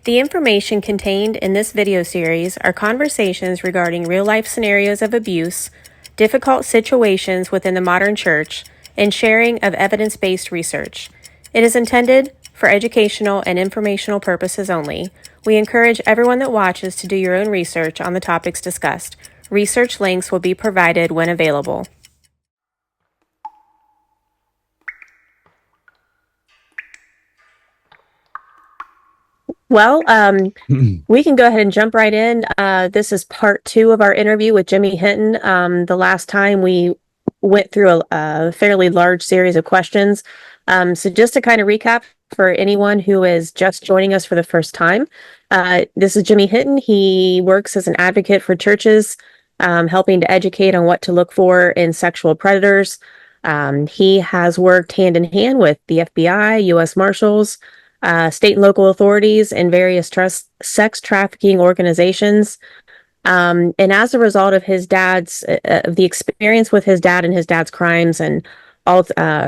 The information contained in this video series are conversations regarding real-life scenarios of abuse, difficult situations within the modern church, and sharing of evidence-based research. It is intended for educational and informational purposes only. We encourage everyone that watches to do your own research on the topics discussed. Research links will be provided when available. Well, we can go ahead and jump right in. This is part 2 of our interview with Jimmy Hinton. The last time we went through a fairly large series of questions. So just to kind of recap for anyone who is just joining us for the first time, this is Jimmy Hinton. He works as an advocate for churches, helping to educate on what to look for in sexual predators. He has worked hand in hand with the FBI, U.S. Marshals, state and local authorities, and various sex trafficking organizations. And as a result of his dad's, the experience with his dad and his dad's crimes and all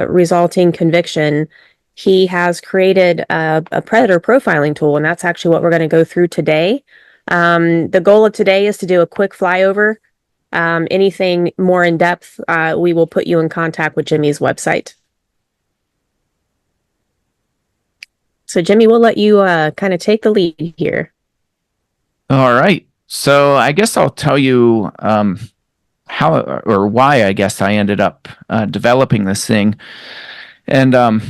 resulting conviction, he has created a predator profiling tool, and that's actually what we're going to go through today. The goal of today is to do a quick flyover. Anything more in depth, we will put you in contact with Jimmy's website. So, Jimmy, we'll let you kind of take the lead here. All right. So I guess I'll tell you how or why I guess I ended up developing this thing. And, I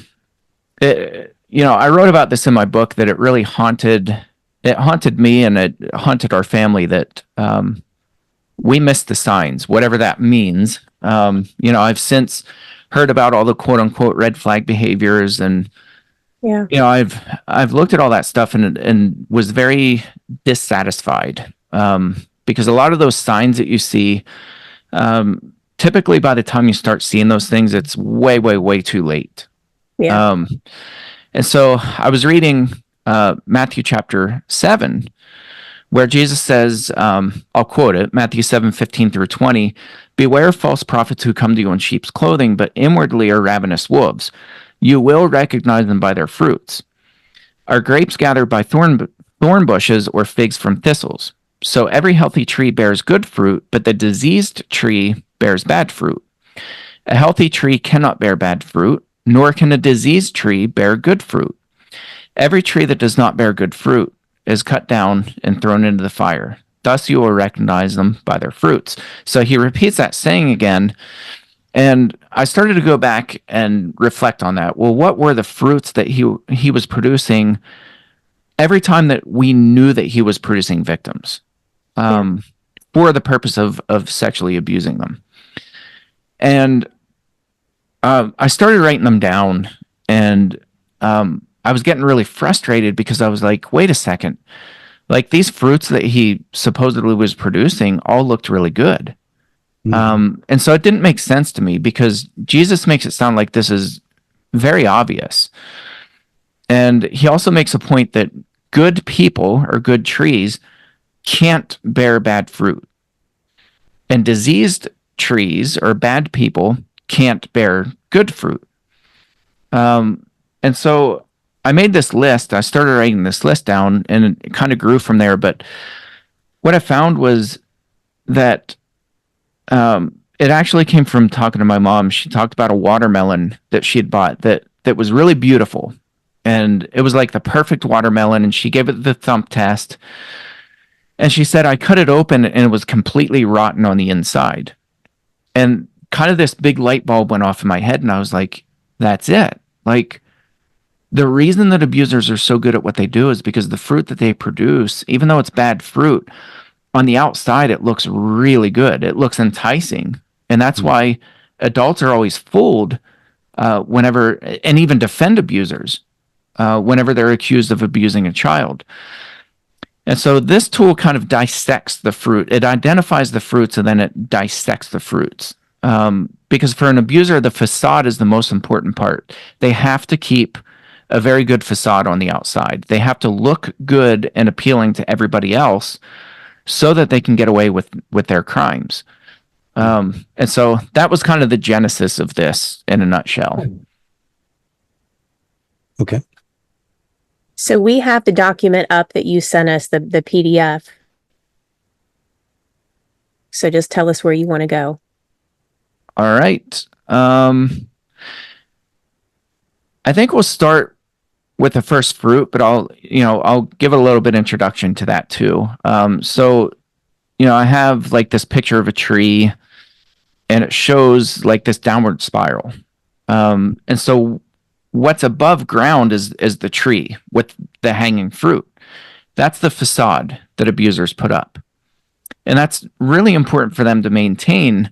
wrote about this in my book that it really haunted me and it haunted our family that we missed the signs, whatever that means. I've since heard about all the quote unquote red flag behaviors and I've looked at all that stuff and was very dissatisfied because a lot of those signs that you see, typically by the time you start seeing those things, it's way, way, way too late. Yeah. And so I was reading Matthew chapter 7, where Jesus says, I'll quote it, Matthew 7:15-20, "Beware of false prophets who come to you in sheep's clothing, but inwardly are ravenous wolves. You will recognize them by their fruits. Are grapes gathered by thorn bushes or figs from thistles? So every healthy tree bears good fruit, but the diseased tree bears bad fruit. A healthy tree cannot bear bad fruit, nor can a diseased tree bear good fruit. Every tree that does not bear good fruit is cut down and thrown into the fire. Thus you will recognize them by their fruits." So he repeats that saying again. And I started to go back and reflect on that. Well, what were the fruits that he was producing every time that we knew that he was producing victims for the purpose of sexually abusing them? And I started writing them down, and I was getting really frustrated because I was like, wait a second. Like, these fruits that he supposedly was producing all looked really good. And so it didn't make sense to me because Jesus makes it sound like this is very obvious. And he also makes a point that good people or good trees can't bear bad fruit. And diseased trees or bad people can't bear good fruit. And so I made this list. I started writing this list down and it kind of grew from there. But what I found was that it actually came from talking to my mom. She talked about a watermelon that she had bought that was really beautiful. And it was like the perfect watermelon. And she gave it the thump test. And she said, I cut it open and it was completely rotten on the inside. And kind of this big light bulb went off in my head. And I was like, that's it. Like, the reason that abusers are so good at what they do is because the fruit that they produce, even though it's bad fruit, on the outside, it looks really good. It looks enticing. And that's why adults are always fooled whenever, and even defend abusers whenever they're accused of abusing a child. And so this tool kind of dissects the fruit. It identifies the fruits and then it dissects the fruits. Because for an abuser, the facade is the most important part. They have to keep a very good facade on the outside. They have to look good and appealing to everybody else so that they can get away with their crimes. And so that was kind of the genesis of this in a nutshell. Okay. So we have the document up that you sent us, the PDF. So just tell us where you want to go. All right. I think we'll start with the first fruit, but I'll give a little bit introduction to that too. So, I have like this picture of a tree, and it shows like this downward spiral. And so what's above ground is the tree with the hanging fruit. That's the facade that abusers put up. And that's really important for them to maintain.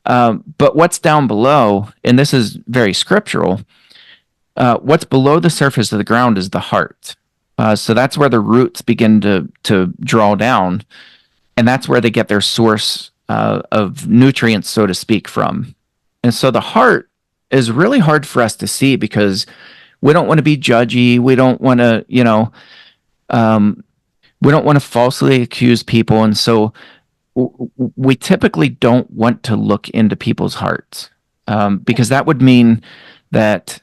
But what's down below, and this is very scriptural, what's below the surface of the ground is the heart. So that's where the roots begin to draw down, and that's where they get their source of nutrients, so to speak, from. And so the heart is really hard for us to see because we don't want to be judgy. We don't want to, we don't want to falsely accuse people. And so we typically don't want to look into people's hearts because that would mean that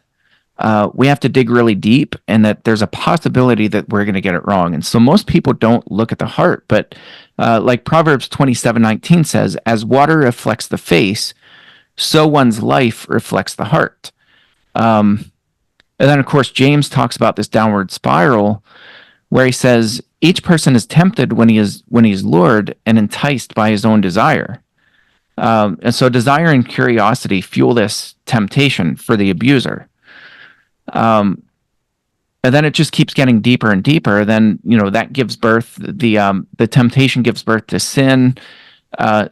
we have to dig really deep and that there's a possibility that we're going to get it wrong. And so most people don't look at the heart, but like Proverbs 27:19 says, as water reflects the face, so one's life reflects the heart. And then, of course, James talks about this downward spiral where he says, each person is tempted when he is lured and enticed by his own desire. And so desire and curiosity fuel this temptation for the abuser. And then it just keeps getting deeper and deeper. Then, that gives birth, the temptation gives birth to sin.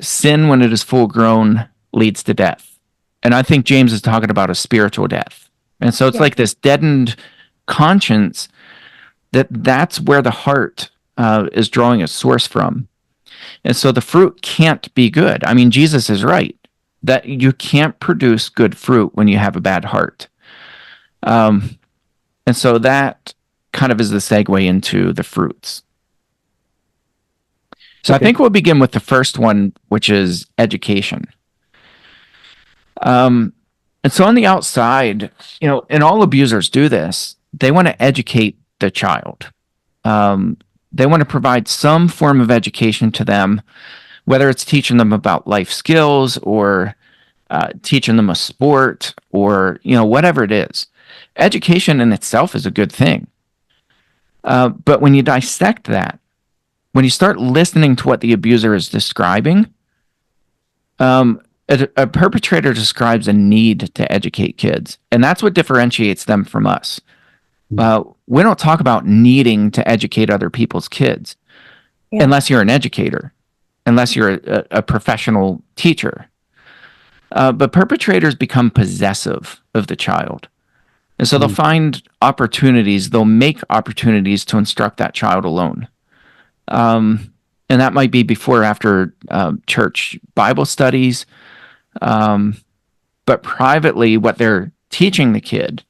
Sin, when it is full grown, leads to death. And I think James is talking about a spiritual death. And so it's like this deadened conscience that's where the heart is drawing its source from. And so the fruit can't be good. I mean, Jesus is right that you can't produce good fruit when you have a bad heart. And so that kind of is the segue into the fruits. So I think we'll begin with the first one, which is education. And so on the outside, and all abusers do this, they want to educate the child. They want to provide some form of education to them, whether it's teaching them about life skills or teaching them a sport or, whatever it is. Education in itself is a good thing. But when you dissect that, when you start listening to what the abuser is describing, a perpetrator describes a need to educate kids, and that's what differentiates them from us. We don't talk about needing to educate other people's kids unless you're an educator, unless you're a professional teacher. But perpetrators become possessive of the child. And so they'll find opportunities, they'll make opportunities to instruct that child alone. And that might be before or after church Bible studies. But privately, what they're teaching the kid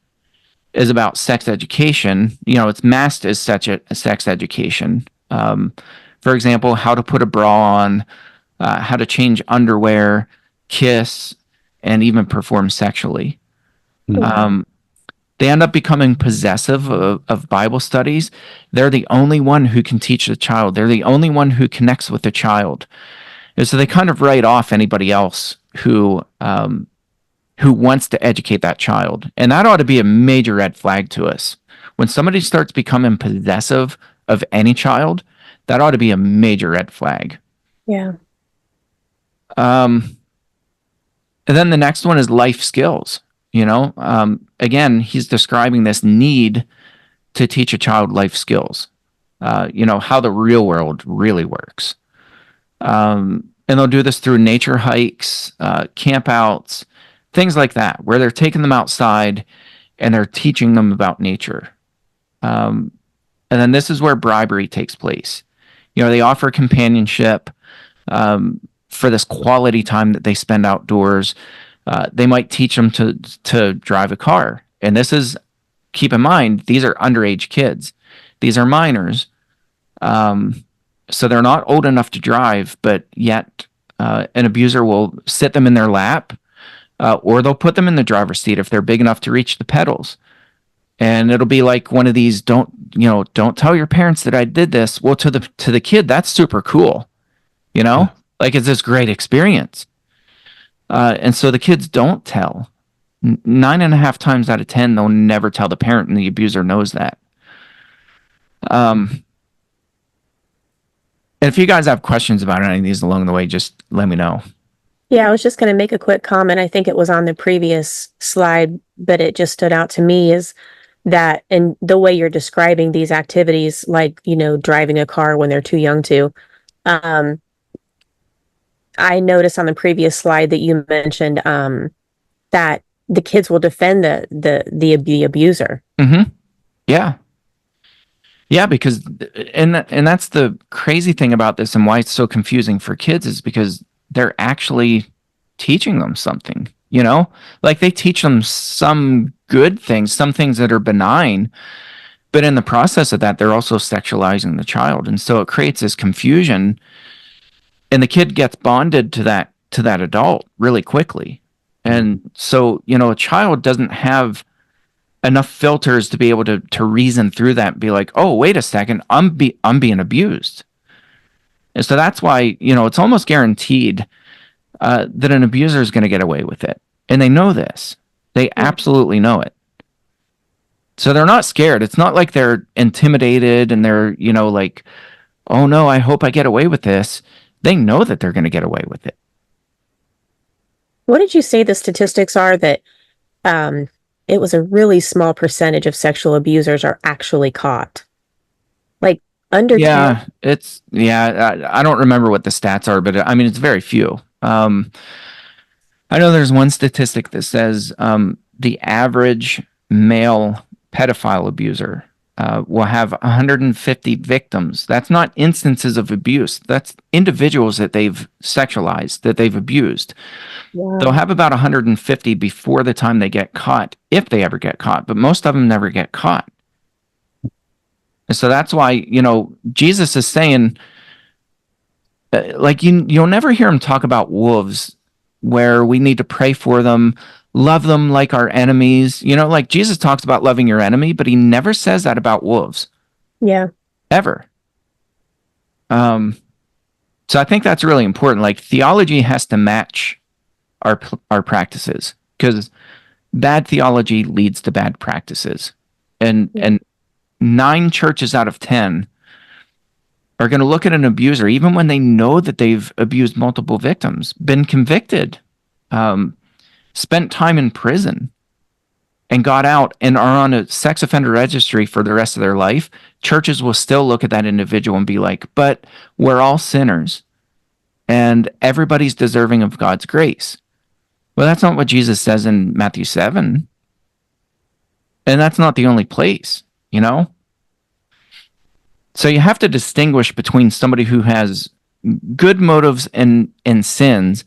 is about sex education. It's masked as such a sex education. For example, how to put a bra on, how to change underwear, kiss, and even perform sexually. They end up becoming possessive of Bible studies. They're the only one who can teach the child. They're the only one who connects with the child. And so they kind of write off anybody else who wants to educate that child. And that ought to be a major red flag to us. When somebody starts becoming possessive of any child, that ought to be a major red flag. Yeah. And then the next one is life skills. Again, he's describing this need to teach a child life skills, how the real world really works. And they'll do this through nature hikes, campouts, things like that, where they're taking them outside and they're teaching them about nature. And then this is where bribery takes place. They offer companionship for this quality time that they spend outdoors. They might teach them to drive a car. And this is, keep in mind, these are underage kids. These are minors. So they're not old enough to drive, but yet an abuser will sit them in their lap, or they'll put them in the driver's seat if they're big enough to reach the pedals. And it'll be like one of these, don't tell your parents that I did this. Well, to the kid, that's super cool. Like it's this great experience. And so the kids don't tell. 9.5 times out of 10, they'll never tell the parent, and the abuser knows that. And if you guys have questions about any of these along the way, just let me know. Yeah, I was just going to make a quick comment. I think it was on the previous slide, but it just stood out to me is that, and the way you're describing these activities, like, driving a car when they're too young to, I noticed on the previous slide that you mentioned, that the kids will defend the abuser. Mm-hmm. Yeah. Yeah, because and that's the crazy thing about this, and why it's so confusing for kids, is because they're actually teaching them something, like they teach them some good things, some things that are benign, but in the process of that, they're also sexualizing the child. And so it creates this confusion, and the kid gets bonded to that adult really quickly. And so, a child doesn't have enough filters to be able to reason through that and be like, oh, wait a second, I'm being abused. And so that's why, it's almost guaranteed that an abuser is going to get away with it. And they know this. They absolutely know it. So they're not scared. It's not like they're intimidated and they're, like, oh no, I hope I get away with this. They know that they're going to get away with it. What did you say the statistics are that it was a really small percentage of sexual abusers are actually caught? Like under 10? I don't remember what the stats are, but I mean, it's very few. I know there's one statistic that says the average male pedophile abuser will have 150 victims. That's not instances of abuse. That's individuals that they've sexualized, that they've abused. Wow. They'll have about 150 before the time they get caught, if they ever get caught, but most of them never get caught. And so that's why, Jesus is saying, like, you'll never hear him talk about wolves, where we need to pray for them, love them like our enemies. Like Jesus talks about loving your enemy, but he never says that about wolves. Yeah. Ever. So I think that's really important. Like, theology has to match our practices, because bad theology leads to bad practices. And 9 churches out of 10 are going to look at an abuser, even when they know that they've abused multiple victims, been convicted, spent time in prison, and got out and are on a sex offender registry for the rest of their life. Churches will still look at that individual and be like, but we're all sinners and everybody's deserving of God's grace. Well, that's not what Jesus says in Matthew 7. And that's not the only place, So you have to distinguish between somebody who has good motives and sins,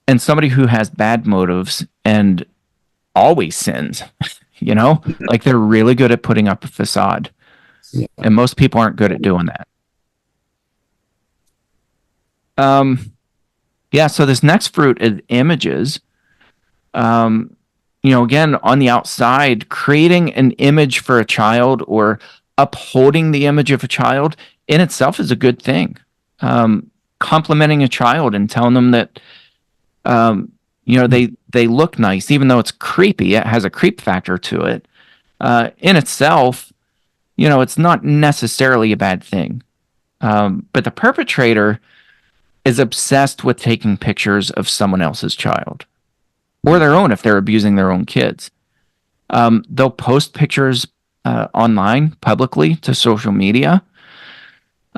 and somebody who has bad motives and always sins. Like they're really good at putting up a facade. Yeah. And most people aren't good at doing that. So this next fruit is images. Again, on the outside, creating an image for a child or upholding the image of a child in itself is a good thing. Complimenting a child and telling them that, they look nice, even though it's creepy. It has a creep factor to it. In itself, it's not necessarily a bad thing. But the perpetrator is obsessed with taking pictures of someone else's child, or their own if they're abusing their own kids. They'll post pictures online publicly to social media.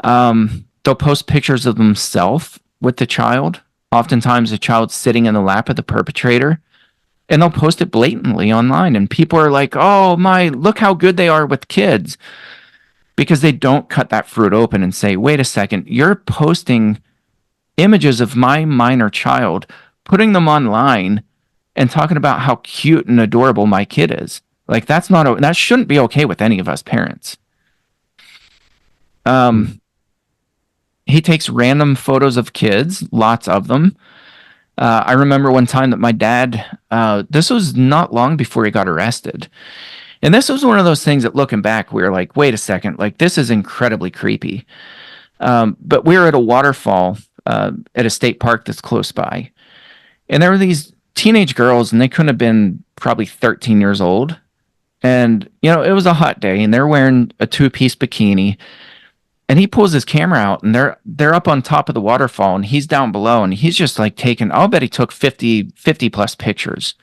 They'll post pictures of themselves with the child. Oftentimes the child's sitting in the lap of the perpetrator, and they'll post it blatantly online. And people are like, oh my, look how good they are with kids, because they don't cut that fruit open and say, wait a second, you're posting images of my minor child, putting them online and talking about how cute and adorable my kid is. Like, that shouldn't be okay with any of us parents. He takes random photos of kids, lots of them. I remember one time that my dad, this was not long before he got arrested, And this was one of those things that looking back, we were like, wait a second, like this is incredibly creepy. But we were at a waterfall at a state park that's close by. And there were these teenage girls, and they couldn't have been probably 13 years old. And, you know, it was a hot day, and they're wearing a 2-piece bikini. And he pulls his camera out, and they're up on top of the waterfall, and he's down below, and he's just like taking, I'll bet he took 50 plus pictures.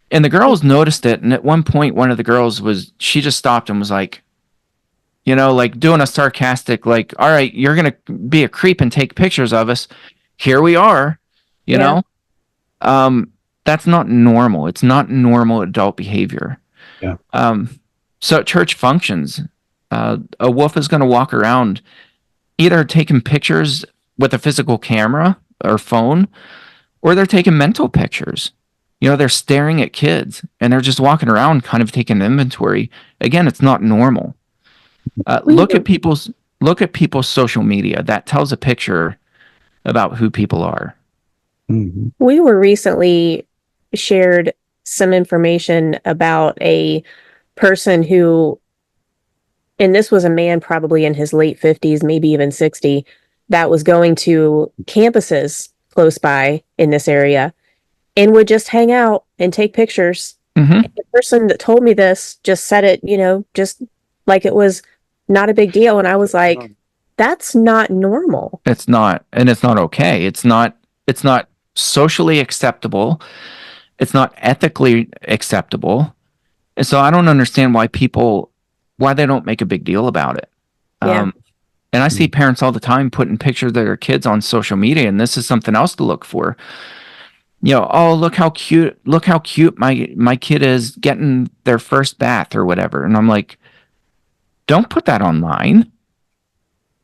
And the girls noticed it. And at one point, one of the girls she just stopped and was like, you know, like doing a sarcastic, like, all right, you're going to be a creep and take pictures of us. Here we are, you know? That's not normal. It's not normal adult behavior. Yeah. So at church functions, a wolf is going to walk around either taking pictures with a physical camera or phone, or they're taking mental pictures. You know, they're staring at kids and they're just walking around kind of taking inventory. Again, it's not normal. Look at people's social media. That tells a picture about who people are. Mm-hmm. We were recently shared some information about a person who, and this was a man probably in his late 50s, maybe even 60, that was going to campuses close by in this area and would just hang out and take pictures. Mm-hmm. And the person that told me this just said it, you know, just like it was not a big deal. And I was like, that's not normal. It's not, and it's not okay. It's not socially acceptable. It's not ethically acceptable. And so I don't understand why they don't make a big deal about it. Yeah. And I see parents all the time putting pictures of their kids on social media, and this is something else to look for. You know, oh, look how cute my kid is getting their first bath or whatever. And I'm like, don't put that online.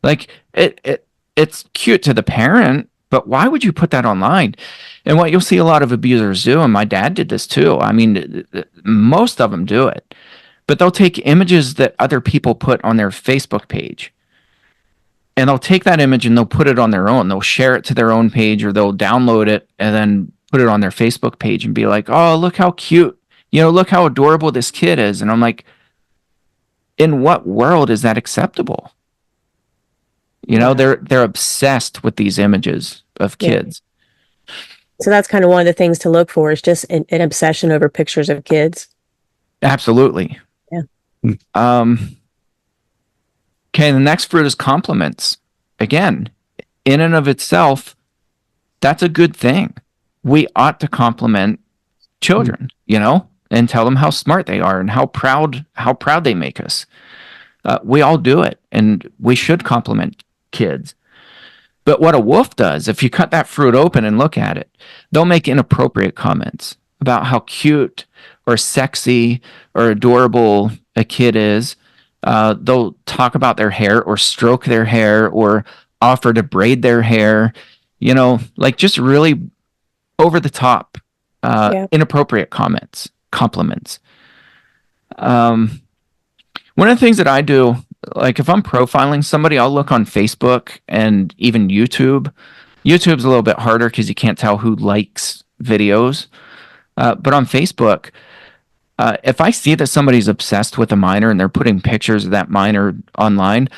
Like it's cute to the parent, but why would you put that online? And what you'll see a lot of abusers do, and my dad did this too. I mean, most of them do it, but they'll take images that other people put on their Facebook page, and they'll take that image and they'll put it on their own. They'll share it to their own page, or they'll download it and then put it on their Facebook page and be like, oh, look how cute, you know, look how adorable this kid is. And I'm like, in what world is that acceptable? You know, they're obsessed with these images of kids. Yeah. So that's kind of one of the things to look for, is just an obsession over pictures of kids. Absolutely. Yeah. Okay, the next fruit is compliments. Again, in and of itself, that's a good thing. We ought to compliment children, you know, and tell them how smart they are and how proud they make us. We all do it, and we should compliment kids. But what a wolf does, if you cut that fruit open and look at it, they'll make inappropriate comments about how cute or sexy or adorable a kid is. They'll talk about their hair or stroke their hair or offer to braid their hair, you know, like just really over the top, inappropriate compliments. One of the things that I do, like if I'm profiling somebody, I'll look on Facebook and even YouTube. YouTube's a little bit harder because you can't tell who likes videos. But on Facebook, if I see that somebody's obsessed with a minor and they're putting pictures of that minor online,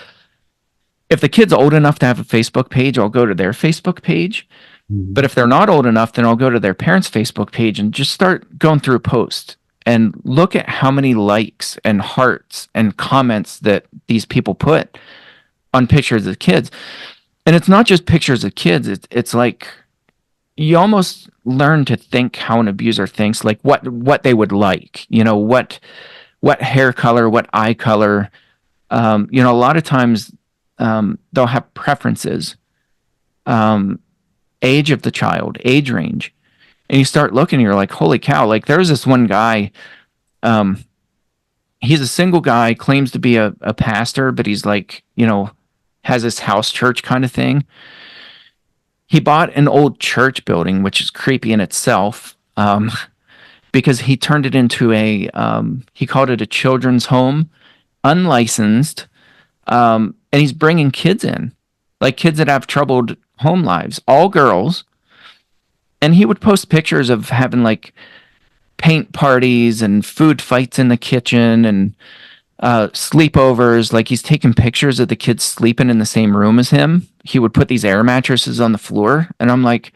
if the kid's old enough to have a Facebook page, I'll go to their Facebook page. Mm-hmm. But if they're not old enough, then I'll go to their parents' Facebook page and just start going through a post and look at how many likes and hearts and comments that these people put on pictures of kids. And it's not just pictures of kids. It's like you almost learn to think how an abuser thinks, like what they would like, you know, what hair color, what eye color. You know, a lot of times they'll have preferences, age of the child, age range. And you start looking and you're like, holy cow, like there's this one guy, he's a single guy, claims to be a pastor, but he's like, you know, has this house church kind of thing. He bought an old church building, which is creepy in itself, because he turned it into he called it a children's home, unlicensed, and he's bringing kids in, like kids that have troubled home lives, all girls. And he would post pictures of having like paint parties and food fights in the kitchen and sleepovers. Like, he's taking pictures of the kids sleeping in the same room as him. He would put these air mattresses on the floor, and I'm like,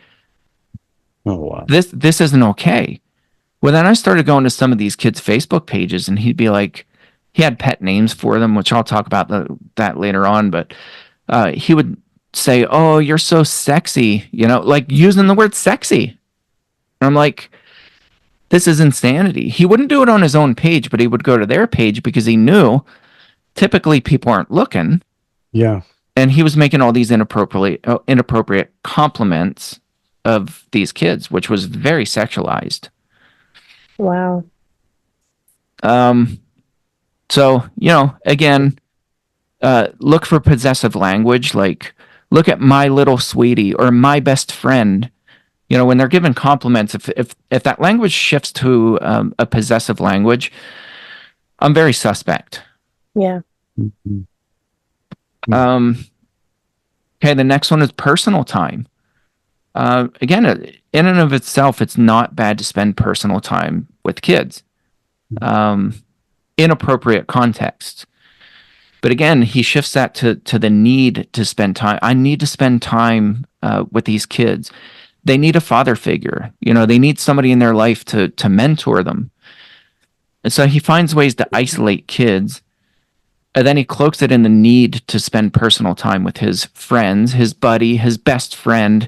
Oh, wow. this isn't okay. Well, then I started going to some of these kids' Facebook pages, and he'd be like, he had pet names for them, which I'll talk about that later on, but he would say, "Oh, you're so sexy," like using the word sexy. And I'm like, this is insanity. He wouldn't do it on his own page, but he would go to their page because he knew typically people aren't looking. Yeah. And he was making all these inappropriate compliments of these kids, which was very sexualized. Wow. So, again, look for possessive language, like look at my little sweetie or my best friend. When they're given compliments, if that language shifts to a possessive language, I'm very suspect. Yeah. Mm-hmm. Okay, the next one is personal time. Again, in and of itself, it's not bad to spend personal time with kids. Inappropriate context. But again, he shifts that to the need to spend time. I need to spend time with these kids. They need a father figure. They need somebody in their life to mentor them. And so he finds ways to isolate kids. And then he cloaks it in the need to spend personal time with his friends, his buddy, his best friend.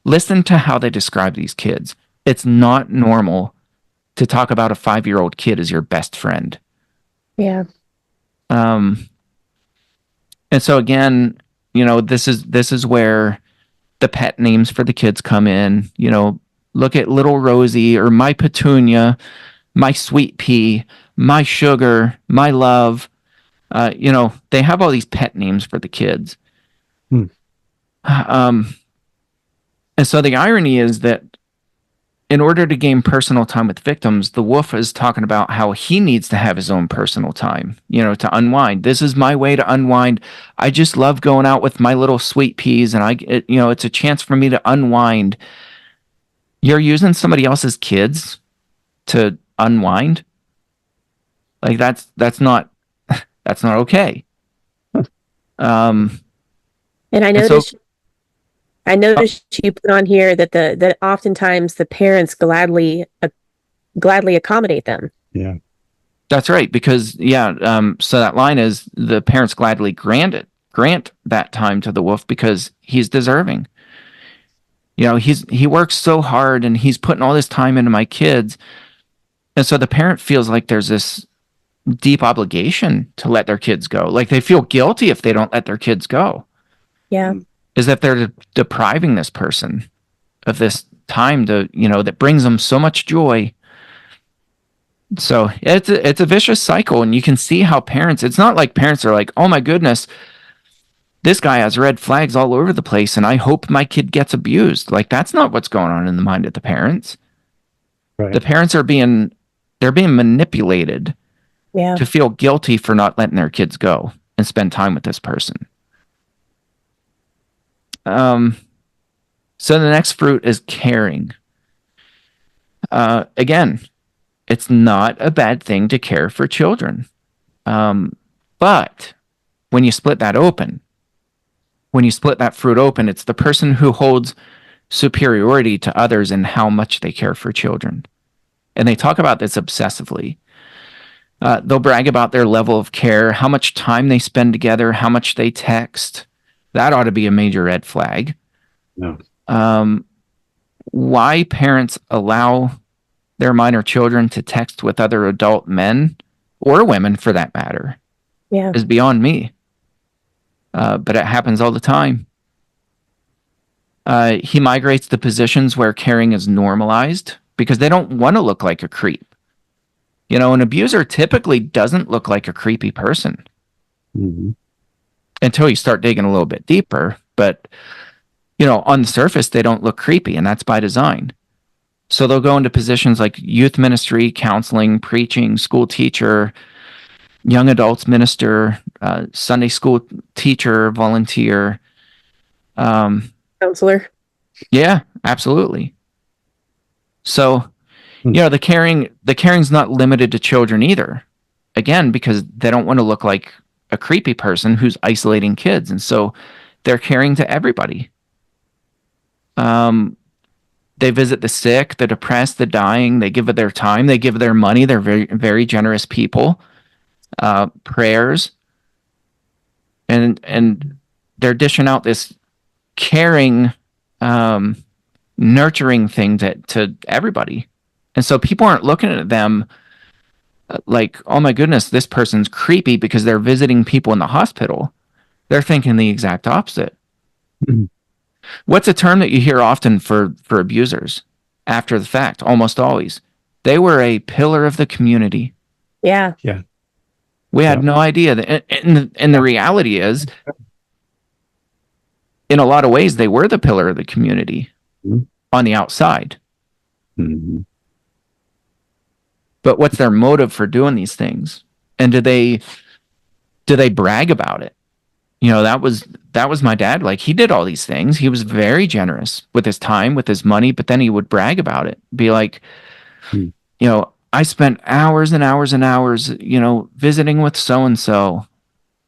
Listen to how they describe these kids. It's not normal to talk about a 5-year-old kid as your best friend. Yeah. And so again, this is where the pet names for the kids come in. Look at little Rosie or my Petunia, my sweet pea, my sugar, my love. They have all these pet names for the kids. And so the irony is that in order to gain personal time with victims, the wolf is talking about how he needs to have his own personal time, to unwind. This is my way to unwind. I just love going out with my little sweet peas, and it's a chance for me to unwind. You're using somebody else's kids to unwind? Like, that's not okay. And I noticed you put on here that oftentimes the parents gladly accommodate them. Yeah. That's right, because so that line is the parents gladly grant that time to the wolf because he's deserving. He works so hard and he's putting all this time into my kids. And so the parent feels like there's this deep obligation to let their kids go. Like, they feel guilty if they don't let their kids go. Yeah. As if they're depriving this person of this time that brings them so much joy. So it's a vicious cycle, and you can see how it's not like parents are like, oh my goodness, this guy has red flags all over the place and I hope my kid gets abused. Like, that's not what's going on in the mind of the parents. Right. The parents are being manipulated to feel guilty for not letting their kids go and spend time with this person. So the next fruit is caring. Again, it's not a bad thing to care for children. But when you split that fruit open, it's the person who holds superiority to others in how much they care for children. And they talk about this obsessively. They'll brag about their level of care, how much time they spend together, how much they text. That ought to be a major red flag. No. Why parents allow their minor children to text with other adult men or women, for that matter, is beyond me. But it happens all the time. He migrates to positions where caring is normalized because they don't want to look like a creep. An abuser typically doesn't look like a creepy person. Mm-hmm. Until you start digging a little bit deeper. But, on the surface, they don't look creepy, and that's by design. So they'll go into positions like youth ministry, counseling, preaching, school teacher, young adults minister, Sunday school teacher, volunteer. Counselor. Yeah, absolutely. So The caring's not limited to children either. Again, because they don't want to look like a creepy person who's isolating kids. And so they're caring to everybody. They visit the sick, the depressed, the dying. They give of their time. They give of their money. They're very, very generous people. Prayers. And they're dishing out this caring, nurturing thing to everybody. And so people aren't looking at them like, oh my goodness, this person's creepy because they're visiting people in the hospital. They're thinking the exact opposite. Mhm. What's a term that you hear often for abusers after the fact? Almost always. They were a pillar of the community. Yeah. Yeah. We had no idea that, and the reality is, in a lot of ways, they were the pillar of the community Mhm. on the outside. Mhm. But what's their motive for doing these things? And do they brag about it? That was my dad. Like, he did all these things. He was very generous with his time, with his money, but then he would brag about it. Be like, I spent hours and hours and hours, visiting with so-and-so.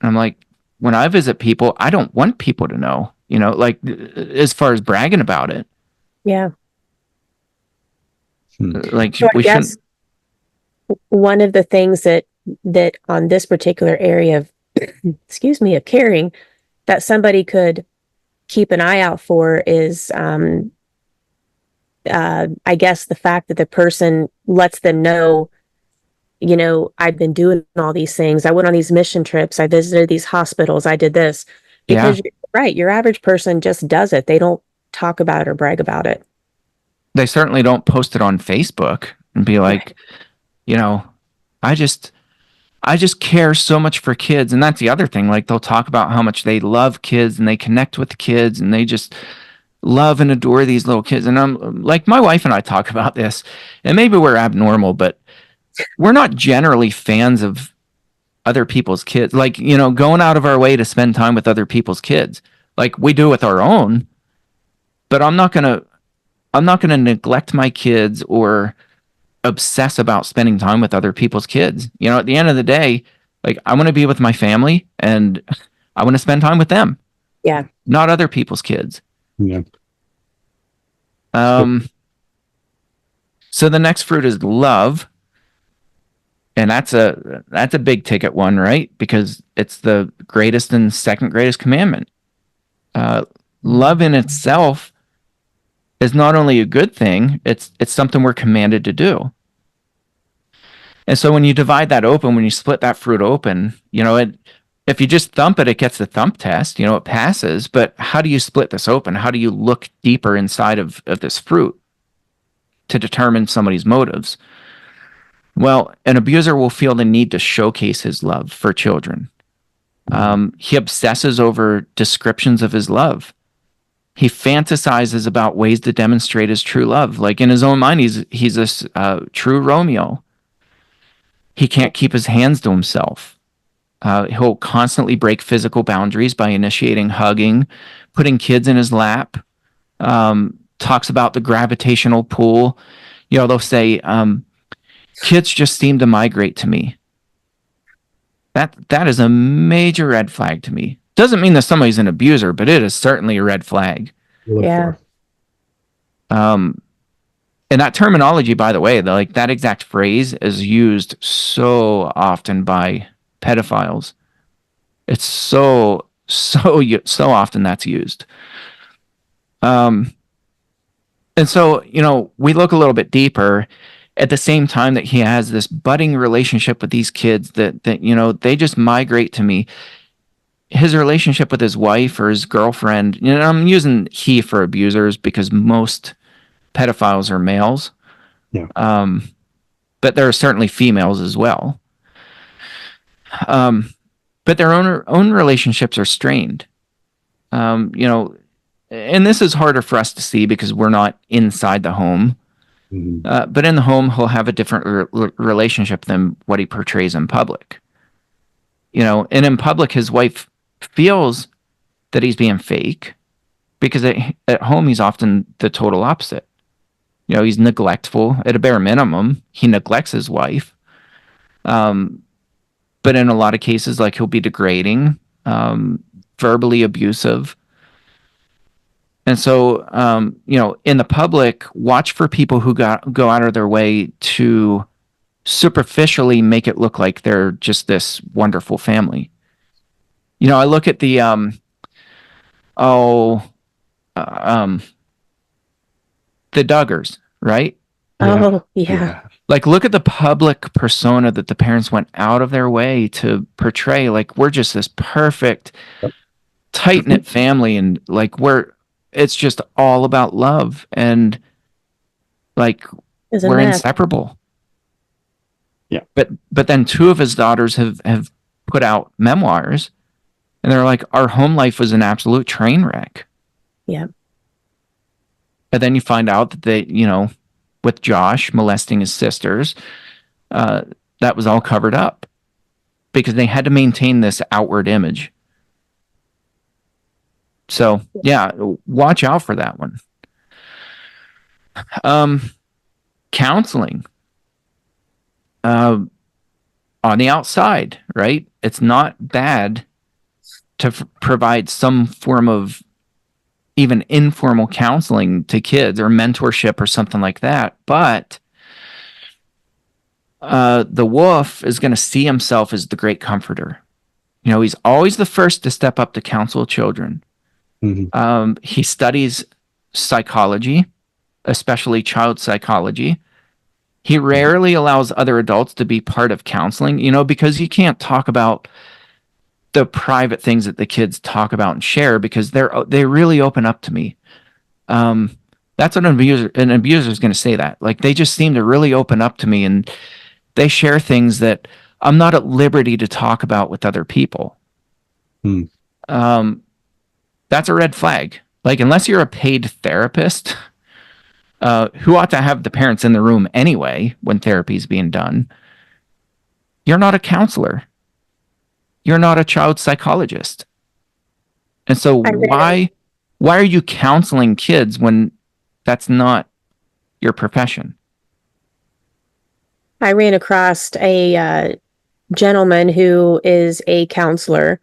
And I'm like, when I visit people, I don't want people to know, like, as far as bragging about it. Yeah. Like, So I we guess shouldn't. one of the things that on this particular area of, excuse me, of caring that somebody could keep an eye out for is, I guess the fact that the person lets them know, I've been doing all these things. I went on these mission trips. I visited these hospitals. I did this. Because you're right, your average person just does it. They don't talk about it or brag about it. They certainly don't post it on Facebook and be like, I just care so much for kids. And that's the other thing. Like, they'll talk about how much they love kids and they connect with the kids and they just love and adore these little kids. And I'm like, my wife and I talk about this, and maybe we're abnormal, but we're not generally fans of other people's kids. Like, going out of our way to spend time with other people's kids. Like, we do with our own, but I'm not going to neglect my kids or obsess about spending time with other people's kids. At the end of the day, like, I want to be with my family and I want to spend time with them. Yeah. Not other people's kids. Yeah. So the next fruit is love. And that's a big ticket one, right? Because it's the greatest and second greatest commandment. Love in itself is not only a good thing, it's something we're commanded to do. And so when you divide that open, when you split that fruit open, if you just thump it, it gets the thump test, it passes. But how do you split this open? How do you look deeper inside of this fruit to determine somebody's motives? Well, an abuser will feel the need to showcase his love for children. He obsesses over descriptions of his love. He fantasizes about ways to demonstrate his true love. Like, in his own mind, he's this true Romeo. He can't keep his hands to himself. He'll constantly break physical boundaries by initiating hugging, putting kids in his lap. Talks about the gravitational pull. They'll say, kids just seem to migrate to me. That is a major red flag to me. Doesn't mean that somebody's an abuser, but it is certainly a red flag. Yeah. And that terminology, by the way, that exact phrase is used so often by pedophiles. It's so often that's used. And so, we look a little bit deeper at the same time that he has this budding relationship with these kids that they just migrate to me. His relationship with his wife or his girlfriend, I'm using he for abusers because most pedophiles are males. Yeah. But there are certainly females as well. But their own relationships are strained. And this is harder for us to see because we're not inside the home. Mm-hmm. But in the home, he'll have a different relationship than what he portrays in public. And in public, his wife feels that he's being fake because at home, he's often the total opposite. he's neglectful. At a bare minimum, he neglects his wife. But in a lot of cases, like, he'll be degrading, verbally abusive. And so, in the public, watch for people who go out of their way to superficially make it look like they're just this wonderful family. I look at the, the Duggars, right? Oh, yeah. Like, look at the public persona that the parents went out of their way to portray. Like, we're just this perfect, tight-knit family, and like, it's just all about love, and like, we're inseparable. Yeah. But then two of his daughters have put out memoirs, and they're like, our home life was an absolute train wreck. Yeah. And then you find out that they, with Josh molesting his sisters, that was all covered up because they had to maintain this outward image. So, yeah, watch out for that one. Counseling. On the outside, right? It's not bad to provide some form of even informal counseling to kids or mentorship or something like that. But the wolf is going to see himself as the great comforter. He's always the first to step up to counsel children. Mm-hmm. He studies psychology, especially child psychology. He rarely allows other adults to be part of counseling, because you can't talk about the private things that the kids talk about and share, because they really open up to me. That's what an abuser is going to say that. Like, they just seem to really open up to me, and they share things that I'm not at liberty to talk about with other people. That's a red flag. Like, unless you're a paid therapist, who ought to have the parents in the room anyway when therapy is being done, you're not a counselor. You're not a child psychologist. And so why are you counseling kids when that's not your profession? I ran across a gentleman who is a counselor.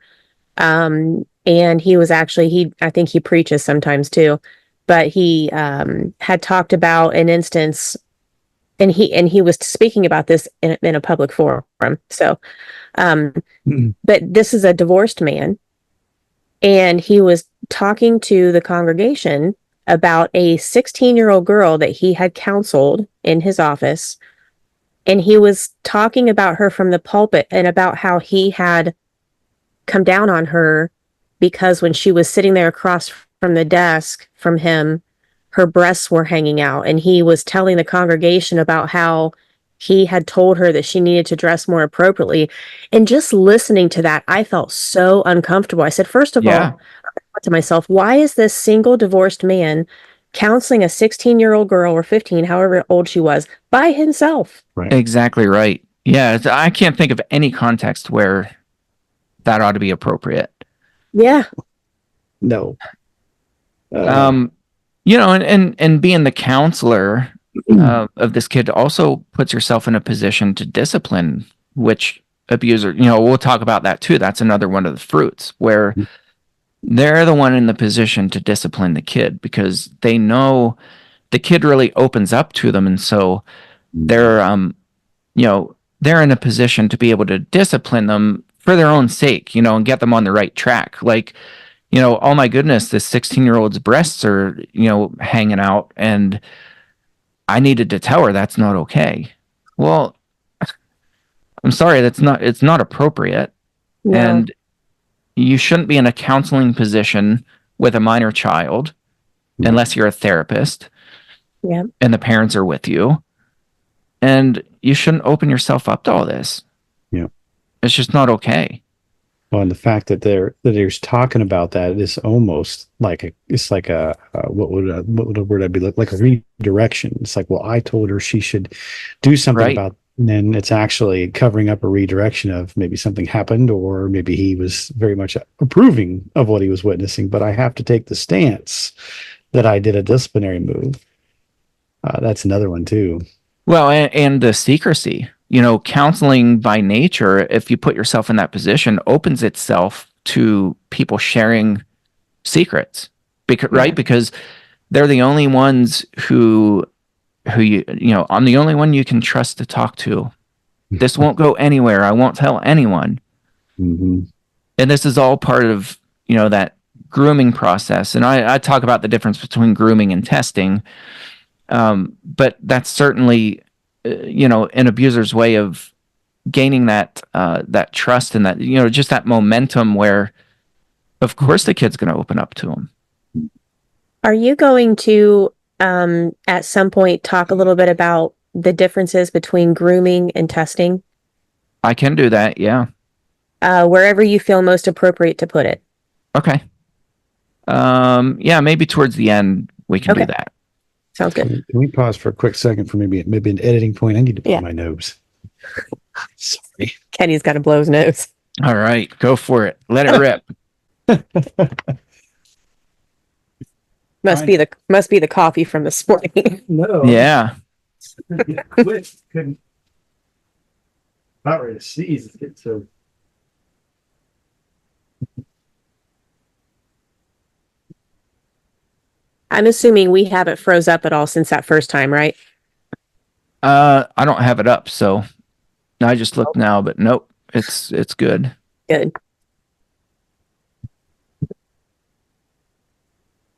And he was actually, I think he preaches sometimes too, but he had talked about an instance, and he was speaking about this in a public forum. So, but this is a divorced man, and he was talking to the congregation about a 16-year-old girl that he had counseled in his office. And he was talking about her from the pulpit and about how he had come down on her because when she was sitting there across from the desk from him, her breasts were hanging out. And he was telling the congregation about how he had told her that she needed to dress more appropriately. And just listening to that, I felt so uncomfortable. I said, first of all, I thought to myself, why is this single divorced man counseling a 16-year-old girl, or 15, however old she was, by himself? Right. Exactly right. Yeah, I can't think of any context where that ought to be appropriate. Yeah. No. And being the counselor of this kid also puts yourself in a position to discipline, which abuser, we'll talk about that too. That's another one of the fruits where they're the one in the position to discipline the kid because they know the kid really opens up to them. And so they're in a position to be able to discipline them for their own sake, and get them on the right track. Like, oh my goodness, this 16-year-old's breasts are, hanging out, and I needed to tell her that's not okay. Well, I'm sorry, it's not appropriate. No. And you shouldn't be in a counseling position with a minor child unless you're a therapist. Yeah. And the parents are with you. And you shouldn't open yourself up to all this. Yeah. It's just not okay. Well, and the fact that they're talking about that is almost like what would a word I'd be like a redirection. It's like, well, I told her she should do something about, and then it's actually covering up a redirection of maybe something happened, or maybe he was very much approving of what he was witnessing. But I have to take the stance that I did a disciplinary move. That's another one too. Well, and the secrecy, counseling by nature, if you put yourself in that position, opens itself to people sharing secrets, right? Because they're the only ones who I'm the only one you can trust to talk to. This won't go anywhere. I won't tell anyone. Mm-hmm. And this is all part of, that grooming process. And I talk about the difference between grooming and testing. But that's certainly, an abuser's way of gaining that trust and that, just that momentum where, of course, the kid's going to open up to them. Are you going to, at some point, talk a little bit about the differences between grooming and testing? I can do that, yeah. Wherever you feel most appropriate to put it. Okay. Yeah, maybe towards the end we can do that. Sounds good. Can we pause for a quick second for maybe an editing point? I need to blow my nose. Sorry. Kenny's got to blow his nose. All right, go for it. Let it rip. Must be the coffee from this morning. No. Yeah. Couldn't. Not ready to sneeze. It's getting so. I'm assuming we haven't froze up at all since that first time, right? I don't have it up, so I just looked now, but nope, it's good. Good.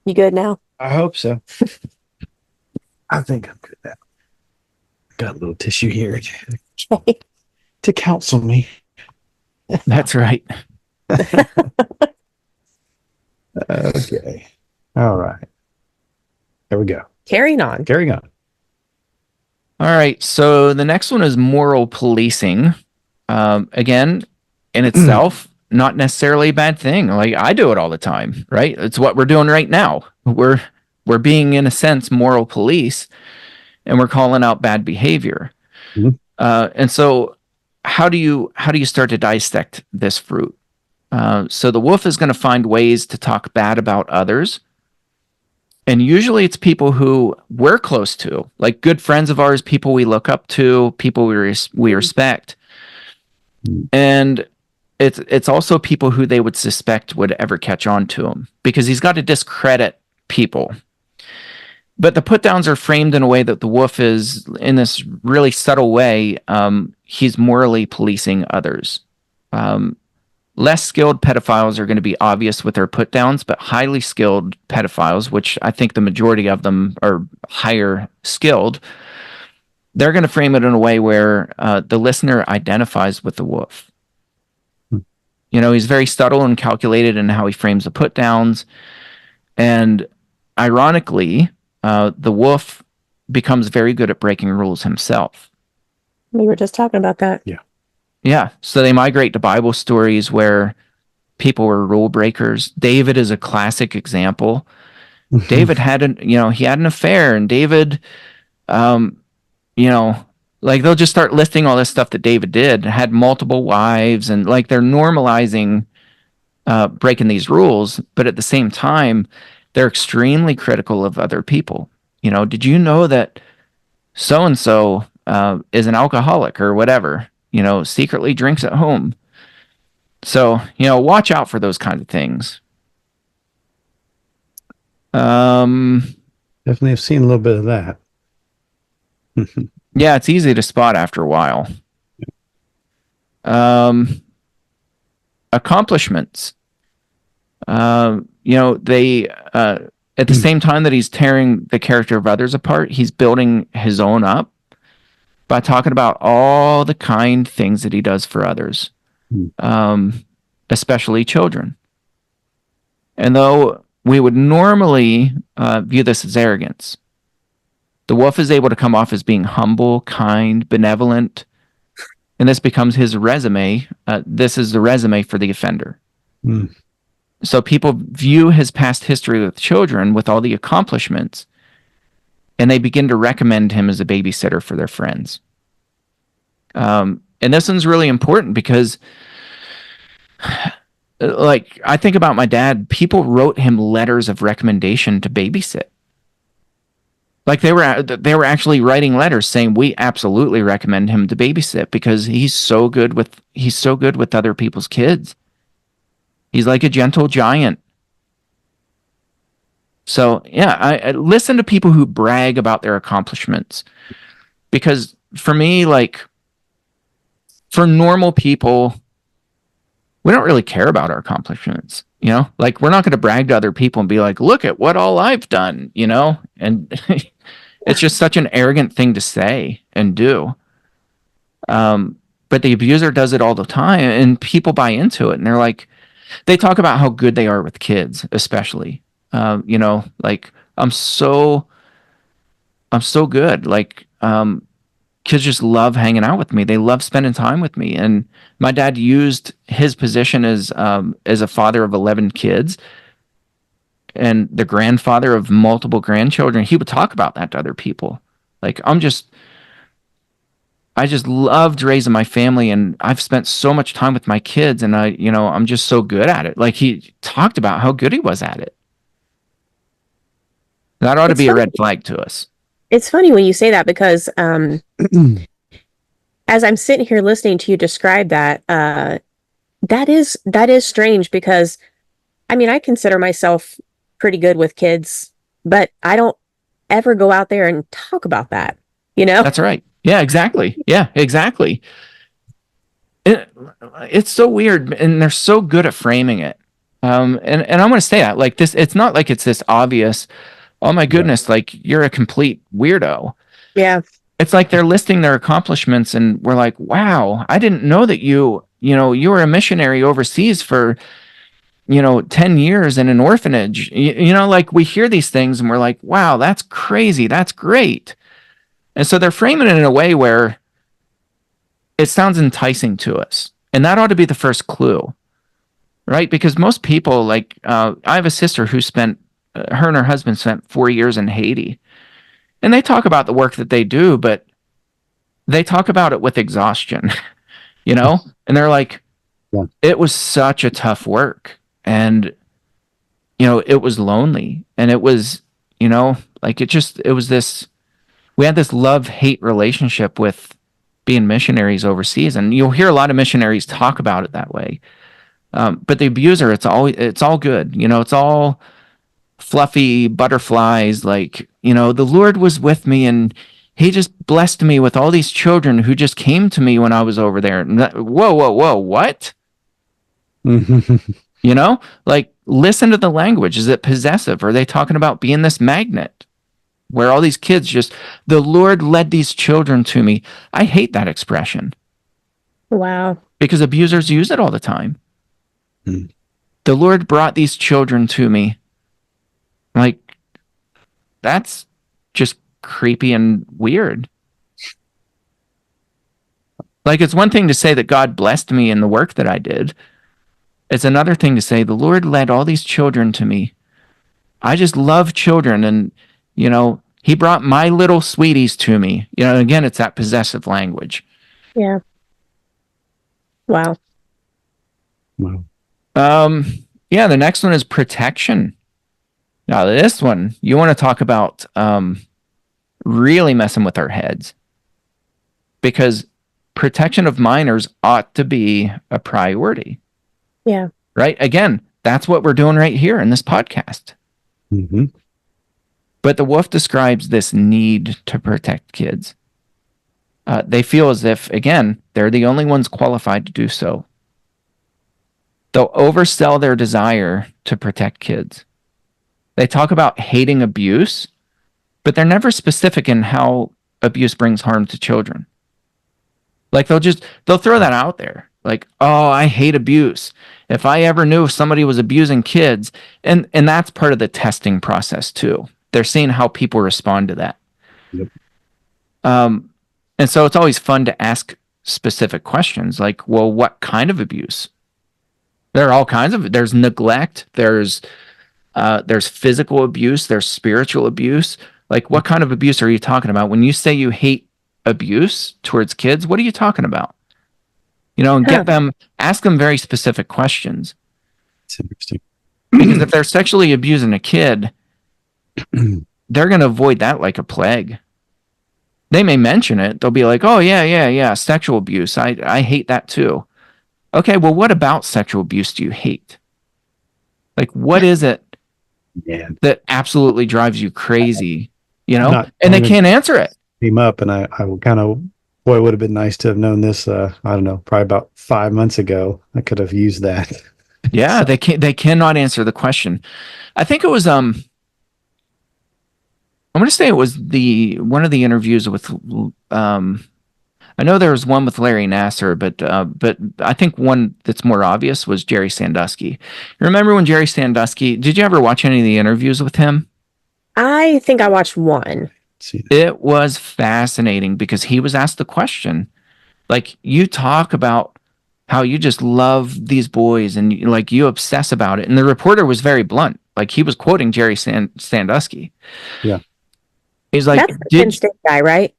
You good now? I hope so. I think I'm good now. Got a little tissue here to counsel me. That's right. Okay. All right. There we go. Carrying on. All right. So the next one is moral policing. Again, in itself, not necessarily a bad thing. Like, I do it all the time, right? It's what we're doing right now. We're being, in a sense, moral police, and we're calling out bad behavior. Mm-hmm. And so how do you start to dissect this fruit? So the wolf is going to find ways to talk bad about others. And usually it's people who we're close to, like good friends of ours, people we look up to, people we respect. And it's also people who they would suspect would ever catch on to him, because he's got to discredit people. But the put downs are framed in a way that the wolf is, in this really subtle way, he's morally policing others. Less skilled pedophiles are going to be obvious with their put downs, but highly skilled pedophiles, which I think the majority of them are higher skilled, they're going to frame it in a way where the listener identifies with the wolf. He's very subtle and calculated in how he frames the put downs. And ironically, the wolf becomes very good at breaking rules himself. We were just talking about that. Yeah. So they migrate to Bible stories where people were rule breakers. David is a classic example. David had he had an affair, and David, like they'll just start listing all this stuff that David did, had multiple wives, and like they're normalizing breaking these rules. But at the same time, they're extremely critical of other people. Did you know that so-and-so is an alcoholic or whatever? Secretly drinks at home. So, watch out for those kinds of things. Definitely have seen a little bit of that. Yeah, it's easy to spot after a while. Accomplishments. They at the same time that he's tearing the character of others apart, he's building his own up by talking about all the kind things that he does for others, especially children. And though we would normally view this as arrogance, the wolf is able to come off as being humble, kind, benevolent, and this becomes his resume. This is the resume for the offender. So people view his past history with children, with all the accomplishments, and they begin to recommend him as a babysitter for their friends. And this one's really important because, like, I think about my dad, people wrote him letters of recommendation to babysit. Like they were actually writing letters saying we absolutely recommend him to babysit because he's so good with other people's kids. He's like a gentle giant. So yeah, I listen to people who brag about their accomplishments, because for me, like, for normal people, we don't really care about our accomplishments. Like, we're not going to brag to other people and be like, look at what all I've done, and it's just such an arrogant thing to say and do. But the abuser does it all the time, and people buy into it, and they're like, they talk about how good they are with kids, especially. Like, I'm so good. Like, kids just love hanging out with me. They love spending time with me. And my dad used his position as a father of 11 kids and the grandfather of multiple grandchildren. He would talk about that to other people. Like, I just loved raising my family, and I've spent so much time with my kids, and I'm just so good at it. Like, he talked about how good he was at it. That ought to be a red flag to us. It's funny when you say that, because as I'm sitting here listening to you describe that, that is strange, because I mean, I consider myself pretty good with kids, but I don't ever go out there and talk about that, That's right. Yeah, exactly. Yeah, exactly. It's so weird, and they're so good at framing it. And I'm going to say that, like, this, it's not like it's this obvious, oh my goodness, like, you're a complete weirdo. Yeah. It's like they're listing their accomplishments, and we're like, wow, I didn't know that you were a missionary overseas for 10 years in an orphanage. Like, we hear these things and we're like, wow, that's crazy, that's great. And so they're framing it in a way where it sounds enticing to us, and that ought to be the first clue, right? Because most people, like, I have a sister who spent her and her husband spent 4 years in Haiti, and they talk about the work that they do, but they talk about it with exhaustion, and they're like, yeah, it was such a tough work, and it was lonely, and it was like, it was this, we had this love-hate relationship with being missionaries overseas, and you'll hear a lot of missionaries talk about it that way. But the abuser, it's all good, it's all fluffy butterflies, like, the Lord was with me, and he just blessed me with all these children who just came to me when I was over there. And whoa, what? Like, listen to the language. Is it possessive? Are they talking about being this magnet where all these kids just, the Lord led these children to me? I hate that expression. Wow. Because abusers use it all the time. The Lord brought these children to me. Like, that's just creepy and weird. Like, it's one thing to say that God blessed me in the work that I did. It's another thing to say, the Lord led all these children to me. I just love children, and, he brought my little sweeties to me. Again, it's that possessive language. Yeah. Wow. Yeah, the next one is protection. Now, this one, you want to talk about really messing with our heads, because protection of minors ought to be a priority. Yeah. Right? Again, that's what we're doing right here in this podcast. Mm-hmm. But the wolf describes this need to protect kids. They feel as if, again, they're the only ones qualified to do so. They'll oversell their desire to protect kids. They talk about hating abuse, but they're never specific in how abuse brings harm to children. Like, they'll throw that out there. Like, oh, I hate abuse. If I ever knew if somebody was abusing kids, and that's part of the testing process too. They're seeing how people respond to that. Yep. And so it's always fun to ask specific questions, like, well, what kind of abuse? There are all kinds of, there's neglect, there's physical abuse, there's spiritual abuse. Like, what kind of abuse are you talking about? When you say you hate abuse towards kids, what are you talking about? And ask them very specific questions. It's interesting. Because if they're sexually abusing a kid, they're going to avoid that like a plague. They may mention it. They'll be like, oh, yeah, sexual abuse. I hate that too. Okay, well, what about sexual abuse do you hate? Like, what is it that absolutely drives you crazy? You know, and they can't answer it. Him up, and I will kind of, boy, it would have been nice to have known this. I don't know, probably about 5 months ago. I could have used that. Yeah, so. They cannot answer the question. I think it was I'm going to say it was one of the interviews with I know there was one with Larry Nassar, but I think one that's more obvious was Jerry Sandusky. You remember when Jerry Sandusky, did you ever watch any of the interviews with him? I think I watched one. It was fascinating because he was asked the question, like, you talk about how you just love these boys and like you obsess about it. And the reporter was very blunt. Like, he was quoting Jerry Sandusky. Yeah. He's like, that's the Penn State guy, right?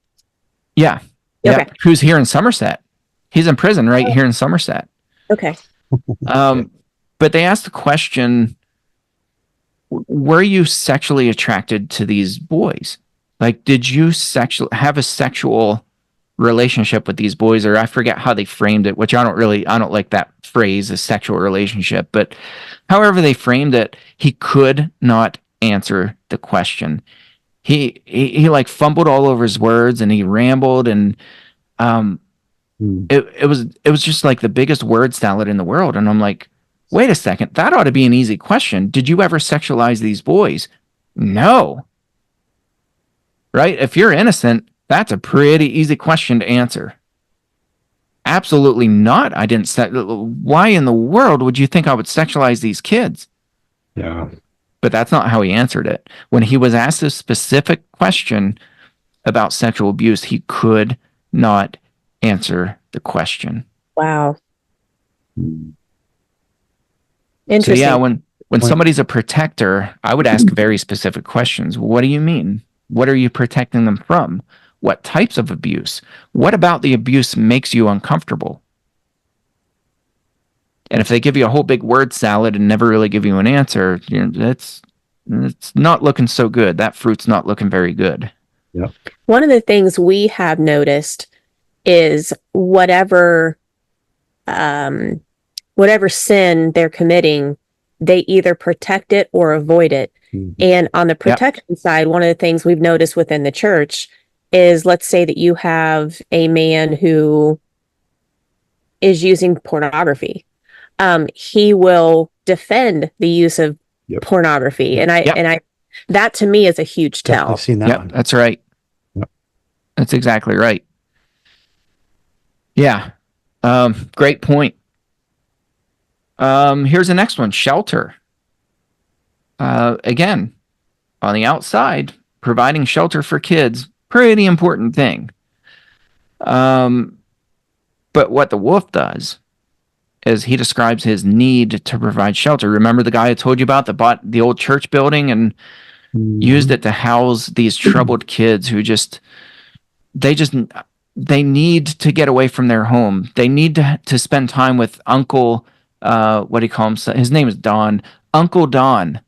Yeah. Okay. Yeah. Who's here in Somerset? He's in prison right here in Somerset. Okay. But they asked the question, were you sexually attracted to these boys? Like, did you have a sexual relationship with these boys? Or I forget how they framed it, which I don't like that phrase, a sexual relationship, but however they framed it, he could not answer the question. He like fumbled all over his words and he rambled, and it was just like the biggest word salad in the world. And I'm like, wait a second, that ought to be an easy question. Did you ever sexualize these boys? No. Right? If you're innocent, that's a pretty easy question to answer. Absolutely not. I didn't. Why in the world would you think I would sexualize these kids? Yeah. But that's not how he answered it. When he was asked a specific question about sexual abuse, he could not answer the question. Wow. Interesting. So yeah, when somebody's a protector, I would ask very specific questions. What do you mean? What are you protecting them from? What types of abuse? What about the abuse makes you uncomfortable? And if they give you a whole big word salad and never really give you an answer, it's not looking so good. That fruit's not looking very good. Yeah. One of the things we have noticed is whatever sin they're committing, they either protect it or avoid it. Mm-hmm. And on the protection side, one of the things we've noticed within the church is, let's say that you have a man who is using pornography. He will defend the use of pornography. And I that to me is a huge tell. I've seen that one. That's right. Yep. That's exactly right. Yeah. Great point. Here's the next one. Shelter. Again, on the outside, providing shelter for kids, pretty important thing. But what the wolf does is he describes his need to provide shelter. Remember the guy I told you about that bought the old church building and used it to house these troubled kids who they need to get away from their home. They need to spend time with Uncle, what do you call him? His name is Don. Uncle Don.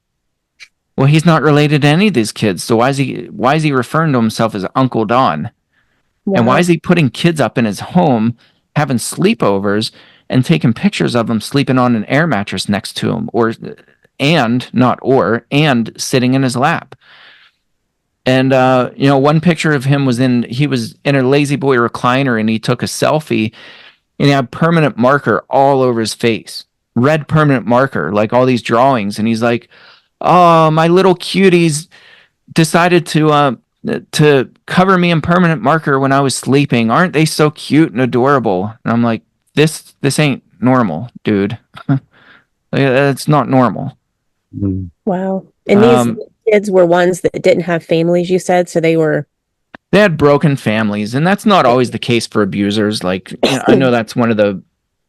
Well, he's not related to any of these kids. So why is he referring to himself as Uncle Don? Wow. And why is he putting kids up in his home, having sleepovers, and taking pictures of them sleeping on an air mattress next to him, and sitting in his lap? And one picture of him he was in a lazy boy recliner, and he took a selfie, and he had permanent marker all over his face, red permanent marker, like all these drawings. And he's like, "Oh, my little cuties decided to cover me in permanent marker when I was sleeping. Aren't they so cute and adorable?" And I'm like, this ain't normal, dude. It's not normal. Wow. And these kids were ones that didn't have families, you said, so they had broken families, and that's not always the case for abusers. Like, I know that's one of the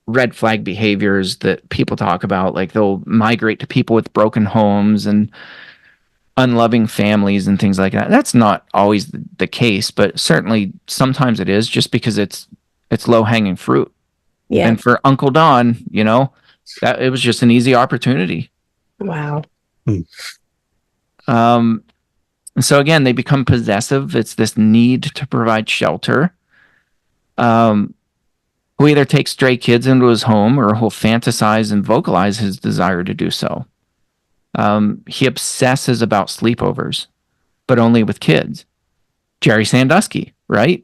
red flag behaviors that people talk about. Like, they'll migrate to people with broken homes and unloving families and things like that. That's not always the case, but certainly sometimes it is, just because it's low-hanging fruit. Yeah. And for Uncle Don, that it was just an easy opportunity. Wow. And so again, they become possessive. It's this need to provide shelter. Who either takes stray kids into his home or he'll fantasize and vocalize his desire to do so. He obsesses about sleepovers, but only with kids. Jerry Sandusky, right?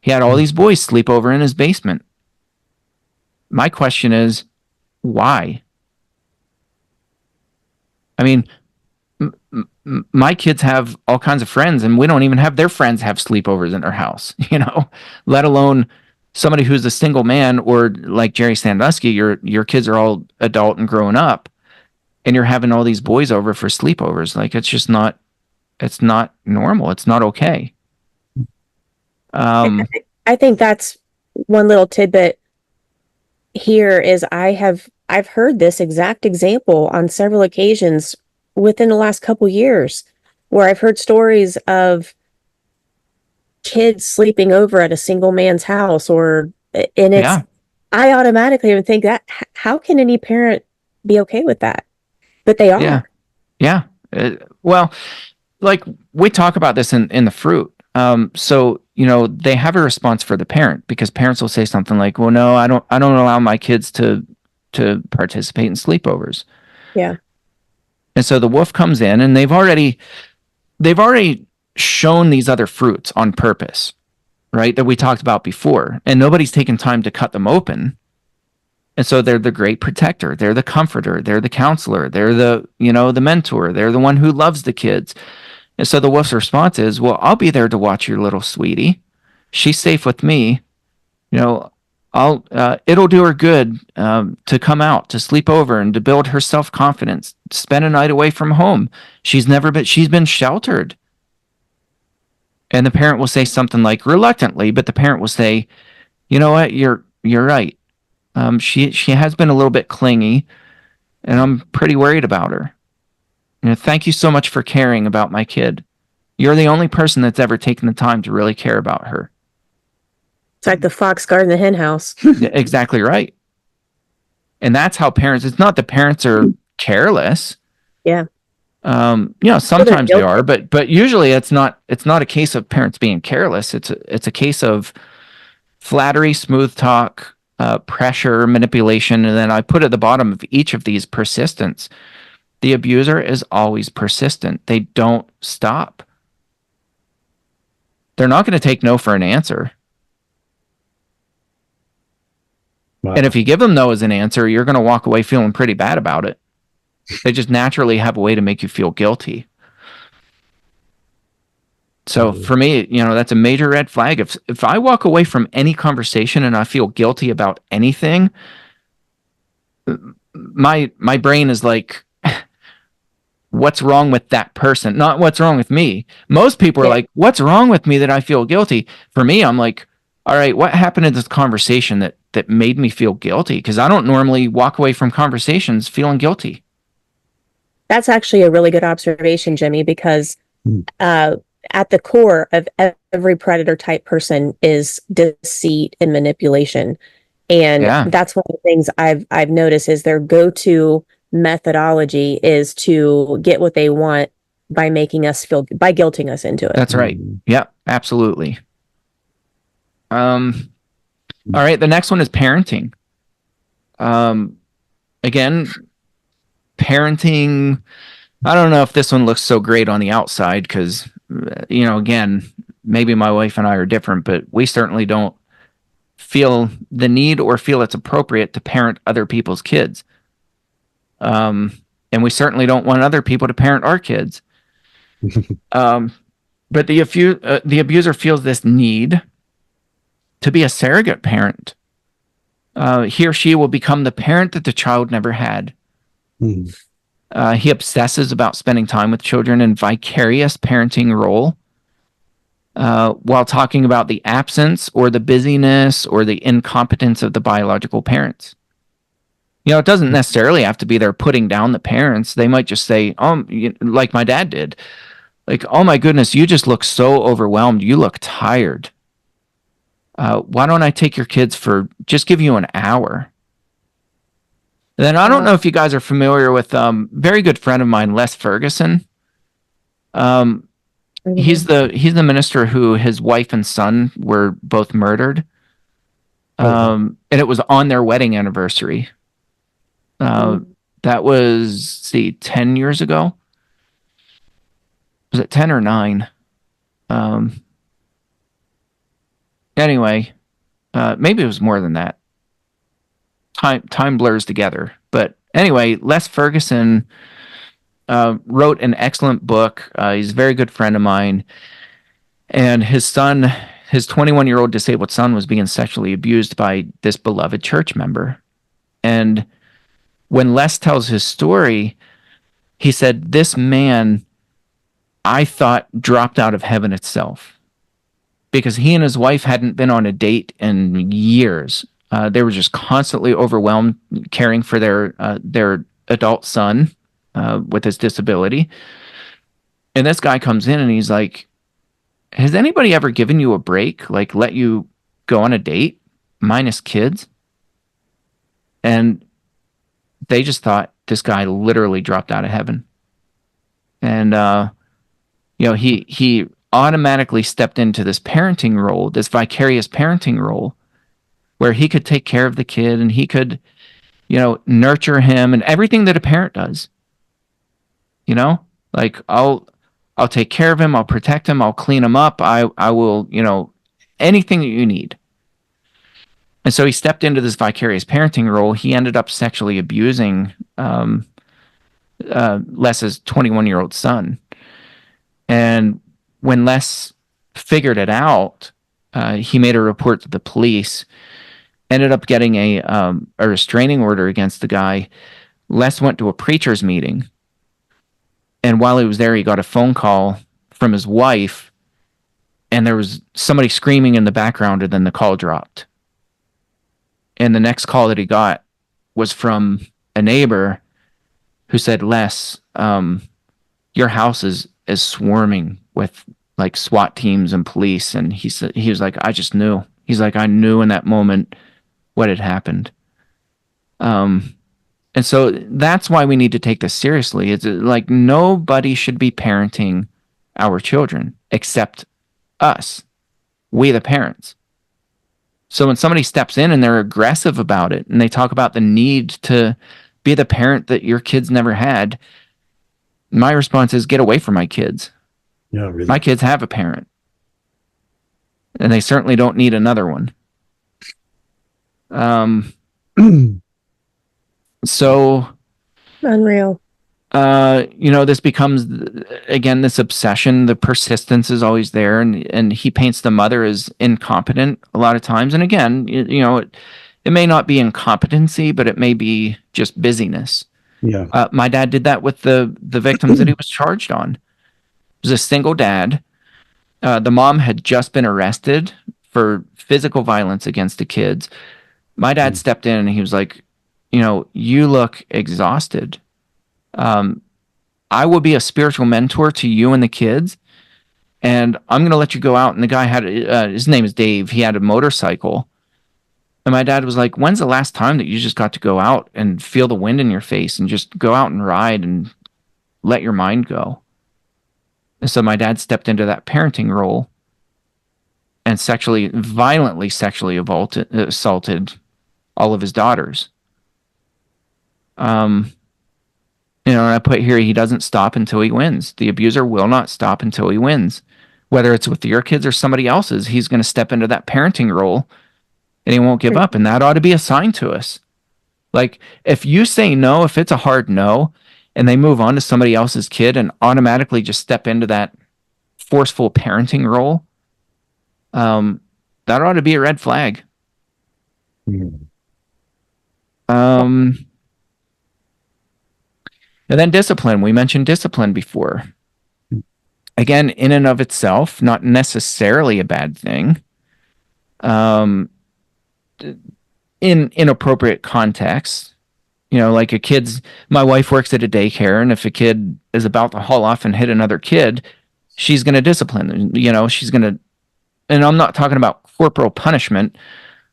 He had all these boys sleep over in his basement. My question is, why? I mean, my kids have all kinds of friends, and we don't even have their friends have sleepovers in their house, let alone somebody who's a single man, or like Jerry Sandusky, your kids are all adult and growing up, and you're having all these boys over for sleepovers. Like, it's not normal. It's not okay. I think that's one little tidbit here is I've heard this exact example on several occasions within the last couple years, where I've heard stories of kids sleeping over at a single man's house, I automatically would think that how can any parent be okay with that? But they are. Yeah. Well, like we talk about this in the fruit. So, they have a response for the parent, because parents will say something like, well, no, I don't allow my kids to participate in sleepovers. Yeah. And so the wolf comes in, and they've already shown these other fruits on purpose, right? That we talked about before, and nobody's taken time to cut them open. And so they're the great protector. They're the comforter. They're the counselor. They're the mentor. They're the one who loves the kids. And so the wolf's response is, well, I'll be there to watch your little sweetie. She's safe with me. It'll do her good to come out, to sleep over, and to build her self-confidence, spend a night away from home. She's been sheltered. And the parent will say something like, reluctantly, but the parent will say, you know what, you're right. She has been a little bit clingy, and I'm pretty worried about her. Thank you so much for caring about my kid. You're the only person that's ever taken the time to really care about her. It's like the fox guarding the hen house. Exactly right. And that's how parents, it's not that parents are careless. Yeah. Sometimes they are, but usually it's not a case of parents being careless. It's a case of flattery, smooth talk, pressure, manipulation. And then I put at the bottom of each of these persistence. The abuser is always persistent. They don't stop. They're not going to take no for an answer. Wow. And if you give them no as an answer, you're going to walk away feeling pretty bad about it. They just naturally have a way to make you feel guilty. So for me, that's a major red flag. If I walk away from any conversation and I feel guilty about anything, my brain is like, what's wrong with that person? Not what's wrong with me. Most people are like, what's wrong with me that I feel guilty? For me, I'm like, all right, what happened in this conversation that made me feel guilty? Because I don't normally walk away from conversations feeling guilty. That's actually a really good observation, Jimmy, because at the core of every predator type person is deceit and manipulation. And that's one of the things I've noticed is their go-to methodology is to get what they want by by guilting us into it. That's right. Yeah, absolutely. All right. The next one is parenting. Again, parenting. I don't know if this one looks so great on the outside because, again, maybe my wife and I are different, but we certainly don't feel the need or feel it's appropriate to parent other people's kids. And we certainly don't want other people to parent our kids. But the abuser feels this need to be a surrogate parent. He or she will become the parent that the child never had. He obsesses about spending time with children in vicarious parenting role, while talking about the absence or the busyness or the incompetence of the biological parents. It doesn't necessarily have to be they're putting down the parents. They might just say, like my dad did, like, oh my goodness, you just look so overwhelmed. You look tired. Why don't I take your kids just give you an hour? And then I don't know if you guys are familiar with very good friend of mine, Les Ferguson. He's the minister who his wife and son were both murdered. And it was on their wedding anniversary. That was 10 years ago. Was it 10 or 9? Anyway, maybe it was more than that. Time blurs together. But anyway, Les Ferguson wrote an excellent book. He's a very good friend of mine. And his son, his 21-year-old disabled son, was being sexually abused by this beloved church member. And when Les tells his story, he said, this man, I thought, dropped out of heaven itself, because he and his wife hadn't been on a date in years. They were just constantly overwhelmed caring for their adult son with his disability. And this guy comes in and he's like, has anybody ever given you a break? Like, let you go on a date minus kids? And they just thought this guy literally dropped out of heaven. And, he automatically stepped into this parenting role, this vicarious parenting role, where he could take care of the kid and he could, nurture him and everything that a parent does. Like, I'll take care of him. I'll protect him. I'll clean him up. I will, anything that you need. And so he stepped into this vicarious parenting role. He ended up sexually abusing Les's 21-year-old son. And when Les figured it out, he made a report to the police, ended up getting a restraining order against the guy. Les went to a preacher's meeting. And while he was there, he got a phone call from his wife, and there was somebody screaming in the background, and then the call dropped. And the next call that he got was from a neighbor who said, Les, your house is swarming with like SWAT teams and police. And he was like, I just knew. He's like, I knew in that moment what had happened. And so that's why we need to take this seriously. It's like nobody should be parenting our children except us, we the parents. So when somebody steps in and they're aggressive about it and they talk about the need to be the parent that your kids never had, my response is, get away from my kids. Yeah, really. My kids have a parent. And they certainly don't need another one. So unreal. This becomes, again, this obsession. The persistence is always there, and he paints the mother as incompetent a lot of times. And again, it may not be incompetency, but it may be just busyness. Yeah. My dad did that with the victims that he was charged on. It was a single dad. The mom had just been arrested for physical violence against the kids. My dad stepped in and he was like, you look exhausted. I will be a spiritual mentor to you and the kids, and I'm going to let you go out. And the guy had, his name is Dave. He had a motorcycle. And my dad was like, when's the last time that you just got to go out and feel the wind in your face and just go out and ride and let your mind go? And so my dad stepped into that parenting role and violently sexually assaulted all of his daughters. And I put here, he doesn't stop until he wins. The abuser will not stop until he wins. Whether it's with your kids or somebody else's, he's going to step into that parenting role and he won't give up. And that ought to be a sign to us. Like, if you say no, if it's a hard no, and they move on to somebody else's kid and automatically just step into that forceful parenting role, that ought to be a red flag. And then discipline. We mentioned discipline before. Again, in and of itself, not necessarily a bad thing. In inappropriate contexts, like my wife works at a daycare, and if a kid is about to haul off and hit another kid, she's going to discipline. She's going to, and I'm not talking about corporal punishment.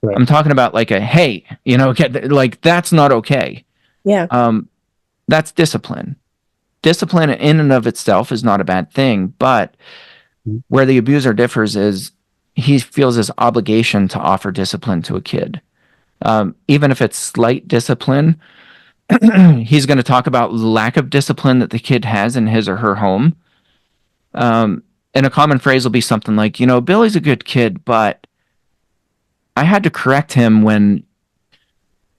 Right. I'm talking about like a, hey, like that's not okay. Yeah. That's discipline. discipline in and of itself is not a bad thing, but where the abuser differs is he feels his obligation to offer discipline to a kid. Even if it's slight discipline, he's going to talk about lack of discipline that the kid has in his or her home. And a common phrase will be something like, Billy's a good kid, but I had to correct him when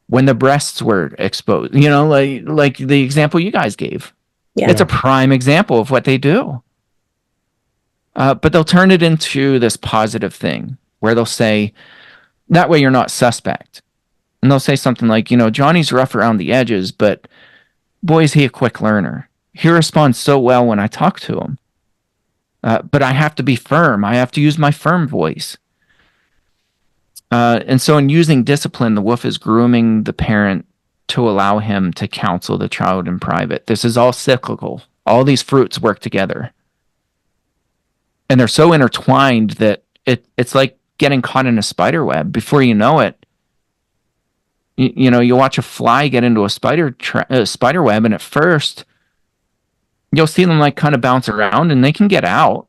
the breasts were exposed, like the example you guys gave. Yeah. It's a prime example of what they do. But they'll turn it into this positive thing where they'll say, that way you're not suspect. And they'll say something like, Johnny's rough around the edges, but boy, is he a quick learner. He responds so well when I talk to him. But I have to be firm. I have to use my firm voice. And so in using discipline, the wolf is grooming the parent to allow him to counsel the child in private. This is all cyclical. All these fruits work together. And they're so intertwined that it's like getting caught in a spider web. Before you know it, you watch a fly get into a spider web, and at first you'll see them like kind of bounce around and they can get out.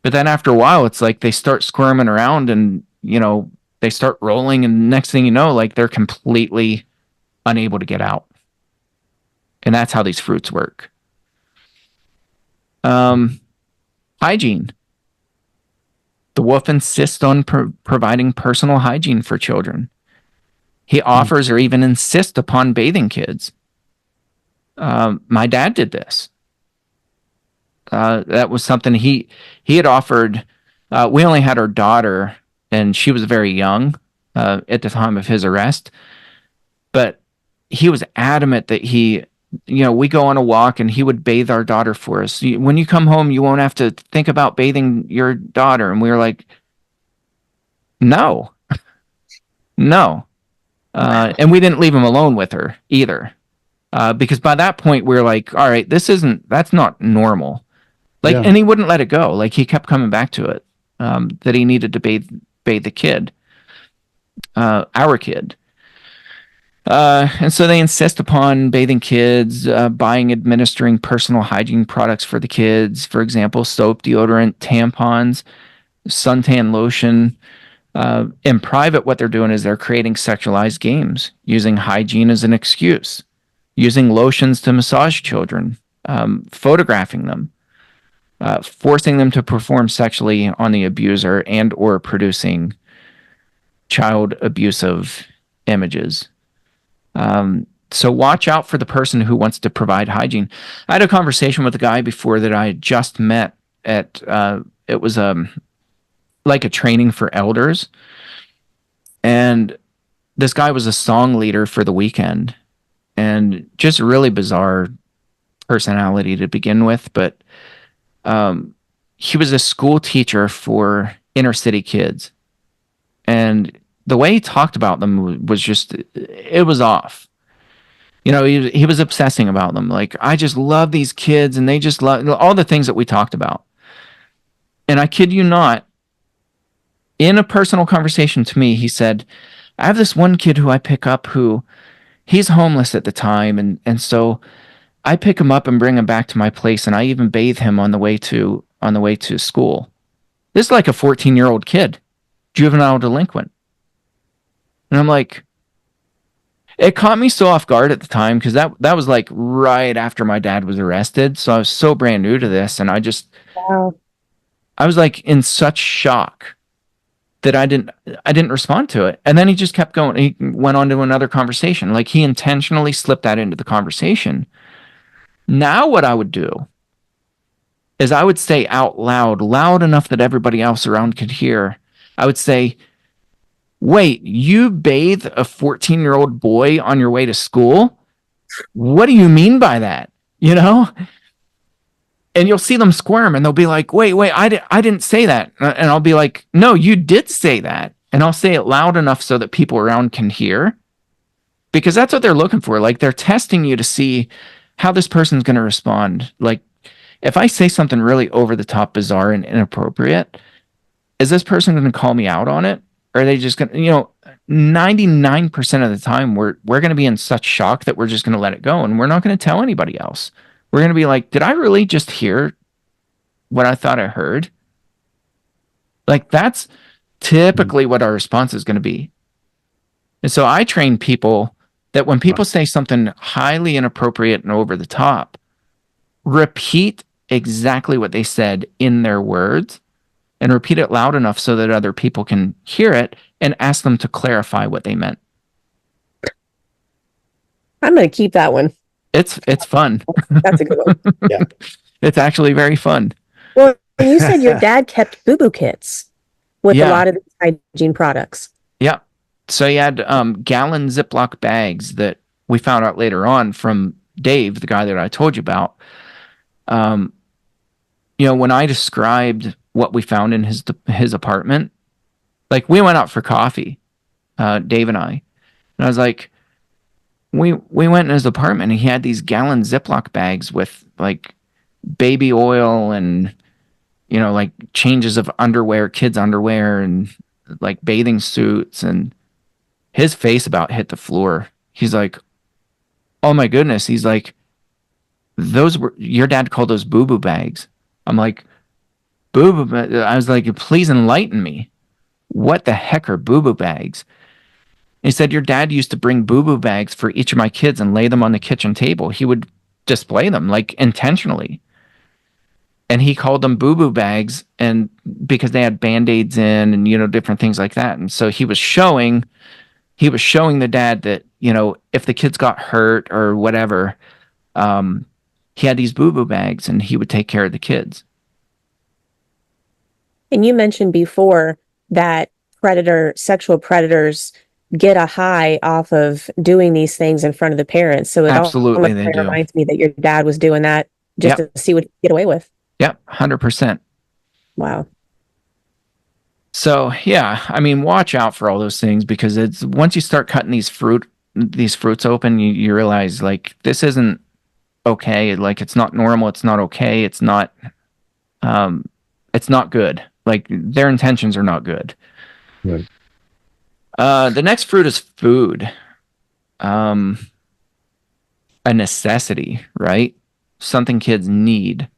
But then after a while, it's like they start squirming around and, they start rolling, and next thing you know, like they're completely unable to get out. And that's how these fruits work. Hygiene. The wolf insists on providing personal hygiene for children. He offers or even insists upon bathing kids. My dad did this. That was something he had offered. We only had our daughter, and she was very young at the time of his arrest. But he was adamant that we go on a walk and he would bathe our daughter for us. When you come home, you won't have to think about bathing your daughter. And we were like, no. And we didn't leave him alone with her either. Because by that point we were like, all right, that's not normal. And he wouldn't let it go. Like, he kept coming back to it, that he needed to bathe the kid, our kid. And so they insist upon bathing kids, administering personal hygiene products for the kids. For example, soap, deodorant, tampons, suntan lotion. In private, what they're doing is they're creating sexualized games, using hygiene as an excuse, using lotions to massage children, photographing them, forcing them to perform sexually on the abuser, and or producing child abusive images. So watch out for the person who wants to provide hygiene. I had a conversation with a guy before that I had just met at, it was like a training for elders. And this guy was a song leader for the weekend, and just really bizarre personality to begin with. But he was a school teacher for inner city kids. And the way he talked about them was just, it was off. He was obsessing about them. Like, I just love these kids, and they just love all the things that we talked about. And I kid you not, in a personal conversation to me, he said, I have this one kid who I pick up who he's homeless at the time. And so I pick him up and bring him back to my place. And I even bathe him on the way to school. This is like a 14-year-old kid, juvenile delinquent. And I'm like, it caught me so off guard at the time, because that was like right after my dad was arrested. So I was so brand new to this. And I was like in such shock that I didn't respond to it. And then he just kept going. He went on to another conversation. Like, he intentionally slipped that into the conversation. Now what I would do is I would say out loud enough that everybody else around could hear. I would say, wait, you bathe a 14-year-old boy on your way to school? What do you mean by that? And you'll see them squirm, and they'll be like, wait, I didn't say that. And I'll be like, no, you did say that. And I'll say it loud enough so that people around can hear, because that's what they're looking for. Like, they're testing you to see how this person's going to respond. Like, if I say something really over the top, bizarre, and inappropriate, is this person going to call me out on it? Or are they just going to, 99% of the time, we're going to be in such shock that we're just going to let it go, and we're not going to tell anybody else. we're going to be like, did I really just hear what I thought I heard? Like, that's typically what our response is going to be. And so I train people that when people say something highly inappropriate and over the top, repeat exactly what they said in their words and repeat it loud enough so that other people can hear it and ask them to clarify what they meant. I'm going to keep that one. It's fun. That's a good one. Yeah. It's actually very fun. Well, and you said your dad kept boo-boo kits with Yeah. a lot of these hygiene products. Yeah. So he had gallon Ziploc bags that we found out later on from Dave, the guy that I told you about. You know, when I described what we found in his apartment, like we went out for coffee, Dave and I was like, we went in his apartment and he had these gallon Ziploc bags with like baby oil and, you know, like changes of underwear, kids' underwear and like bathing suits, and his face about hit the floor. He's like, oh my goodness. He's like, those were, your dad called those boo-boo bags. I'm like, boo-boo. I was like, please enlighten me. What the heck are boo-boo bags? He said, your dad used to bring boo-boo bags for each of my kids and lay them on the kitchen table. He would display them like intentionally. And he called them boo-boo bags, and because they had Band-Aids in and, you know, different things like that. And so he was showing the dad that, you know, if the kids got hurt or whatever, he had these boo-boo bags and he would take care of the kids. And you mentioned before that sexual predators get a high off of doing these things in front of the parents. So it Absolutely, almost they do. reminds me that your dad was doing that just to see what he'd get away with. Yep, 100%. Wow. So yeah, I mean, watch out for all those things, because it's once you start cutting these fruits open, you realize like this isn't okay. Like it's not normal. It's not okay. It's not good. Like their intentions are not good. Right. The next fruit is food. A necessity, right? Something kids need.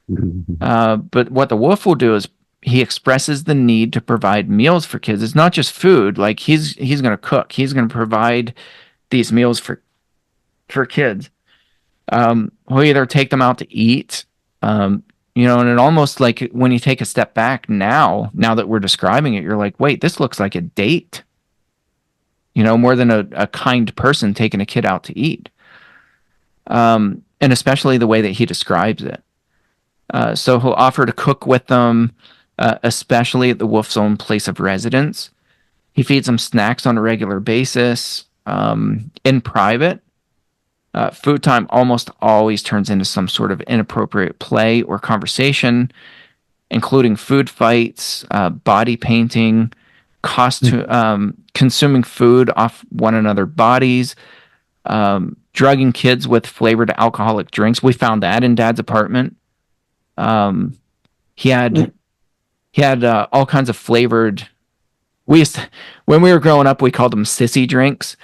But what the wolf will do is he expresses the need to provide meals for kids. It's not just food. Like he's going to cook. He's going to provide these meals for kids. He'll either take them out to eat, you know, and it almost like when you take a step back now that we're describing it, you're like, wait, this looks like a date, you know, more than a kind person taking a kid out to eat. And especially the way that he describes it. So he'll offer to cook with them, especially at the wolf's own place of residence. He feeds them snacks on a regular basis. In private, food time almost always turns into some sort of inappropriate play or conversation, including food fights, body painting, consuming food off one another's bodies, drugging kids with flavored alcoholic drinks. We found that in Dad's apartment. He had all kinds of flavored. When we were growing up, we called them sissy drinks.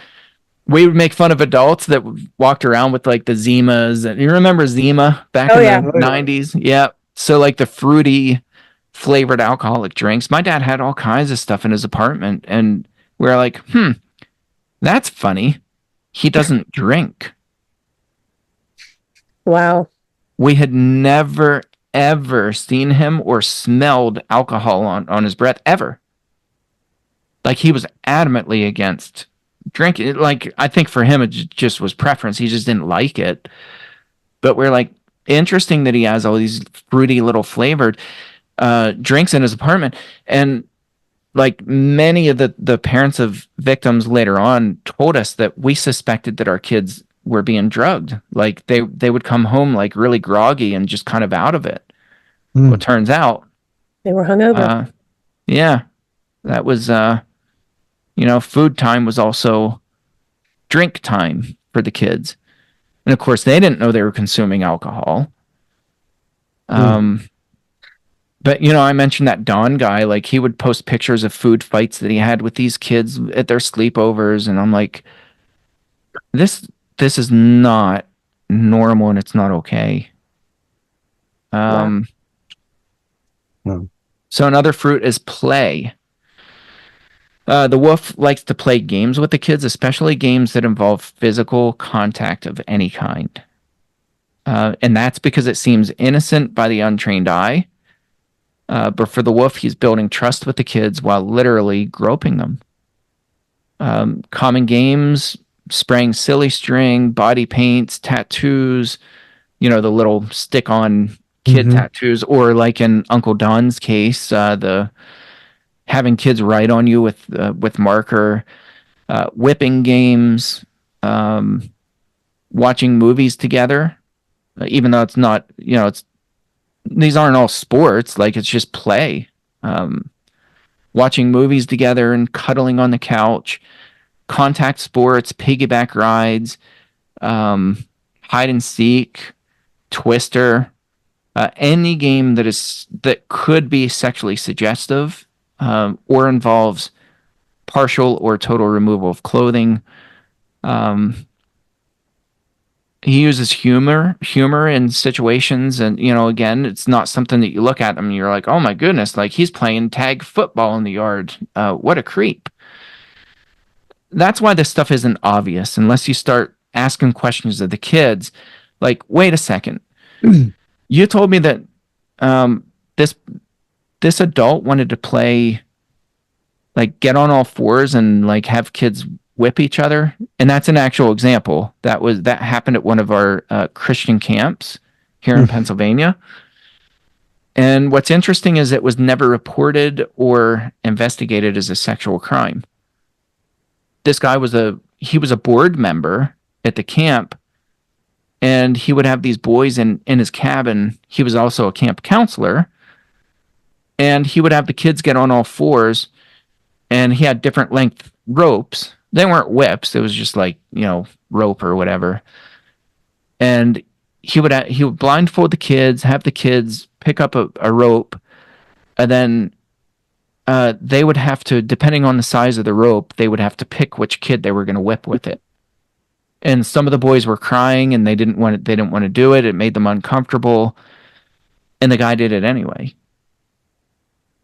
We would make fun of adults that walked around with like the Zimas. And you remember Zima back in the 90s? Yeah. So like the fruity flavored alcoholic drinks. My dad had all kinds of stuff in his apartment, and we were like, that's funny. He doesn't drink. Wow. We had never, ever seen him or smelled alcohol on his breath, ever. Like he was adamantly against drinking. Like I think for him, it just was preference. He just didn't like it. But we're like, interesting that he has all these fruity little flavored drinks in his apartment. And like many of the parents of victims later on told us that we suspected that our kids were being drugged. Like they would come home like really groggy and just kind of out of it. Well, it turns out they were hungover. Yeah, that was, you know, food time was also drink time for the kids. And of course they didn't know they were consuming alcohol. But, you know, I mentioned that Don guy, like he would post pictures of food fights that he had with these kids at their sleepovers. And I'm like, this is not normal and it's not okay. Wow. So another fruit is play. The wolf likes to play games with the kids, especially games that involve physical contact of any kind. And that's because it seems innocent by the untrained eye. But for the wolf, he's building trust with the kids while literally groping them. Common games, spraying silly string, body paints, tattoos, the little stick-on kid tattoos, or like in Uncle Don's case, the having kids write on you with marker, whipping games, watching movies together, even though it's not, these aren't all sports, like it's just play. Watching movies together and cuddling on the couch, contact sports, piggyback rides, hide and seek, Twister, any game that could be sexually suggestive, or involves partial or total removal of clothing. He uses humor in situations, and again, it's not something that you look at him and you're like, oh my goodness, like he's playing tag football in the yard. What a creep. That's why this stuff isn't obvious unless you start asking questions of the kids. Like, wait a second. You told me that this adult wanted to play, like, get on all fours and like have kids whip each other, and that's an actual example that happened at one of our Christian camps here in Pennsylvania. And what's interesting is it was never reported or investigated as a sexual crime. This guy was a board member at the camp, and he would have these boys in his cabin. He was also a camp counselor, and he would have the kids get on all fours, and he had different length ropes. They weren't whips. It was just like, rope or whatever. And he would blindfold the kids, have the kids pick up a rope, and then they would have to, depending on the size of the rope, they would have to pick which kid they were going to whip with it. And some of the boys were crying and they didn't want to do it. It made them uncomfortable. And the guy did it anyway.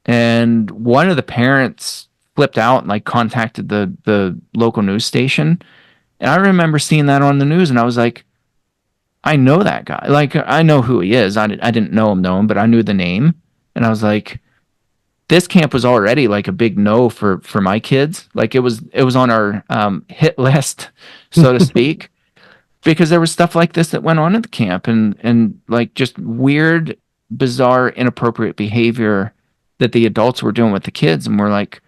And one of the parents flipped out and like contacted the local news station. And I remember seeing that on the news, and I was like, I know that guy. Like, I know who he is. I didn't know him, but I knew the name. And I was like, this camp was already like a big no for my kids. Like it was on our hit list, so to speak, because there was stuff like this that went on at the camp, and like just weird, bizarre, inappropriate behavior that the adults were doing with the kids. And we're like,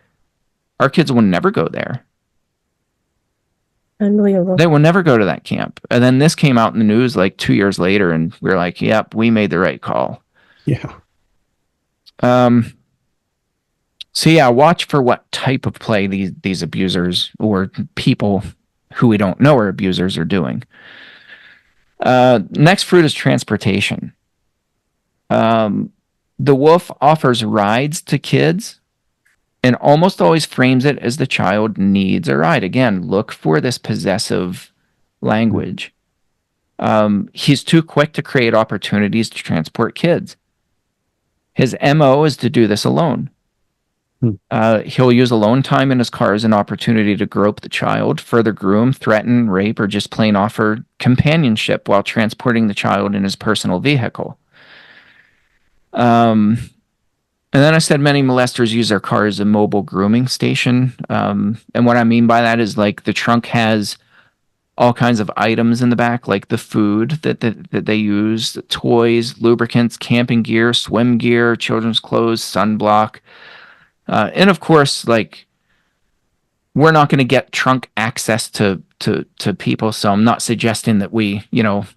our kids will never go there. Unbelievable. They will never go to that camp. And then this came out in the news like 2 years later, and we were like, yep, we made the right call. Yeah. So yeah, watch for what type of play these abusers or people who we don't know are abusers are doing. Next fruit is transportation. The wolf offers rides to kids and almost always frames it as the child needs a ride. Again, look for this possessive language. He's too quick to create opportunities to transport kids. His MO is to do this alone. He'll use alone time in his car as an opportunity to grope the child, further groom, threaten, rape, or just plain offer companionship while transporting the child in his personal vehicle. And then I said many molesters use their car as a mobile grooming station. And what I mean by that is like the trunk has all kinds of items in the back, like the food that they use, toys, lubricants, camping gear, swim gear, children's clothes, sunblock. And of course, like, we're not going to get trunk access to people. So I'm not suggesting that we,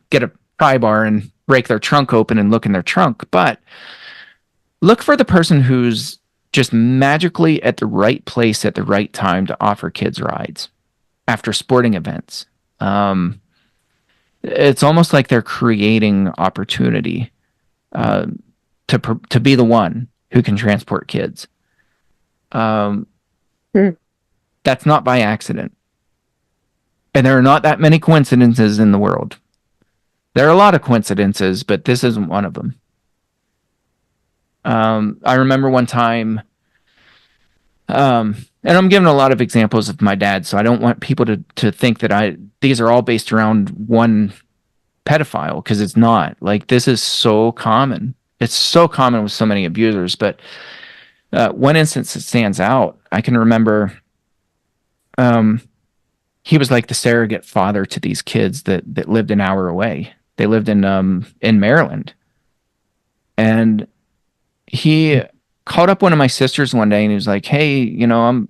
get a pry bar and break their trunk open and look in their trunk, but look for the person who's just magically at the right place at the right time to offer kids rides after sporting events. It's almost like they're creating opportunity to be the one who can transport kids. That's not by accident. And there are not that many coincidences in the world. There are a lot of coincidences, but this isn't one of them. I remember one time, and I'm giving a lot of examples of my dad, so I don't want people to think that these are all based around one pedophile, because it's not. Like, this is so common. It's so common with so many abusers. But one instance that stands out, I can remember, he was like the surrogate father to these kids that lived an hour away. They lived in Maryland. And he called up one of my sisters one day and he was like, "Hey, I'm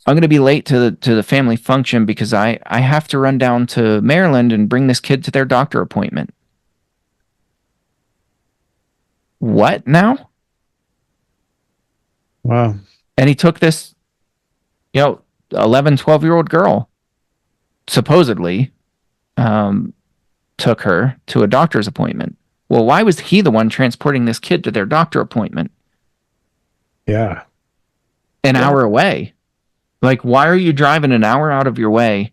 going to be late to the family function because I have to run down to Maryland and bring this kid to their doctor appointment." What now? Wow. And he took this, 11, 12-year-old girl, supposedly, took her to a doctor's appointment. Well, why was he the one transporting this kid to their doctor appointment? Yeah. An hour away. Like, why are you driving an hour out of your way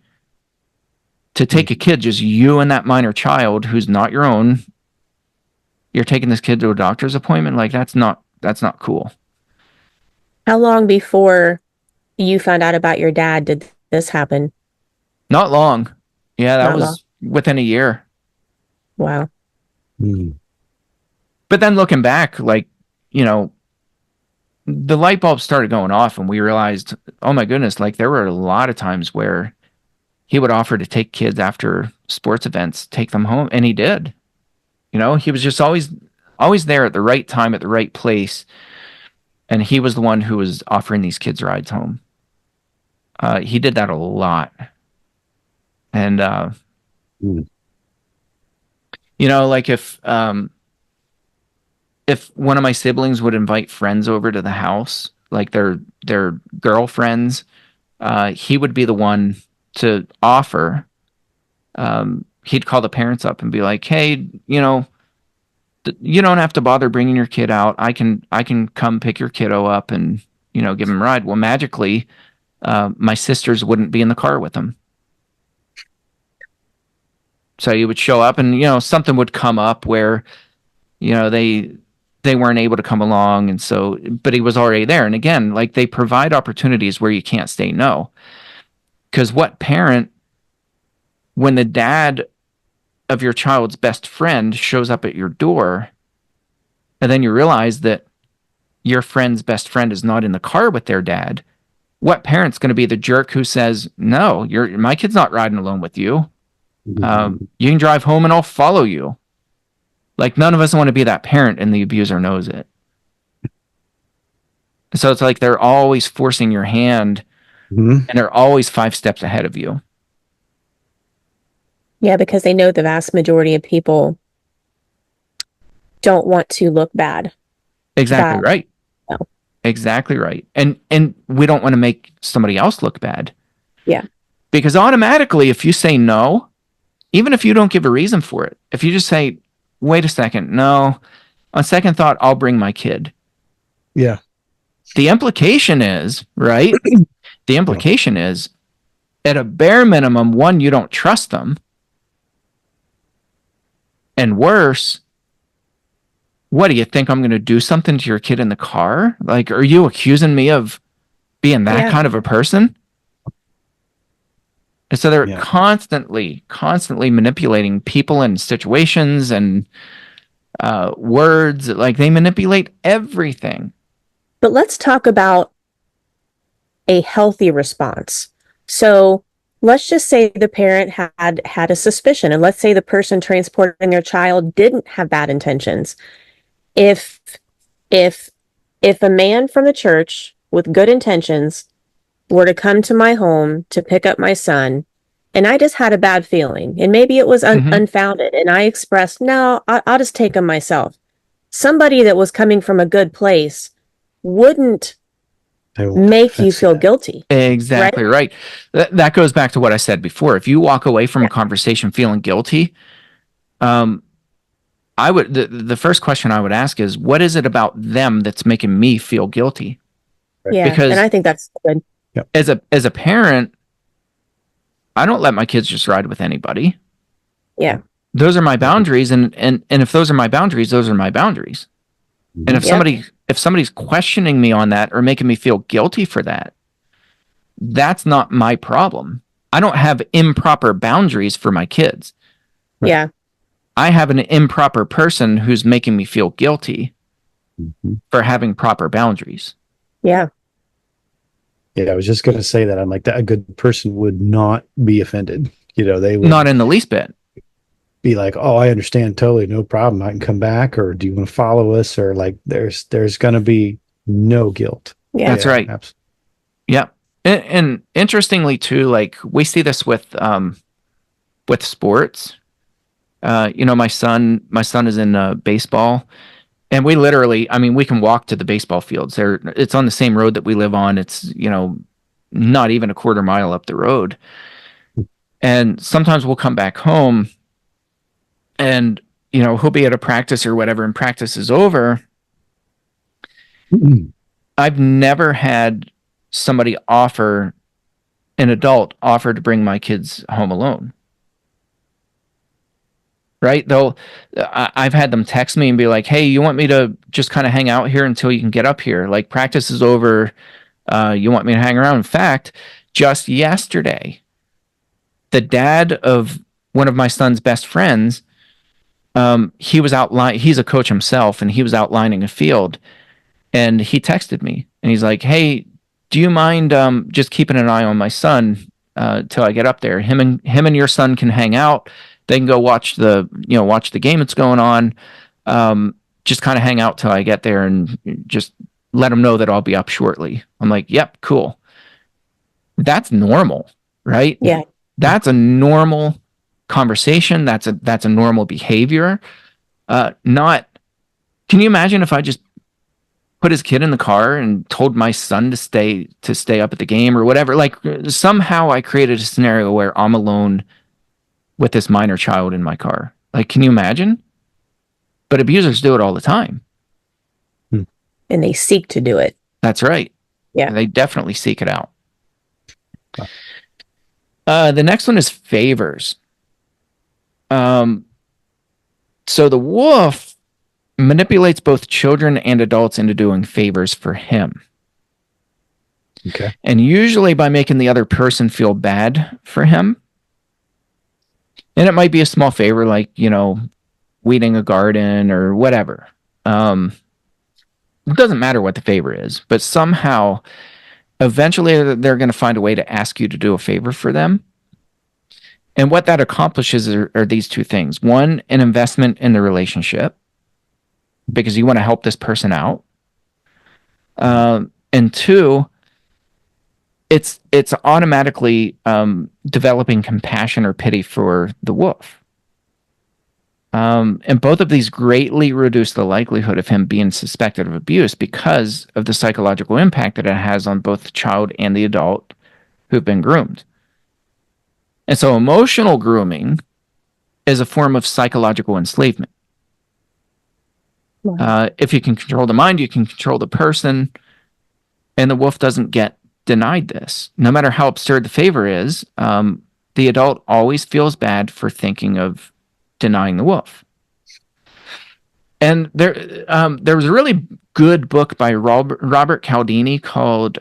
to take a kid, just you and that minor child who's not your own? You're taking this kid to a doctor's appointment? Like, that's not cool. How long before you found out about your dad did this happen? Not long. Yeah, that Not was long. within a year. Wow. But then looking back, like, the light bulb started going off and we realized, oh my goodness, like, there were a lot of times where he would offer to take kids after sports events, take them home. And he did. He was just always there at the right time, at the right place. And he was the one who was offering these kids rides home. He did that a lot. And, like if one of my siblings would invite friends over to the house, like their girlfriends, he would be the one to offer. He'd call the parents up and be like, "Hey, you don't have to bother bringing your kid out. I can come pick your kiddo up and, give him a ride." Well, magically, my sisters wouldn't be in the car with him. So you would show up and, something would come up where, they weren't able to come along. And so, but he was already there. And again, like, they provide opportunities where you can't say no. Because what parent, when the dad of your child's best friend shows up at your door, and then you realize that your friend's best friend is not in the car with their dad, what parent's going to be the jerk who says, "No, my kid's not riding alone with you. You can drive home and I'll follow you"? Like, none of us want to be that parent, and the abuser knows it. So it's like they're always forcing your hand, and they're always 5 steps ahead of you. Yeah, because they know the vast majority of people don't want to look bad. Exactly right. No. Exactly right. And we don't want to make somebody else look bad. Yeah. Because automatically, if you say no, even if you don't give a reason for it, if you just say, "Wait a second, no, on second thought, I'll bring my kid." Yeah. The implication is, right? The implication is, at a bare minimum, one, you don't trust them. And worse, what do you think? I'm going to do something to your kid in the car? Like, are you accusing me of being that kind of a person? And so they're constantly manipulating people and situations and words. Like, they manipulate everything. But let's talk about a healthy response. So let's just say the parent had a suspicion, and let's say the person transporting their child didn't have bad intentions. If a man from the church with good intentions were to come to my home to pick up my son, and I just had a bad feeling, and maybe it was unfounded, and I expressed, "No, I'll just take him myself," somebody that was coming from a good place wouldn't make you feel guilty. Exactly right. That goes back to what I said before. If you walk away from a conversation feeling guilty, I would the first question I would ask is, what is it about them that's making me feel guilty? Yeah, because, and I think that's good. As a parent, I don't let my kids just ride with anybody. Yeah. those are my boundaries. And if those are my boundaries, those are my boundaries. And if somebody's questioning me on that or making me feel guilty for that, that's not my problem. I don't have improper boundaries for my kids. Right. Yeah. I have an improper person who's making me feel guilty for having proper boundaries. Yeah. Yeah, I was just going to say that. I'm like, that a good person would not be offended. They would Not in the least bit. be like, oh, I understand totally, no problem. I can come back, or do you want to follow us? Or like, there's going to be no guilt. Yeah. That's right. Absolutely. Yeah. And interestingly too, like we see this with sports. My son is in baseball, and we literally, we can walk to the baseball fields. It's on the same road that we live on. It's, not even a quarter mile up the road. And sometimes we'll come back home and, he'll be at a practice or whatever, and practice is over. I've never had an adult offer to bring my kids home alone. Right? I've had them text me and be like, hey, you want me to just kind of hang out here until you can get up here? Like, practice is over. You want me to hang around? In fact, just yesterday, the dad of one of my son's best friends, he was he's a coach himself, and he was outlining a field, and he texted me and he's like, hey, do you mind just keeping an eye on my son till I get up there? Him and your son can hang out. They can go watch the game that's going on. Just kind of hang out till I get there, and just let them know that I'll be up shortly. I'm like, yep, cool. That's normal, right? Yeah. That's a normal conversation. That's a normal behavior. Can you imagine if I just put his kid in the car and told my son to stay up at the game or whatever? Like, somehow I created a scenario where I'm alone with this minor child in my car. Like, can you imagine? But abusers do it all the time. And they seek to do it. That's right. Yeah. They definitely seek it out. The next one is favors. So the wolf manipulates both children and adults into doing favors for him. Okay. And usually by making the other person feel bad for him. And it might be a small favor, like, weeding a garden or whatever. It doesn't matter what the favor is, but somehow, eventually they're going to find a way to ask you to do a favor for them. And what that accomplishes are these two things. One, an investment in the relationship, because you want to help this person out. And two, it's automatically developing compassion or pity for the wolf. And both of these greatly reduce the likelihood of him being suspected of abuse because of the psychological impact that it has on both the child and the adult who've been groomed. And so emotional grooming is a form of psychological enslavement. Wow. If you can control the mind, you can control the person, and the wolf doesn't get denied this. No matter how absurd the favor is, the adult always feels bad for thinking of denying the wolf. And there was a really good book by Robert Cialdini called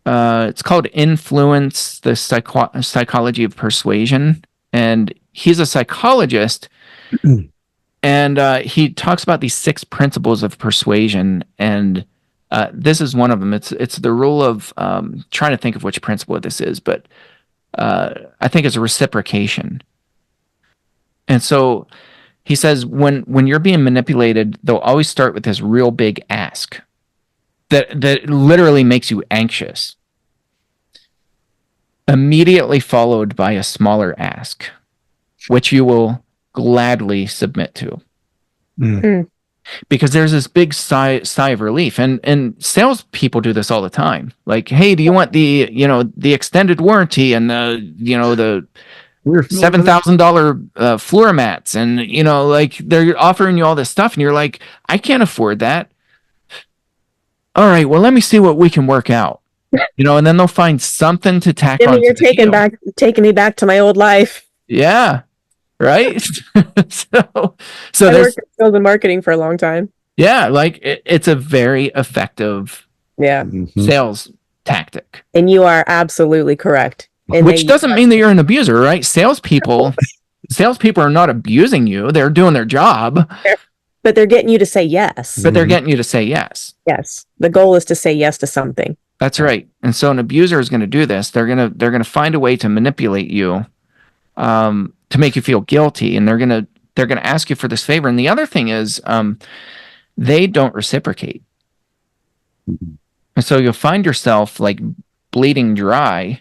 it's called Influence: The Psychology of Persuasion, and he's a psychologist. And he talks about these 6 principles of persuasion, and this is one of them. It's the rule of trying to think of which principle this is, but I think it's a reciprocation. And so he says when you're being manipulated, they'll always start with this real big ask that literally makes you anxious, immediately followed by a smaller ask, which you will gladly submit to. Because there's this big sigh of relief, and salespeople do this all the time. Like, hey, do you want the extended warranty and the $7,000 floor mats, and like they're offering you all this stuff, and you're like, I can't afford that. All right, well, let me see what we can work out. And then they'll find something to tack on. You're taking me back to my old life. Yeah. right? so I there's worked in sales and marketing for a long time. yeah, like it's a very effective Yeah. sales tactic. And you are absolutely correct. And Which doesn't mean that you're an abuser, right? Salespeople are not abusing you. They're doing their job. But they're getting you to say yes. But they're getting you to say yes. Yes. The goal is to say yes to something. That's right. And so an abuser is going to do this. They're going to find a way to manipulate you, to make you feel guilty, and they're going to ask you for this favor. And the other thing is, they don't reciprocate. And so you'll find yourself like bleeding dry.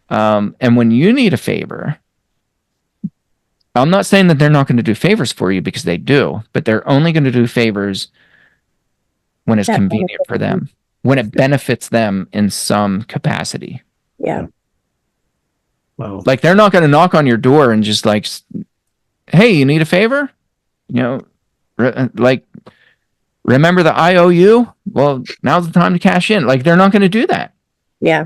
And when you need a favor, I'm not saying that they're not going to do favors for you, because they do, but they're only going to do favors when it's convenient for them, when it benefits them in some capacity. Yeah. Wow. Like they're not going to knock on your door and just like, hey, you need a favor? You know, like, remember the IOU? Well, now's the time to cash in. Like they're not going to do that. Yeah.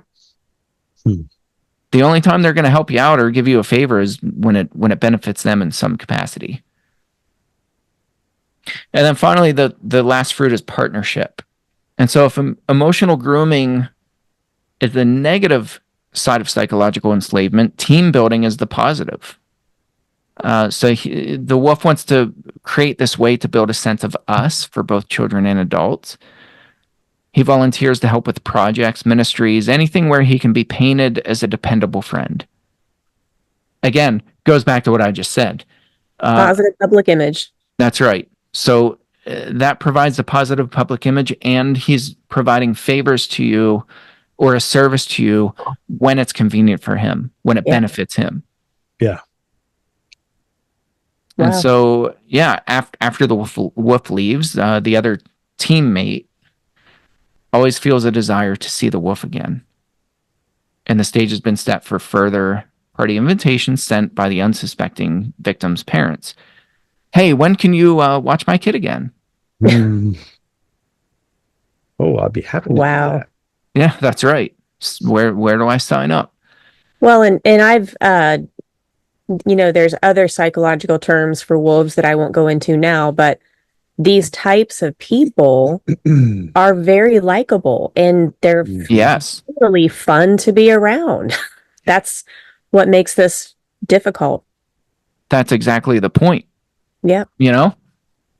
The only time they're going to help you out or give you a favor is when it benefits them in some capacity. And then finally, the last fruit is partnership. And so if emotional grooming is the negative side of psychological enslavement, team building is the positive. The wolf wants to create this way to build a sense of us for both children and adults. He volunteers to help with projects, ministries, anything where he can be painted as a dependable friend. Again, goes back to what I just said. Positive public image. That's right. So that provides a positive public image, and he's providing favors to you or a service to you when it's convenient for him, when it benefits him. Yeah. Wow. And so, after the wolf leaves, the other teammate always feels a desire to see the wolf again. And the stage has been set for further party invitations sent by the unsuspecting victim's parents. Hey, when can you watch my kid again? Oh, I'd be happy to do that. Yeah, that's right. Where do I sign up? Well, and I've, there's other psychological terms for wolves that I won't go into now, but these types of people are very likable, and they're really fun to be around. That's what makes this difficult. That's exactly the point. Yeah. You know?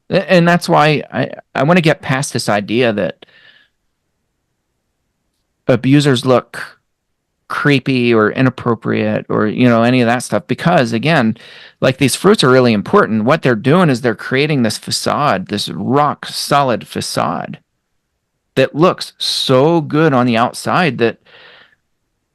And that's why I want to get past this idea that abusers look creepy or inappropriate or, any of that stuff. Because again, like these fruits are really important. What they're doing is they're creating this facade, this rock solid facade that looks so good on the outside that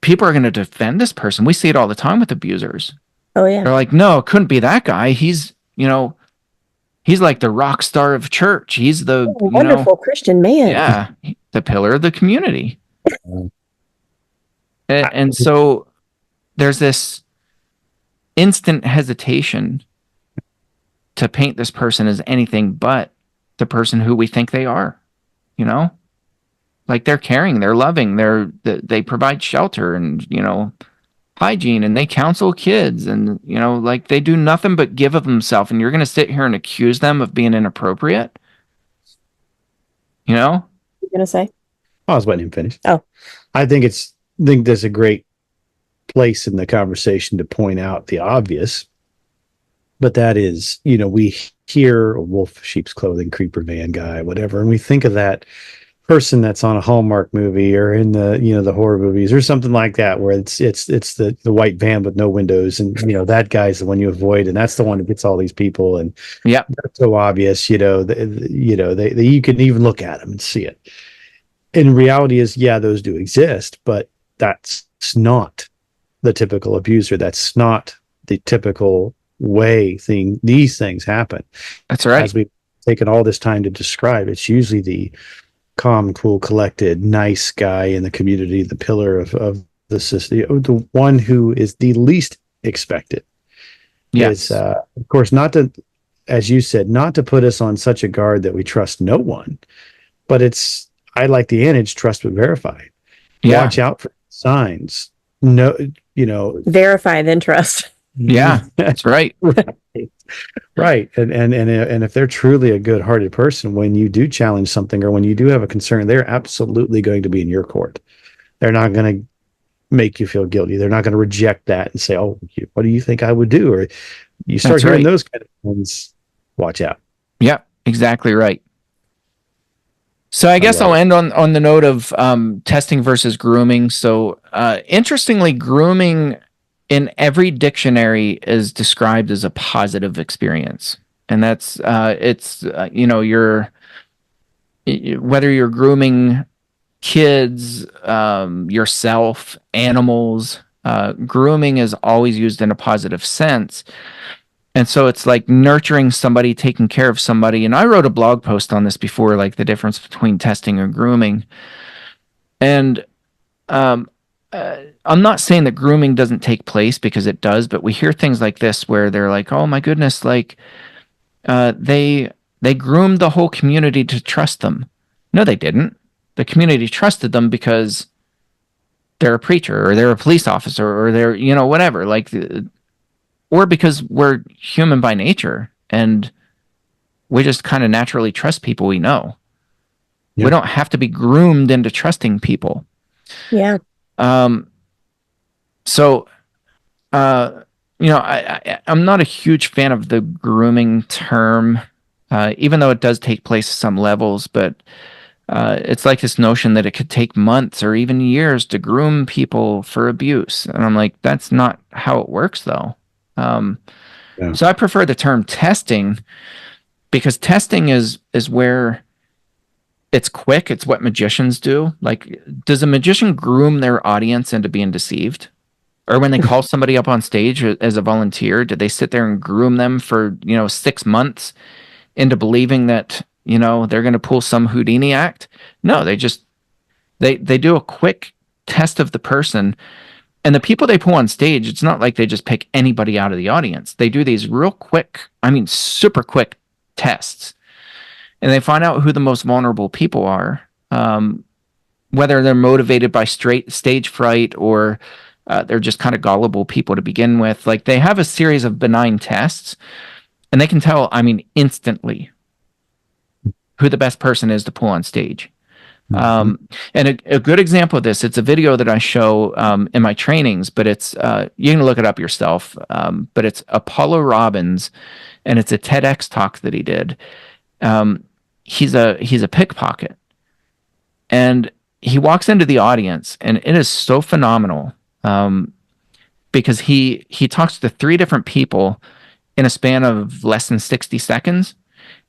people are going to defend this person. We see it all the time with abusers. Oh yeah. They're like, no, it couldn't be that guy. He's like the rock star of church. He's the wonderful Christian man. Yeah. The pillar of the community. And so there's this instant hesitation to paint this person as anything but the person who we think they are, like they're caring, they're loving, they provide shelter and, hygiene, and they counsel kids, and, like they do nothing but give of themselves, and you're going to sit here and accuse them of being inappropriate. What are you going to say? I was waiting to finish. Oh, I think there's a great place in the conversation to point out the obvious, but that is, we hear a wolf, sheep's clothing, creeper van guy, whatever, and we think of that person that's on a Hallmark movie or in the, the horror movies or something like that, where it's the white van with no windows, and that guy's the one you avoid, and that's the one that gets all these people, and that's so obvious, you can even look at them and see it. And reality is, those do exist, but that's not the typical abuser. That's not the typical way these things happen. That's right. As we've taken all this time to describe, it's usually the calm, cool, collected, nice guy in the community, the pillar of the system, the one who is the least expected. Yes. Is, of course, not to, as you said, not to put us on such a guard that we trust no one, but I like the adage, trust but verify. Watch out for signs. No, verify then trust. Yeah, that's right. Right. And if they're truly a good-hearted person, when you do challenge something or when you do have a concern, they're absolutely going to be in your court. They're not going to make you feel guilty. They're not going to reject that and say, "Oh, what do you think I would do?" Or you start That's hearing right. those kind of things, watch out. Yeah, exactly right. So I guess love I'll it. end on the note of testing versus grooming. So interestingly, grooming in every dictionary is described as a positive experience. And that's whether you're grooming kids, yourself, animals, grooming is always used in a positive sense. And so it's like nurturing somebody, taking care of somebody. And I wrote a blog post on this before, like the difference between testing and grooming. And I'm not saying that grooming doesn't take place, because it does, but we hear things like this where they're like, "Oh my goodness, like they groomed the whole community to trust them." No, they didn't. The community trusted them because they're a preacher or they're a police officer or they're, whatever, like, or because we're human by nature and we just kind of naturally trust people we know. Yeah. We don't have to be groomed into trusting people. Yeah. So, I'm not a huge fan of the grooming term, even though it does take place at some levels, but it's like this notion that it could take months or even years to groom people for abuse. And I'm like, that's not how it works, though. So I prefer the term testing, because testing is where it's quick. It's what magicians do. Like, does a magician groom their audience into being deceived? Or when they call somebody up on stage as a volunteer, did they sit there and groom them for, 6 months into believing that, they're going to pull some Houdini act? No, they do a quick test of the person. And the people they pull on stage, it's not like they just pick anybody out of the audience. They do these real quick, super quick tests. And they find out who the most vulnerable people are, whether they're motivated by straight stage fright or they're just kind of gullible people to begin with. Like, they have a series of benign tests, and they can tell, instantly who the best person is to pull on stage. And a good example of this, it's a video that I show in my trainings, but it's you can look it up yourself. But it's Apollo Robbins, and it's a TEDx talk that he did. He's a pickpocket, and he walks into the audience, and it is so phenomenal because he talks to 3 different people in a span of less than 60 seconds.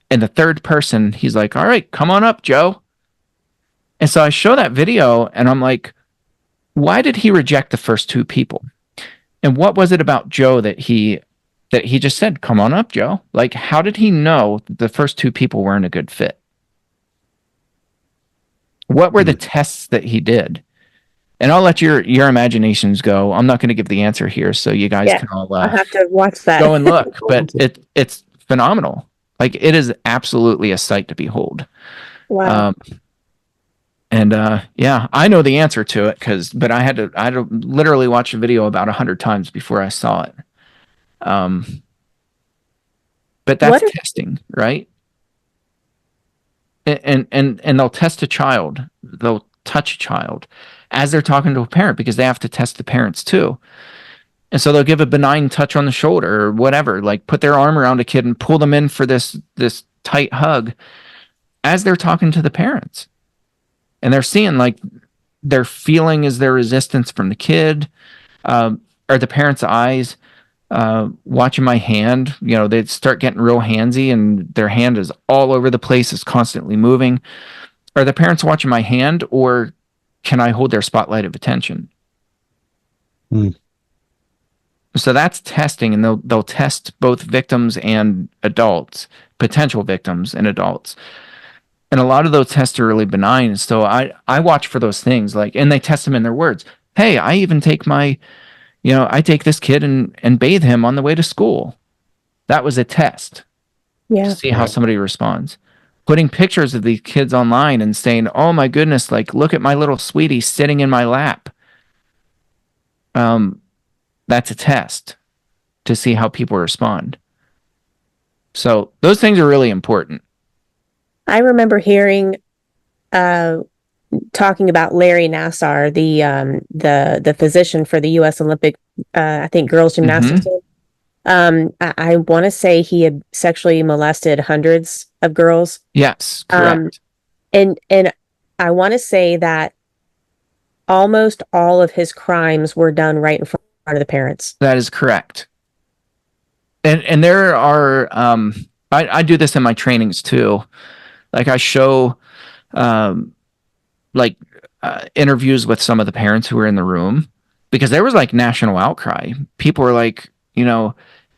And the third person, he's like, "All right, come on up, Joe." And so I show that video, and I'm like, why did he reject the first 2 people? And what was it about Joe that he just said, "Come on up, Joe"? Like, how did he know that the first 2 people weren't a good fit? What were the tests that he did? And I'll let your imaginations go. I'm not going to give the answer here, so you guys can all I'll have to watch that. Go and look. But it's phenomenal. Like, it is absolutely a sight to behold. Wow. And I know the answer to it, but I had to literally watch the video about 100 times before I saw it. But that's testing, right? And they'll test a child. They'll touch a child as they're talking to a parent, because they have to test the parents too. And so they'll give a benign touch on the shoulder or whatever, like put their arm around a kid and pull them in for this tight hug as they're talking to the parents. And they're seeing, like, they're feeling, is there resistance from the kid? Are the parents' eyes watching my hand? They start getting real handsy and their hand is all over the place. It's constantly moving. Are the parents watching my hand, or can I hold their spotlight of attention? So that's testing, and they'll test both victims and adults, potential victims and adults. And a lot of those tests are really benign. So I watch for those things, like, and they test them in their words. Hey, I even take I take this kid and bathe him on the way to school. That was a test. Yeah. To see how somebody responds. Putting pictures of these kids online and saying, "Oh my goodness, like, look at my little sweetie sitting in my lap." That's a test to see how people respond. So those things are really important. I remember hearing, talking about Larry Nassar, the physician for the U.S. Olympic, I think girls gymnastics team. I want to say he had sexually molested hundreds of girls. Yes, correct. And I want to say that almost all of his crimes were done right in front of the parents. That is correct. And there are, I do this in my trainings too. Like I show, interviews with some of the parents who were in the room, because there was like national outcry. People were like,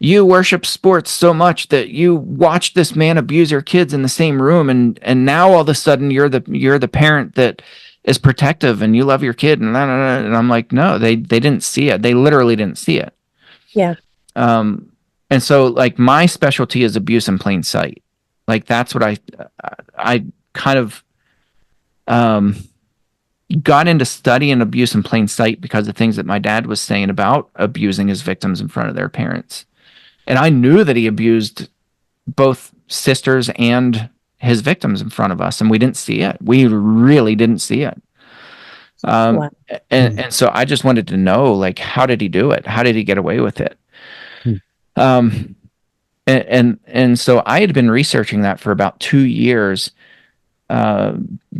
you worship sports so much that you watched this man abuse your kids in the same room, and now all of a sudden you're the parent that is protective and you love your kid, and I'm like, no, they didn't see it. They literally didn't see it. Yeah. And so like my specialty is abuse in plain sight. Like that's what I kind of got into studying abuse in plain sight because of things that my dad was saying about abusing his victims in front of their parents. And I knew that he abused both sisters and his victims in front of us, and we didn't see it. We really didn't see it. Wow. And so I just wanted to know, like, how did he do it? How did he get away with it? And so I had been researching that for about 2 years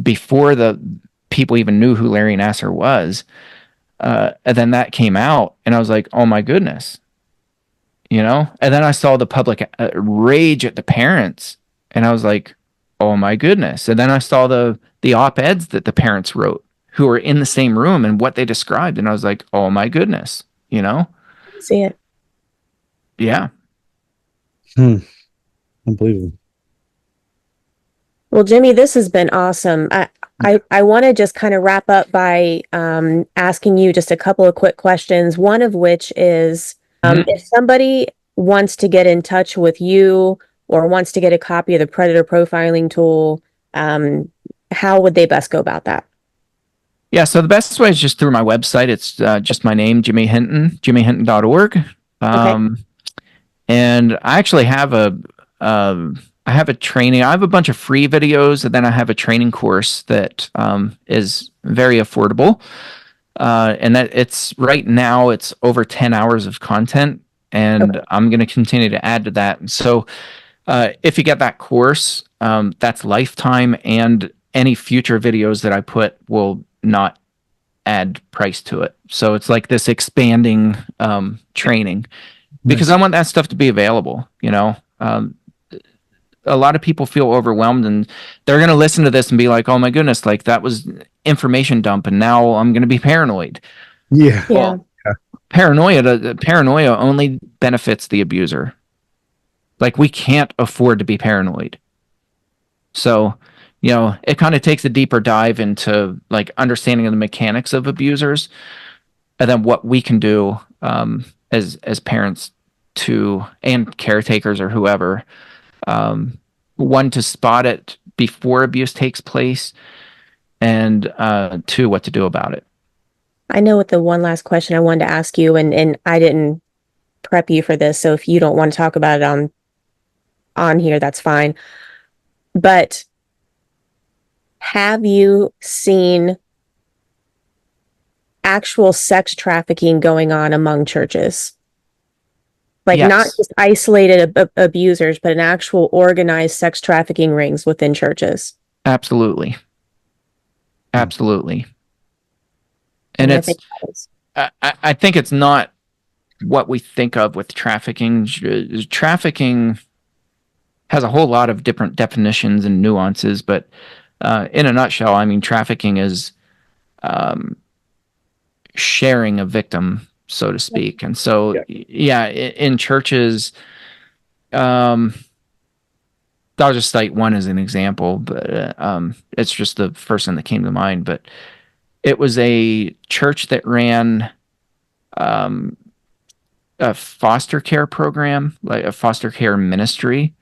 before the people even knew who Larry Nassar was. And then that came out, and I was like, oh my goodness. And then I saw the public rage at the parents, and I was like, oh my goodness. And then I saw the op-eds that the parents wrote who were in the same room and what they described, and I was like, oh my goodness, See it. Yeah. Unbelievable. Well, Jimmy, this has been awesome. I want to just kind of wrap up by asking you just a couple of quick questions. One of which is, if somebody wants to get in touch with you or wants to get a copy of the predator profiling tool, how would they best go about that? Yeah, so the best way is just through my website. It's just my name, Jimmy Hinton, jimmyhinton.org. Okay. And I actually have I have a training. I have a bunch of free videos, and then I have a training course that is very affordable. And that it's right now it's over 10 hours of content, and Okay. I'm going to continue to add to that. So if you get that course, that's lifetime, and any future videos that I put will not add price to it. So it's like this expanding training, because I want that stuff to be available. A lot of people feel overwhelmed, and they're going to listen to this and be like, oh my goodness, like that was information dump, and now I'm going to be paranoid. Yeah. Yeah. Paranoia only benefits the abuser. Like, we can't afford to be paranoid. So, it kind of takes a deeper dive into like understanding of the mechanics of abusers, and then what we can do as parents and caretakers or whoever, one, to spot it before abuse takes place, and two, what to do about it. I know what the one last question I wanted to ask you, and I didn't prep you for this, so if you don't want to talk about it on here, that's fine. But have you seen actual sex trafficking going on among churches? Like, Yes. not just isolated abusers, but an actual organized sex trafficking rings within churches. Absolutely. And And I think it's not what we think of with trafficking. Trafficking has a whole lot of different definitions and nuances, but in a nutshell, I mean, trafficking is sharing a victim, so to speak. And so, in churches, I'll just cite one as an example, but it's just the first one that came to mind. But it was a church that ran a foster care program, like a foster care ministry,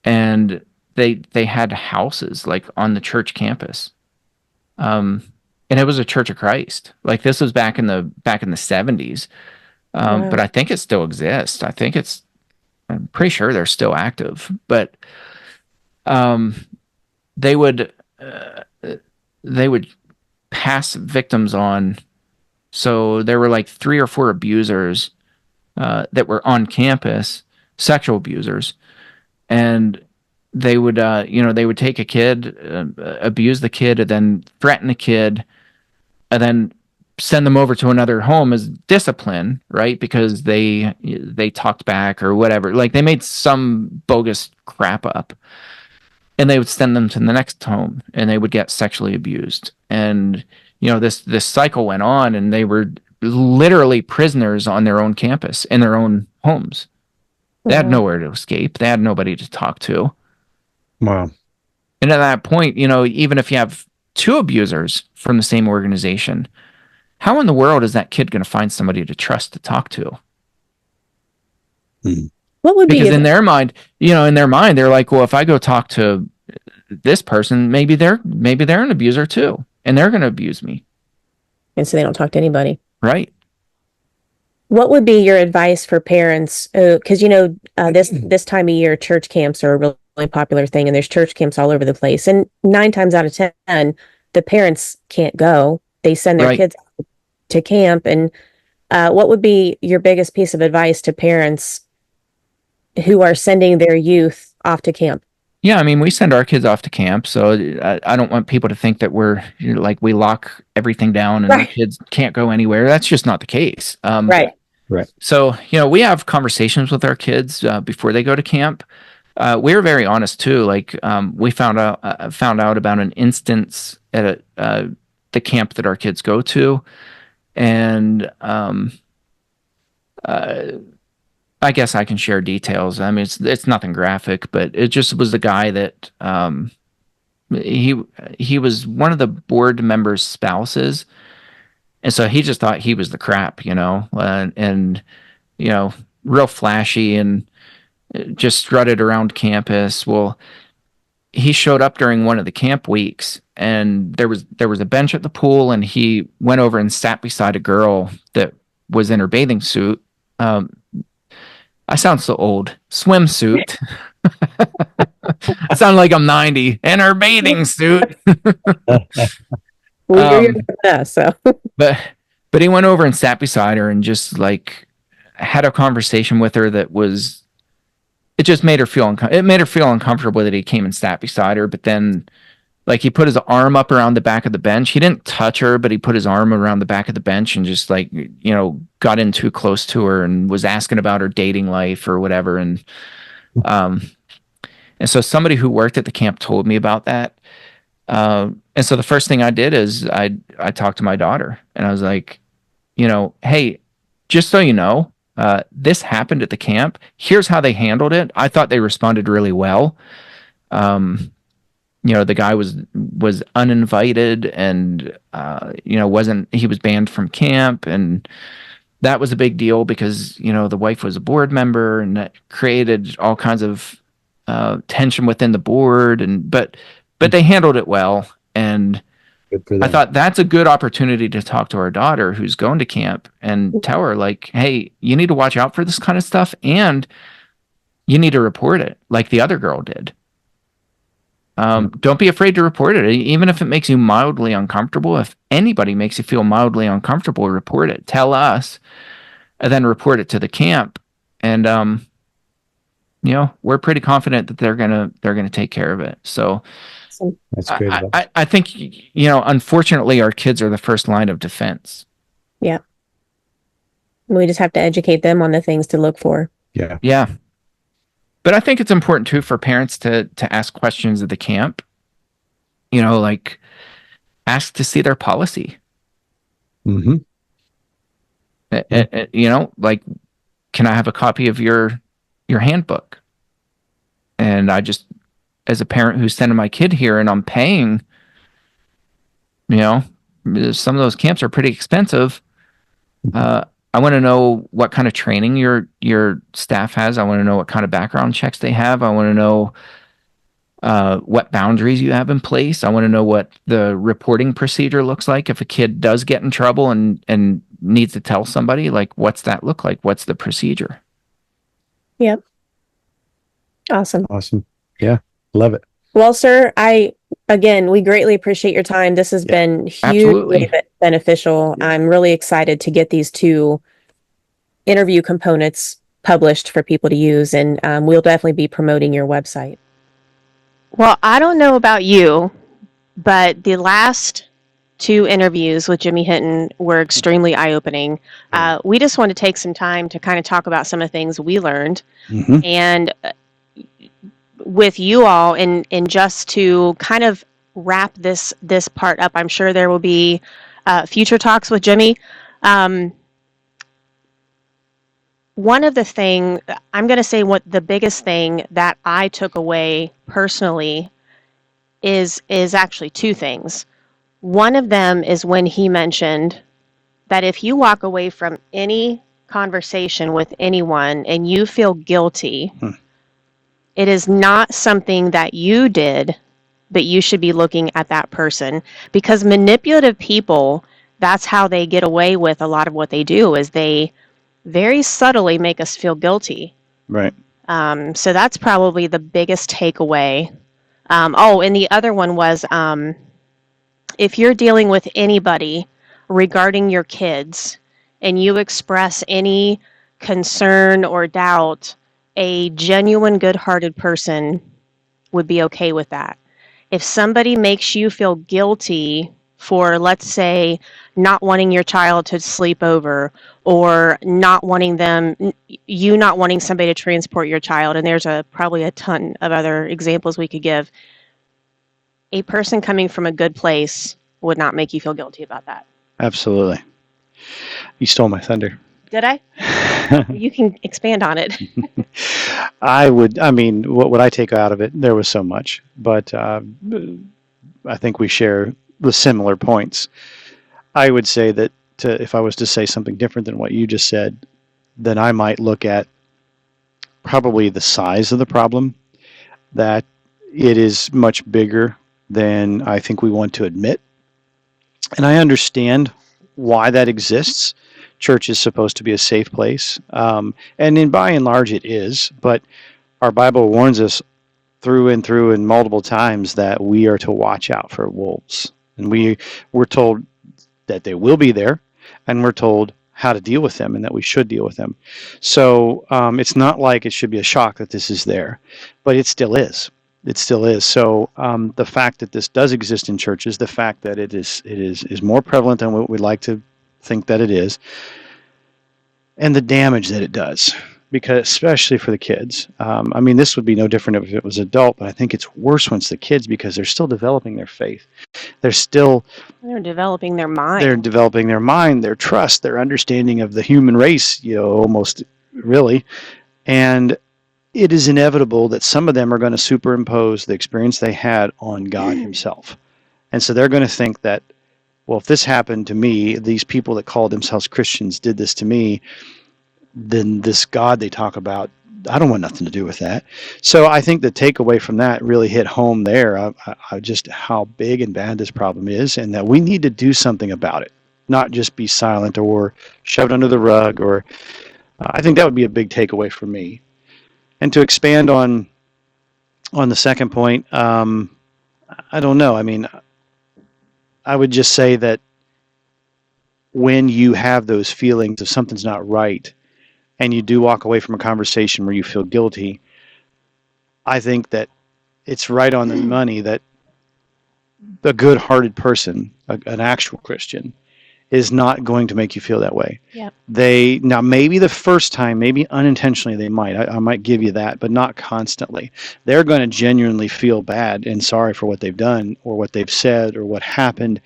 and they had houses like on the church campus, and it was a Church of Christ. Like, this was back in the 70s, Wow. But I think it still exists. I'm pretty sure they're still active, but they would they would pass victims on. So there were like 3 or 4 abusers that were on campus, sexual abusers, and they would they would take a kid, abuse the kid, and then threaten the kid, and then send them over to another home as discipline, right? Because they talked back or whatever. Like they made some bogus crap up, and they would send them to the next home, and they would get sexually abused. And this cycle went on, and they were literally prisoners on their own campus in their own homes. They had nowhere to escape. They had nobody to talk to. Wow. And at that point, even if you have 2 abusers from the same organization, how in the world is that kid going to find somebody to trust to talk to? What would Because be in their mind, they're like, well, if I go talk to this person, maybe they're an abuser too, and they're going to abuse me. And so they don't talk to anybody. Right. What would be your advice for parents? Because this time of year, church camps are a really popular thing, and there's church camps all over the place. And 9 times out of 10, the parents can't go. They send their kids to camp. And what would be your biggest piece of advice to parents who are sending their youth off to camp? Yeah, I mean, we send our kids off to camp, so I don't want people to think that we're like we lock everything down and our kids can't go anywhere. That's just not the case. Right. So we have conversations with our kids before they go to camp. We're very honest too. Like we found out about an instance at the camp that our kids go to, and I guess I can share details. I mean, it's nothing graphic, but it just was the guy that he was one of the board members' spouses, and so he just thought he was the crap, and real flashy and just strutted around campus. Well, he showed up during one of the camp weeks, and there was a bench at the pool, and he went over and sat beside a girl that was in her bathing suit. I sound so old. Swimsuit. I sound like I'm 90. In her bathing suit. So. But he went over and sat beside her and just like had a conversation with her that was. It just made her feel uncomfortable that he came and sat beside her. But then, like, he put his arm up around the back of the bench. He didn't touch her, but he put his arm around the back of the bench and just like, got in too close to her and was asking about her dating life or whatever. And so somebody who worked at the camp told me about that. And so the first thing I did is I talked to my daughter, and I was like, hey, just so you know, this happened at the camp. Here's how they handled it. I thought they responded really well. The guy was uninvited, and he was banned from camp, and that was a big deal because the wife was a board member, and that created all kinds of tension within the board, but they handled it well. And I thought that's a good opportunity to talk to our daughter who's going to camp and tell her, like, hey, you need to watch out for this kind of stuff, and you need to report it like the other girl did. Don't be afraid to report it, even if it makes you mildly uncomfortable. If anybody makes you feel mildly uncomfortable, report it. Tell us, and then report it to the camp. And we're pretty confident that they're gonna take care of it. So that's great. I think unfortunately, our kids are the first line of defense. Yeah, we just have to educate them on the things to look for. Yeah. But I think it's important too for parents to ask questions at the camp. Like ask to see their policy. Mm-hmm. Like, can I have a copy of your handbook? And I just, as a parent who's sending my kid here and I'm paying, some of those camps are pretty expensive. I want to know what kind of training your staff has. I want to know what kind of background checks they have. I want to know what boundaries you have in place. I want to know what the reporting procedure looks like if a kid does get in trouble and needs to tell somebody, like, what's that look like? What's the procedure? Yep. Awesome. Awesome. Yeah. Love it. Well, sir, we greatly appreciate your time. This has been hugely Absolutely. beneficial. I'm really excited to get these 2 interview components published for people to use, and we'll definitely be promoting your website. Well, I don't know about you, but the last 2 interviews with Jimmy Hinton were extremely eye-opening. We just want to take some time to kind of talk about some of the things we learned, and with you all, and just to kind of wrap this part up. I'm sure there will be future talks with Jimmy. One of the thing I'm going to say, what the biggest thing that I took away personally is actually 2 things. One of them is when he mentioned that if you walk away from any conversation with anyone and you feel guilty, it is not something that you did, but you should be looking at that person. Because manipulative people, that's how they get away with a lot of what they do, is they very subtly make us feel guilty. Right. So that's probably the biggest takeaway. And the other one was, if you're dealing with anybody regarding your kids and you express any concern or doubt, a genuine, good-hearted person would be okay with that. If somebody makes you feel guilty for, let's say, not wanting your child to sleep over, or not wanting somebody to transport your child, and there's probably a ton of other examples we could give, a person coming from a good place would not make you feel guilty about that. Absolutely. You stole my thunder. Did I? You can expand on it. What I take out of it, there was so much, but I think we share the similar points. I would say that if I was to say something different than what you just said, then I might look at probably the size of the problem, that it is much bigger than I think we want to admit. And I understand why that exists. Church is supposed to be a safe place. And by and large it is, but our Bible warns us through and multiple times that we are to watch out for wolves. And we're told that they will be there, and we're told how to deal with them and that we should deal with them. So it's not like it should be a shock that this is there, but it still is. It still is. So the fact that this does exist in churches, the fact that it is more prevalent than what we'd like to think that it is, and the damage that it does, because especially for the kids. This would be no different if it was adult, but I think it's worse when it's the kids, because they're still developing their faith. They're developing their mind. They're developing their mind, their trust, their understanding of the human race, almost really. And it is inevitable that some of them are going to superimpose the experience they had on God himself. And so they're going to think that, well, if this happened to me, these people that call themselves Christians did this to me, then this God they talk about, I don't want nothing to do with that. So I think the takeaway from that really hit home there, just how big and bad this problem is, and that we need to do something about it, not just be silent or shove it under the rug. Or I think that would be a big takeaway for me. And to expand on the second point, I don't know. I would just say that when you have those feelings of something's not right, and you do walk away from a conversation where you feel guilty, I think that it's right on the money that a good-hearted person, an actual Christian, is not going to make you feel that way. Yep. Now maybe the first time, maybe unintentionally they might. I might give you that, but not constantly. They're going to genuinely feel bad and sorry for what they've done or what they've said or what happened.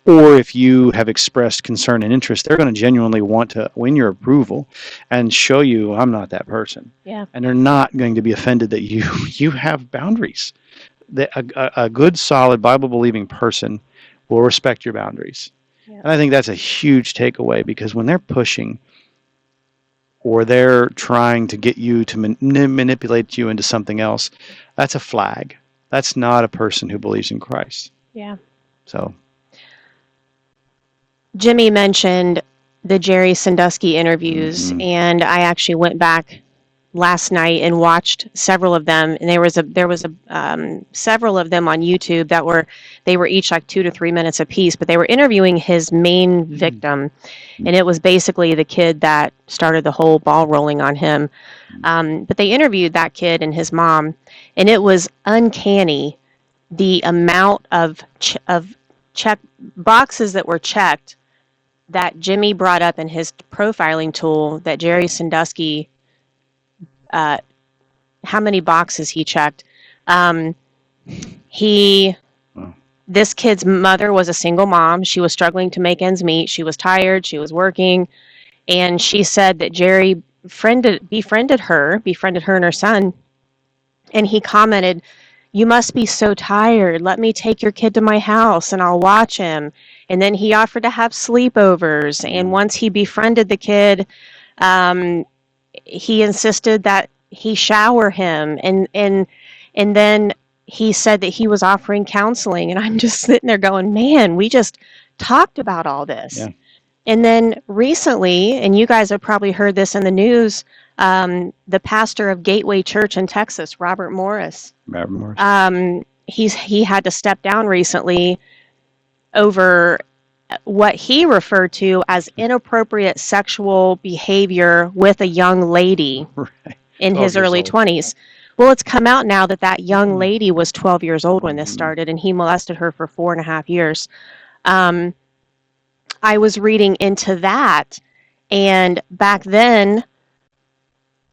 Or if you have expressed concern and interest, they're going to genuinely want to win your approval and show you, I'm not that person. Yeah. And they're not going to be offended that you have boundaries. A good, solid, Bible-believing person will respect your boundaries. Yeah. And I think that's a huge takeaway, because when they're pushing or they're trying to get you to manipulate you into something else, that's a flag. That's not a person who believes in Christ. Yeah. So Jimmy mentioned the Jerry Sandusky interviews, and I actually went back last night and watched several of them, and there was several of them on YouTube they were each like 2 to 3 minutes apiece, but they were interviewing his main victim, and it was basically the kid that started the whole ball rolling on him. But they interviewed that kid and his mom, and it was uncanny the amount of check boxes that were checked that Jimmy brought up in his profiling tool that Jerry Sandusky, how many boxes he checked. This kid's mother was a single mom. She was struggling to make ends meet. She was tired. She was working. And she said that Jerry befriended her and her son. And he commented, "You must be so tired. Let me take your kid to my house and I'll watch him." And then he offered to have sleepovers. And once he befriended the kid, he insisted that he shower him. And then he said that he was offering counseling. And I'm just sitting there going, man, we just talked about all this. Yeah. And then recently, and you guys have probably heard this in the news, the pastor of Gateway Church in Texas, Robert Morris. He had to step down recently over what he referred to as inappropriate sexual behavior with a young lady in his early 20s. Well, it's come out now that young lady was 12 years old when this started, and he molested her for 4.5 years. I was reading into that, and back then,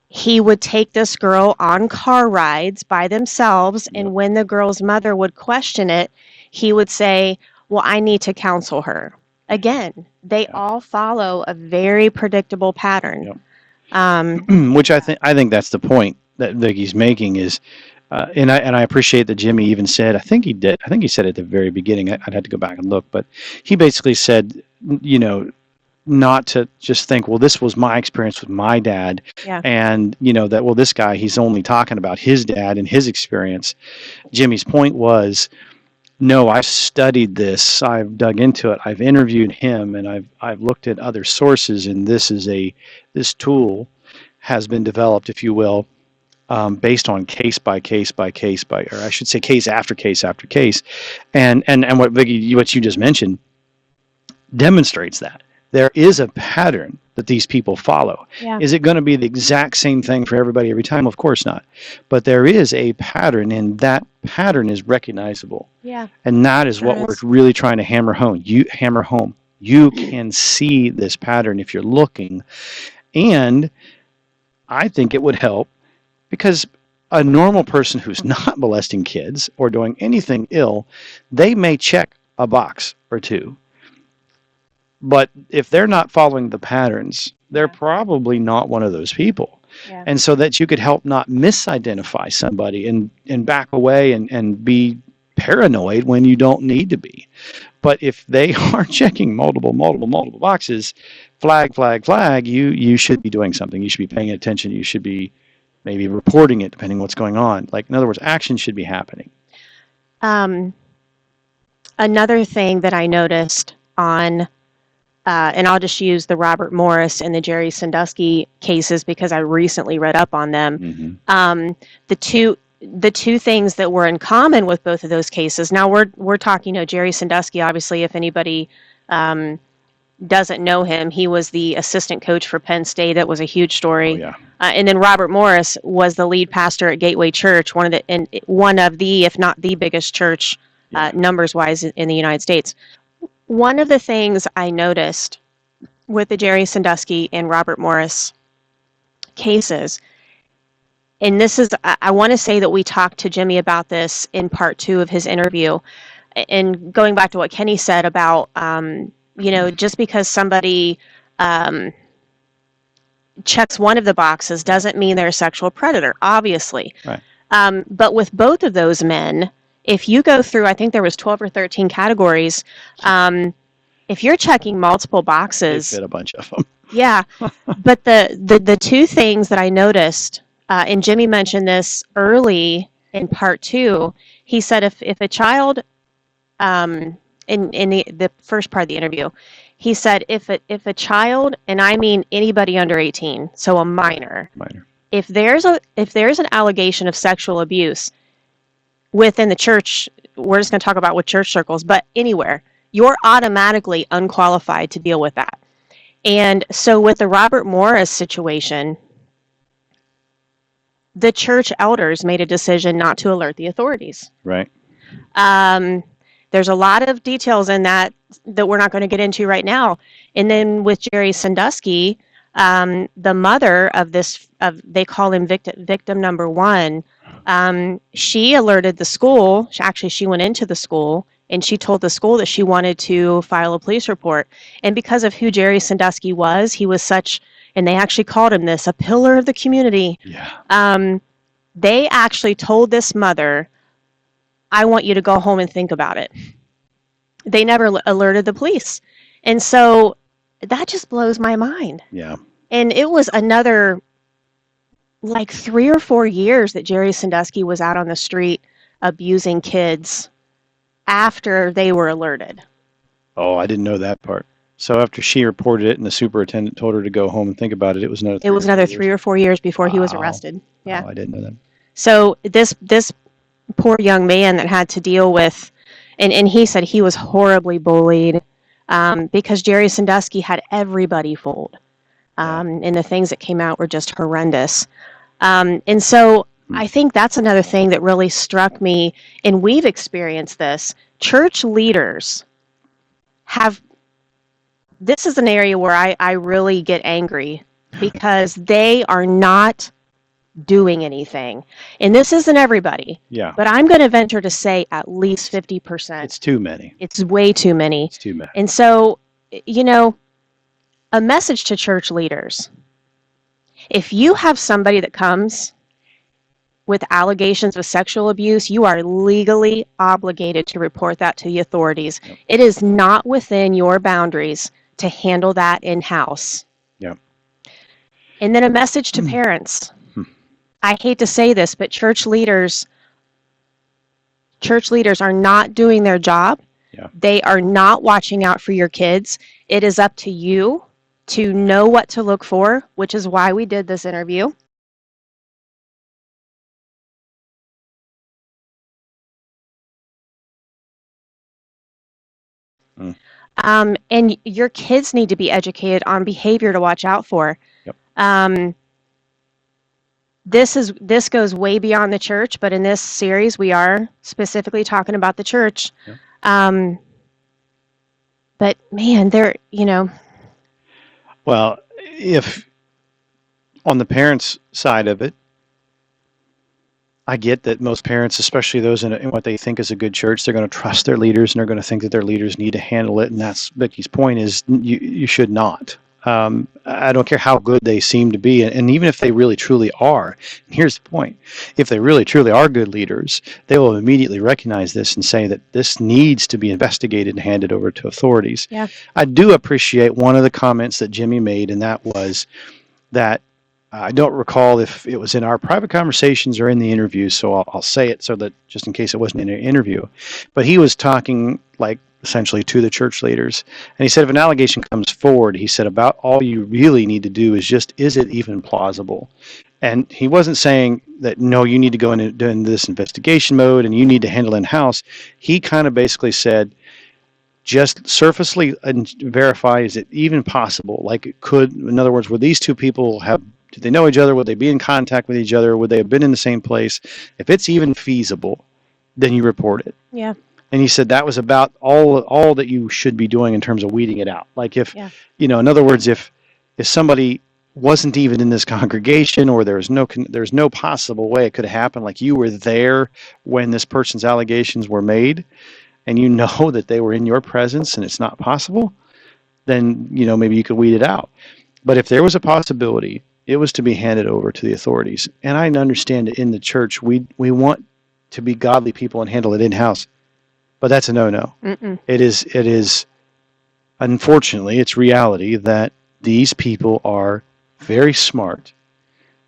he would take this girl on car rides by themselves, and when the girl's mother would question it, he would say, "Well, I need to counsel her." Again, they all follow a very predictable pattern. Which I think that's the point that Vicky's making is, and I appreciate that Jimmy even said, I think he said at the very beginning, I'd have to go back and look, but he basically said, not to just think, well, this was my experience with my dad, and that, well, this guy, he's only talking about his dad and his experience. Jimmy's point was, no, I've studied this, I've dug into it, I've interviewed him, and I've looked at other sources, and this tool has been developed, if you will, based on case by case by case by, or I should say case after case after case, and what Vicky, what you just mentioned, demonstrates that there is a pattern that these people follow. Is it going to be the exact same thing for everybody every time? Of course not. But there is a pattern, and that pattern is recognizable. And that is what we're really trying to hammer home. You can see this pattern if you're looking. And I think it would help, because a normal person who's not molesting kids or doing anything ill, they may check a box or two. But if they're not following the patterns, they're probably not one of those people. And so that you could help not misidentify somebody and back away and be paranoid when you don't need to be. But if they are checking multiple boxes, flag, you should be doing something. You should be paying attention. You should be maybe reporting it, depending on what's going on. Like, in other words, action should be happening. Another thing that I noticed on, and I'll just use the Robert Morris and the Jerry Sandusky cases because I recently read up on them. The two things that were in common with both of those cases. Now we're talking, Jerry Sandusky, obviously, if anybody doesn't know him, he was the assistant coach for Penn State. That was a huge story. And then Robert Morris was the lead pastor at Gateway Church, one of the, if not the biggest church numbers wise in the United States. One of the things I noticed with the Jerry Sandusky and Robert Morris cases, and this is, I want to say that we talked to Jimmy about this in part 2 of his interview, and going back to what Kenny said about, just because somebody checks one of the boxes doesn't mean they're a sexual predator, obviously. But with both of those men, if you go through, I think there was 12 or 13 categories, if you're checking multiple boxes, they fit a bunch of them. But the two things that I noticed, and Jimmy mentioned this early in part 2, he said if a child, in the first part of the interview, He said if a child, and I mean anybody under 18, so a minor, if there's an allegation of sexual abuse within the church, we're just going to talk about with church circles, but anywhere, you're automatically unqualified to deal with that. And so with the Robert Morris situation, the church elders made a decision not to alert the authorities. Right. There's a lot of details in that we're not going to get into right now. And then with Jerry Sandusky, the mother of they call him victim number one, she alerted the school. She went into the school and she told the school that she wanted to file a police report. And because of who Jerry Sandusky was, he was such, and they actually called him this, a pillar of the community. Yeah. They actually told this mother, I want you to go home and think about it. They never alerted the police. And so that just blows my mind. Yeah. And it was another, like 3 or 4 years that Jerry Sandusky was out on the street abusing kids after they were alerted. Oh, I didn't know that part. So after she reported it and the superintendent told her to go home and think about it, it was another 3 or 4 years before he was arrested. Yeah. Oh, I didn't know that. So this poor young man that had to deal with, and he said he was horribly bullied because Jerry Sandusky had everybody fooled. And the things that came out were just horrendous. And so I think that's another thing that really struck me, and we've experienced this. Church leaders this is an area where I really get angry because they are not doing anything. And this isn't everybody. Yeah. But I'm going to venture to say at least 50%. It's too many. It's way too many. It's too many. And so, a message to church leaders. If you have somebody that comes with allegations of sexual abuse, you are legally obligated to report that to the authorities. Yep. It is not within your boundaries to handle that in-house. Yep. And then a message to parents. I hate to say this, but church leaders are not doing their job. Yeah. They are not watching out for your kids. It is up to you to know what to look for, which is why we did this interview. And your kids need to be educated on behavior to watch out for. Yep. This goes way beyond the church, but in this series we are specifically talking about the church. Yep. But man, Well, if on the parents' side of it, I get that most parents, especially those in what they think is a good church, they're going to trust their leaders and they're going to think that their leaders need to handle it. And that's Vicky's point is you should not. I don't care how good they seem to be. And even if they really truly are, and here's the point, if they really truly are good leaders, they will immediately recognize this and say that this needs to be investigated and handed over to authorities. Yeah. I do appreciate one of the comments that Jimmy made, and that was that I don't recall if it was in our private conversations or in the interview, so I'll say it so that just in case it wasn't in an interview. But he was talking like essentially to the church leaders. And he said, if an allegation comes forward, he said, about all you really need to do is just, is it even plausible? And he wasn't saying that, no, you need to go into this investigation mode and you need to handle in-house. He kind of basically said, just surfacely and verify, is it even possible? Like it could, in other words, would these two people did they know each other? Would they be in contact with each other? Would they have been in the same place? If it's even feasible, then you report it. Yeah. And he said that was about all that you should be doing in terms of weeding it out. Like if, in other words, if somebody wasn't even in this congregation or there's no possible way it could have happened, like you were there when this person's allegations were made and you know that they were in your presence and it's not possible, then, maybe you could weed it out. But if there was a possibility, it was to be handed over to the authorities. And I understand that in the church, we want to be godly people and handle it in-house. But that's a no-no. Mm-mm. It is, unfortunately, it's reality that these people are very smart.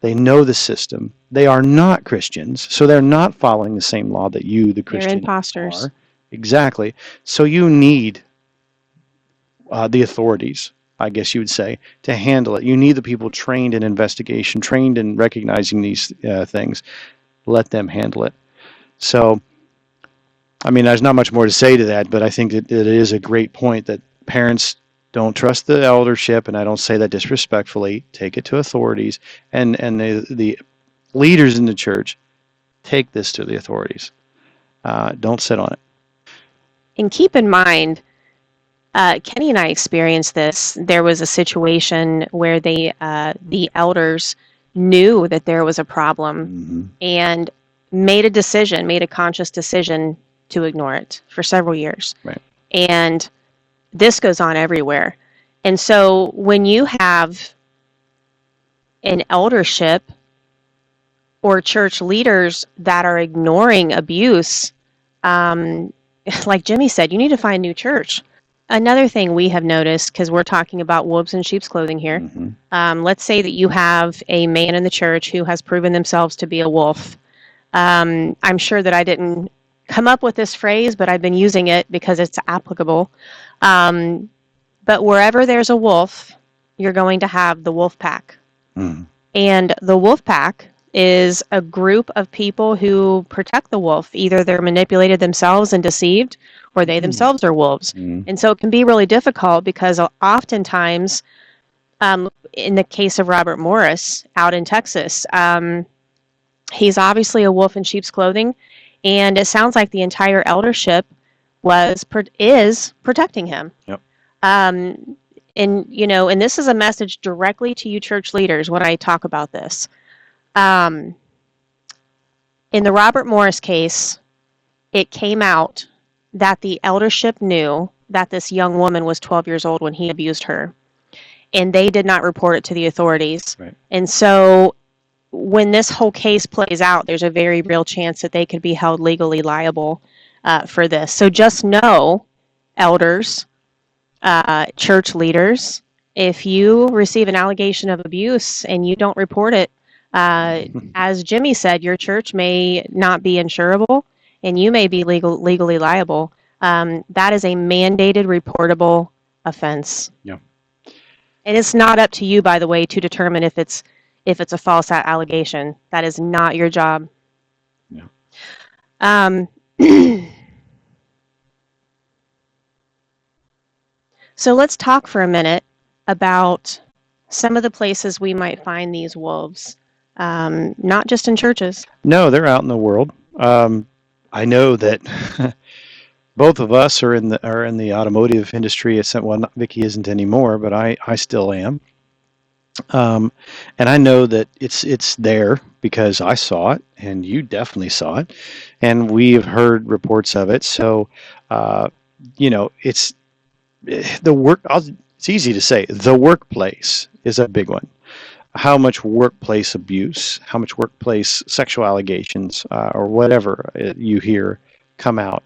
They know the system. They are not Christians, so they're not following the same law that you, the Christian, they're imposters. are. Exactly. So you need the authorities, I guess you would say, to handle it. You need the people trained in investigation, trained in recognizing these things. Let them handle it. So, I mean, there's not much more to say to that, but I think that it is a great point that parents don't trust the eldership, and I don't say that disrespectfully. Take it to authorities, and the leaders in the church take this to the authorities. Don't sit on it. And keep in mind, Kenny and I experienced this. There was a situation where the elders knew that there was a problem and made a conscious decision to ignore it for several years. Right. And this goes on everywhere. And so when you have an eldership or church leaders that are ignoring abuse, like Jimmy said, you need to find a new church. Another thing we have noticed, because we're talking about wolves in sheep's clothing here, let's say that you have a man in the church who has proven themselves to be a wolf. I'm sure that I didn't come up with this phrase, but I've been using it because it's applicable. But wherever there's a wolf, you're going to have the wolf pack. And the wolf pack is a group of people who protect the wolf. Either they're manipulated themselves and deceived, or they themselves are wolves. And so it can be really difficult because oftentimes, in the case of Robert Morris out in Texas, he's obviously a wolf in sheep's clothing, and it sounds like the entire eldership is protecting him. Yep. And this is a message directly to you church leaders when I talk about this. In the Robert Morris case, it came out that the eldership knew that this young woman was 12 years old when he abused her, and they did not report it to the authorities. Right. And so when this whole case plays out, there's a very real chance that they could be held legally liable for this. So just know, elders, church leaders, if you receive an allegation of abuse and you don't report it, as Jimmy said, your church may not be insurable and you may be legally liable. That is a mandated reportable offense. Yeah. And it's not up to you, by the way, to determine if it's a false allegation. That is not your job. Yeah. So let's talk for a minute about some of the places we might find these wolves, not just in churches. No, they're out in the world. I know that both of us are in the automotive industry. Well, Vicky isn't anymore, but I still am. And I know that it's there because I saw it, and you definitely saw it, and we have heard reports of it. So, it's the work. It's easy to say the workplace is a big one. How much workplace abuse, how much workplace sexual allegations, or whatever you hear come out.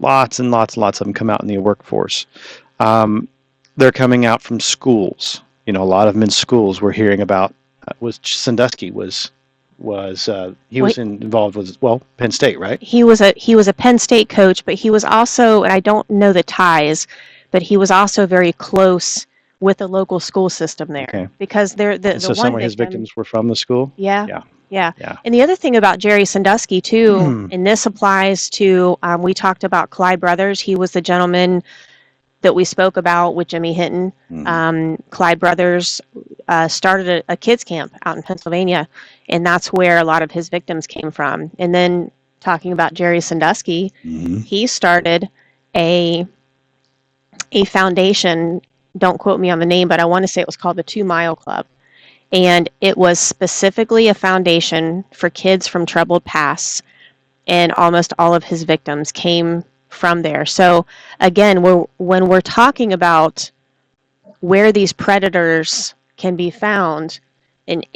Lots and lots and lots of them come out in the workforce. They're coming out from schools. A lot of them in schools we're hearing about. Sandusky was involved with Penn State, right? He was a Penn State coach, but he was also, and I don't know the ties, but he was also very close with the local school system there. Okay. Because so some of his victims were from the school? Yeah. And the other thing about Jerry Sandusky too, and this applies to, we talked about Clyde Brothers. He was the gentleman that we spoke about with Jimmy Hinton. Clyde Brothers started a kids camp out in Pennsylvania, and that's where a lot of his victims came from. And then talking about Jerry Sandusky, he started a foundation, don't quote me on the name, but I want to say it was called the 2 Mile Club. And it was specifically a foundation for kids from troubled pasts, and almost all of his victims came from there. So again, when we're talking about where these predators can be found, and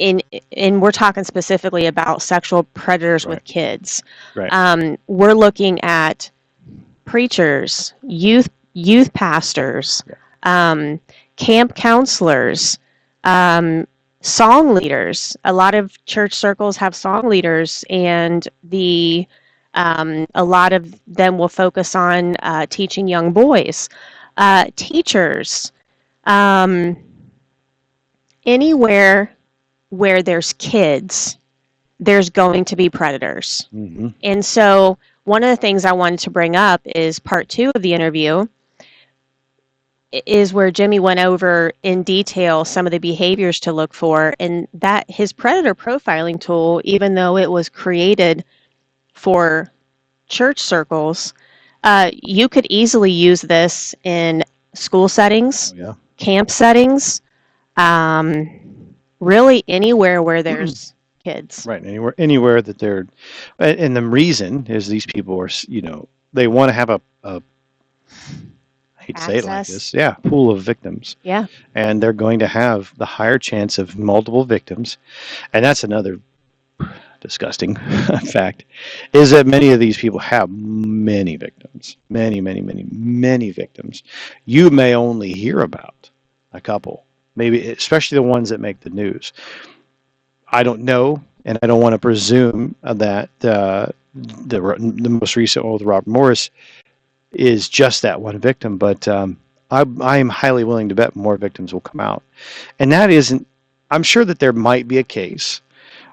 we're talking specifically about sexual predators with kids, we're looking at preachers, youth pastors, camp counselors, song leaders. A lot of church circles have song leaders, and a lot of them will focus on teaching young boys. Teachers, anywhere where there's kids, there's going to be predators. Mm-hmm. And so one of the things I wanted to bring up is part 2 of the interview is where Jimmy went over in detail some of the behaviors to look for, and that his predator profiling tool, even though it was created for church circles, you could easily use this in school settings, camp settings, really anywhere where there's kids. Right. Anywhere that they're, and the reason is these people are, they want to have a I hate to say it like this, pool of victims. Yeah. And they're going to have the higher chance of multiple victims. And that's another disgusting fact, is that many of these people have many victims, many victims. You may only hear about a couple, maybe especially the ones that make the news. I don't know, and I don't want to presume that the most recent one with Robert Morris is just that one victim, but I am highly willing to bet more victims will come out. And that isn't, I'm sure that there might be a case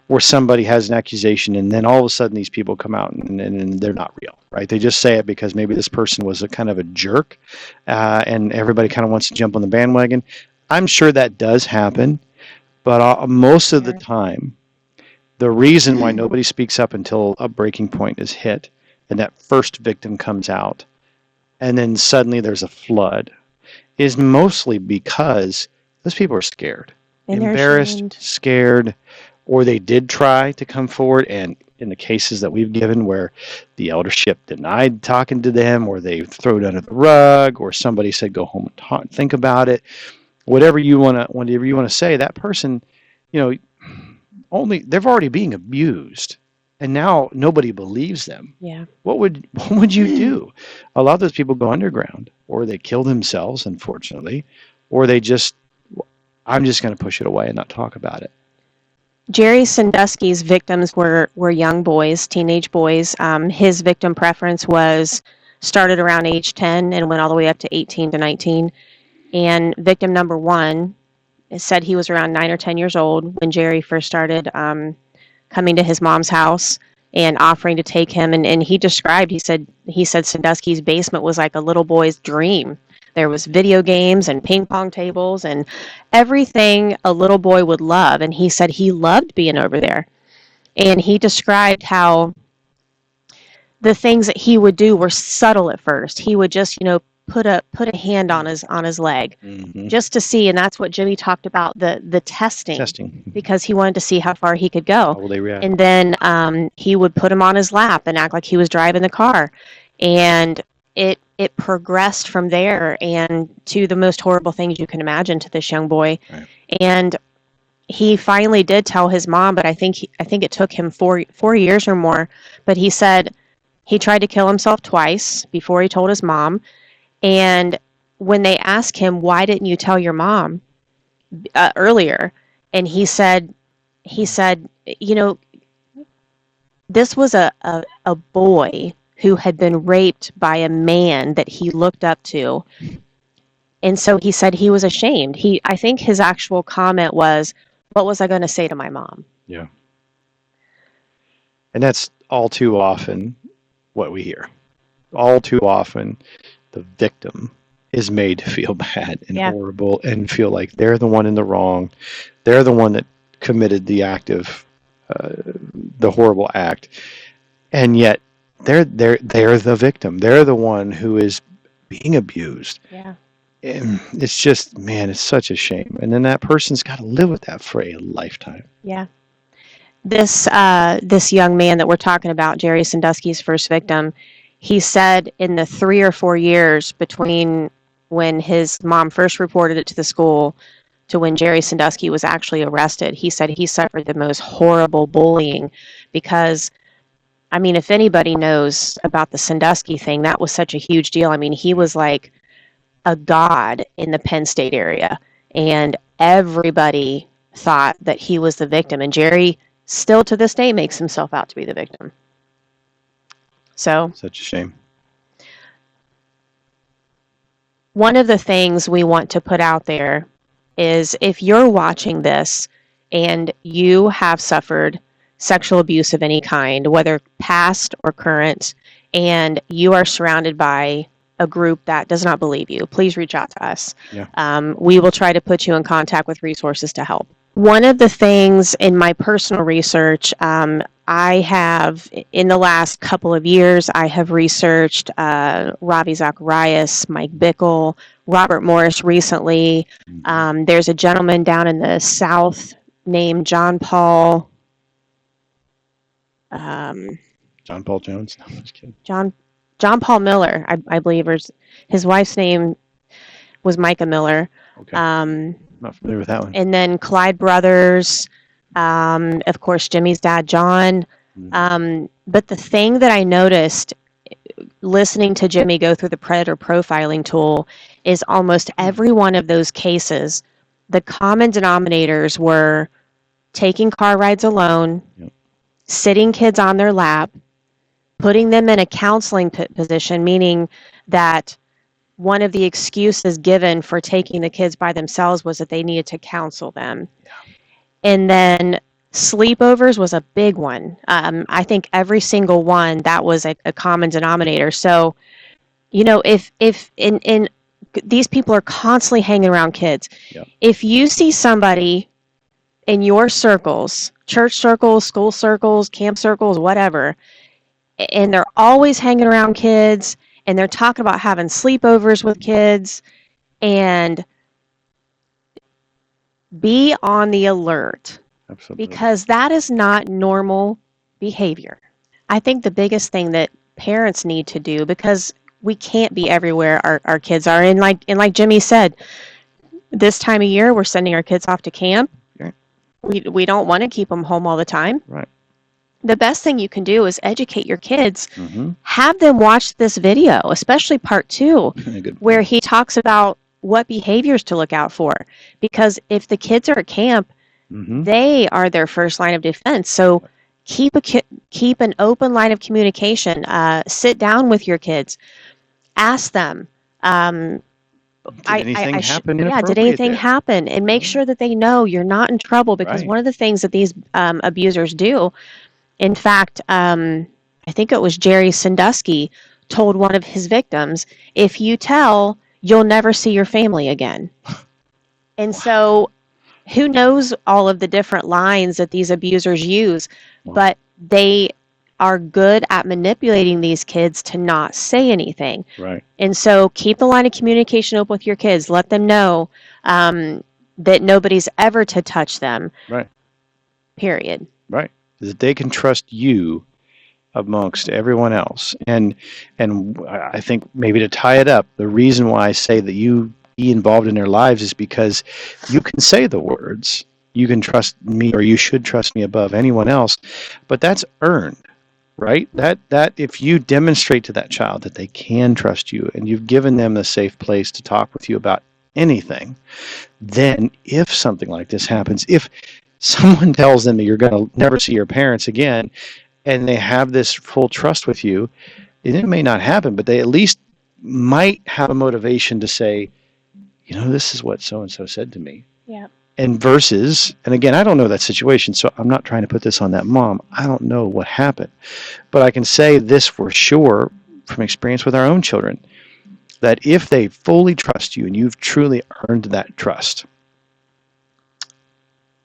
where somebody has an accusation and then all of a sudden these people come out and they're not real, right? They just say it because maybe this person was a kind of a jerk and everybody kind of wants to jump on the bandwagon. I'm sure that does happen, but most of the time, the reason why nobody speaks up until a breaking point is hit and that first victim comes out and then suddenly there's a flood is mostly because those people are scared, embarrassed, scared, or they did try to come forward. And in the cases that we've given where the eldership denied talking to them, or they threw it under the rug, or somebody said, go home and think about it, whatever you want to say, that person, they're already being abused. And now nobody believes them. Yeah. What would you do? A lot of those people go underground, or they kill themselves, unfortunately, or I'm just going to push it away and not talk about it. Jerry Sandusky's victims were young boys, teenage boys. His victim preference started around age 10 and went all the way up to 18 to 19. And victim number 1 said he was around 9 or 10 years old when Jerry first started coming to his mom's house and offering to take him. And he described, he said Sandusky's basement was like a little boy's dream. There was video games and ping pong tables and everything a little boy would love. And he said he loved being over there. And he described how the things that he would do were subtle at first. He would just, put a hand on his leg just to see. And that's what Jimmy talked about, the testing, because he wanted to see how far he could go. How will they react? And then he would put him on his lap and act like he was driving the car. And it progressed from there and to the most horrible things you can imagine to this young boy. Right. And he finally did tell his mom, but I think it took him 4 years or more. But he said he tried to kill himself twice before he told his mom. And when they asked him, why didn't you tell your mom earlier? And he said, this was a boy who had been raped by a man that he looked up to. And so he said he was ashamed. I think his actual comment was, what was I going to say to my mom? Yeah. And that's all too often what we hear. All too often, the victim is made to feel bad and horrible and feel like they're the one in the wrong. They're the one that committed the horrible act. And yet they're the victim. They're the one who is being abused. Yeah. And it's just, man, it's such a shame. And then that person's got to live with that for a lifetime. Yeah. This young man that we're talking about, Jerry Sandusky's first victim, he said in the 3 or 4 years between when his mom first reported it to the school to when Jerry Sandusky was actually arrested, he said he suffered the most horrible bullying because, I mean, if anybody knows about the Sandusky thing, that was such a huge deal. I mean, he was like a god in the Penn State area, and everybody thought that he was the victim, and Jerry still to this day makes himself out to be the victim. So such a shame. one of the things we want to put out there is if you're watching this and you have suffered sexual abuse of any kind, whether past or current, and you are surrounded by a group that does not believe you, please reach out to us. Yeah. We will try to put you in contact with resources to help. One of the things in my personal research, I have, in the last couple of years, I have researched Ravi, Zacharias, Mike Bickel, Robert Morris recently. There's a gentleman down in the South named John Paul. John Paul Jones. No, I'm just kidding. John Paul Miller, I believe, or his wife's name was Micah Miller. Okay. Not familiar with that one. And then Clyde Brothers, of course, Jimmy's dad, John. But the thing that I noticed listening to Jimmy go through the predator profiling tool is almost every one of those cases, the common denominators were taking car rides alone, sitting kids on their lap, putting them in a counseling position, meaning that one of the excuses given for taking the kids by themselves was that they needed to counsel them. And then sleepovers was a big one. I think every single one, that was a common denominator. So, you know, if in these people are constantly hanging around kids. If you see somebody in your circles, church circles, school circles, camp circles, whatever, and they're always hanging around kids, and they're talking about having sleepovers with kids, and be on the alert. Absolutely. Because that is not normal behavior. I think the biggest thing that parents need to do, because we can't be everywhere our kids are, and like Jimmy said, this time of year we're sending our kids off to camp. Right. We don't want to keep them home all the time. Right. The best thing you can do is educate your kids. Mm-hmm. Have them watch this video, especially part 2, Good. where he talks about what behaviors to look out for. Because if the kids are at camp, they are their first line of defense. So keep an open line of communication. Sit down with your kids. Ask them. Did anything happen? Did anything happen? And make sure that they know you're not in trouble, because one of the things that these abusers do, in fact, I think it was Jerry Sandusky told one of his victims, if you tell, you'll never see your family again. And so who knows all of the different lines that these abusers use, but they are good at manipulating these kids to not say anything. Right. And so keep the line of communication open with your kids. Let them know that nobody's ever to touch them. Right. Period. Right. That they can trust you amongst everyone else. And I think maybe to tie it up, the reason why I say that you be involved in their lives is because you can say the words, you can trust me, or you should trust me above anyone else, but that's earned, right? That if you demonstrate to that child that they can trust you and you've given them a safe place to talk with you about anything, then if something like this happens, if someone tells them that you're going to never see your parents again, and they have this full trust with you, it may not happen, but they at least might have a motivation to say, you know, this is what so-and-so said to me. Yeah. And versus, and again, I don't know that situation, so I'm not trying to put this on that mom. I don't know what happened. But I can say this for sure from experience with our own children, that if they fully trust you and you've truly earned that trust,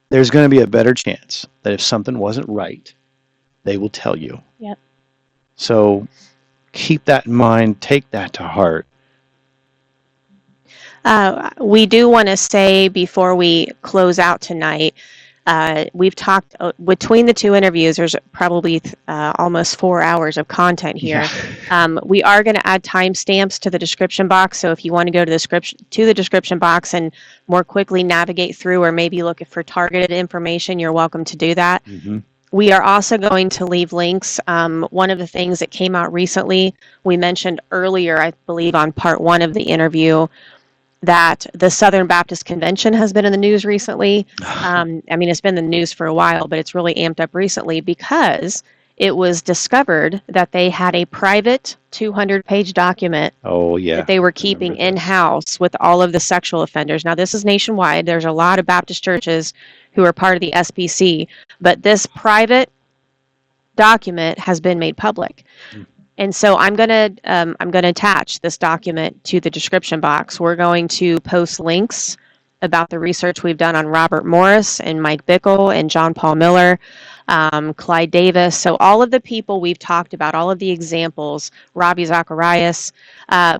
there's going to be a better chance that if something wasn't right, they will tell you. Yep. So keep that in mind. Take that to heart. We do want to say before we close out tonight, we've talked between the 2 interviews, there's probably almost 4 hours of content here. Yeah. We are going to add timestamps to the description box. So if you want to go to the description box and more quickly navigate through, or maybe look for targeted information, you're welcome to do that. Mm-hmm. We are also going to leave links. One of the things that came out recently, we mentioned earlier, I believe on part 1 of the interview, that the Southern Baptist Convention has been in the news recently. I mean, it's been in the news for a while, but it's really amped up recently because it was discovered that they had a private 200-page document Oh, yeah. that they were I keeping remember this. in-house with all of the sexual offenders. Now, this is nationwide. There's a lot of Baptist churches who are part of the SPC, but this private document has been made public. And so I'm gonna attach this document to the description box. We're going to post links about the research we've done on Robert Morris and Mike Bickel and John Paul Miller, Clyde Davis. So all of the people we've talked about, all of the examples, Ravi, Zacharias,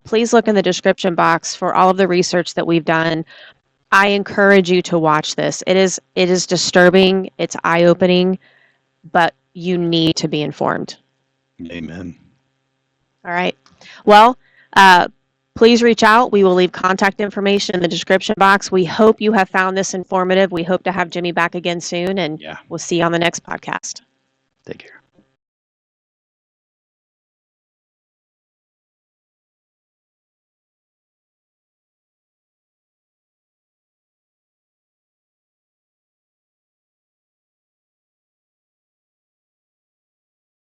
please look in the description box for all of the research that we've done. I encourage you to watch this. It is disturbing. It's eye-opening, but you need to be informed. Amen. All right. Well, please reach out. We will leave contact information in the description box. We hope you have found this informative. We hope to have Jimmy back again soon, and Yeah. we'll see you on the next podcast. Take care.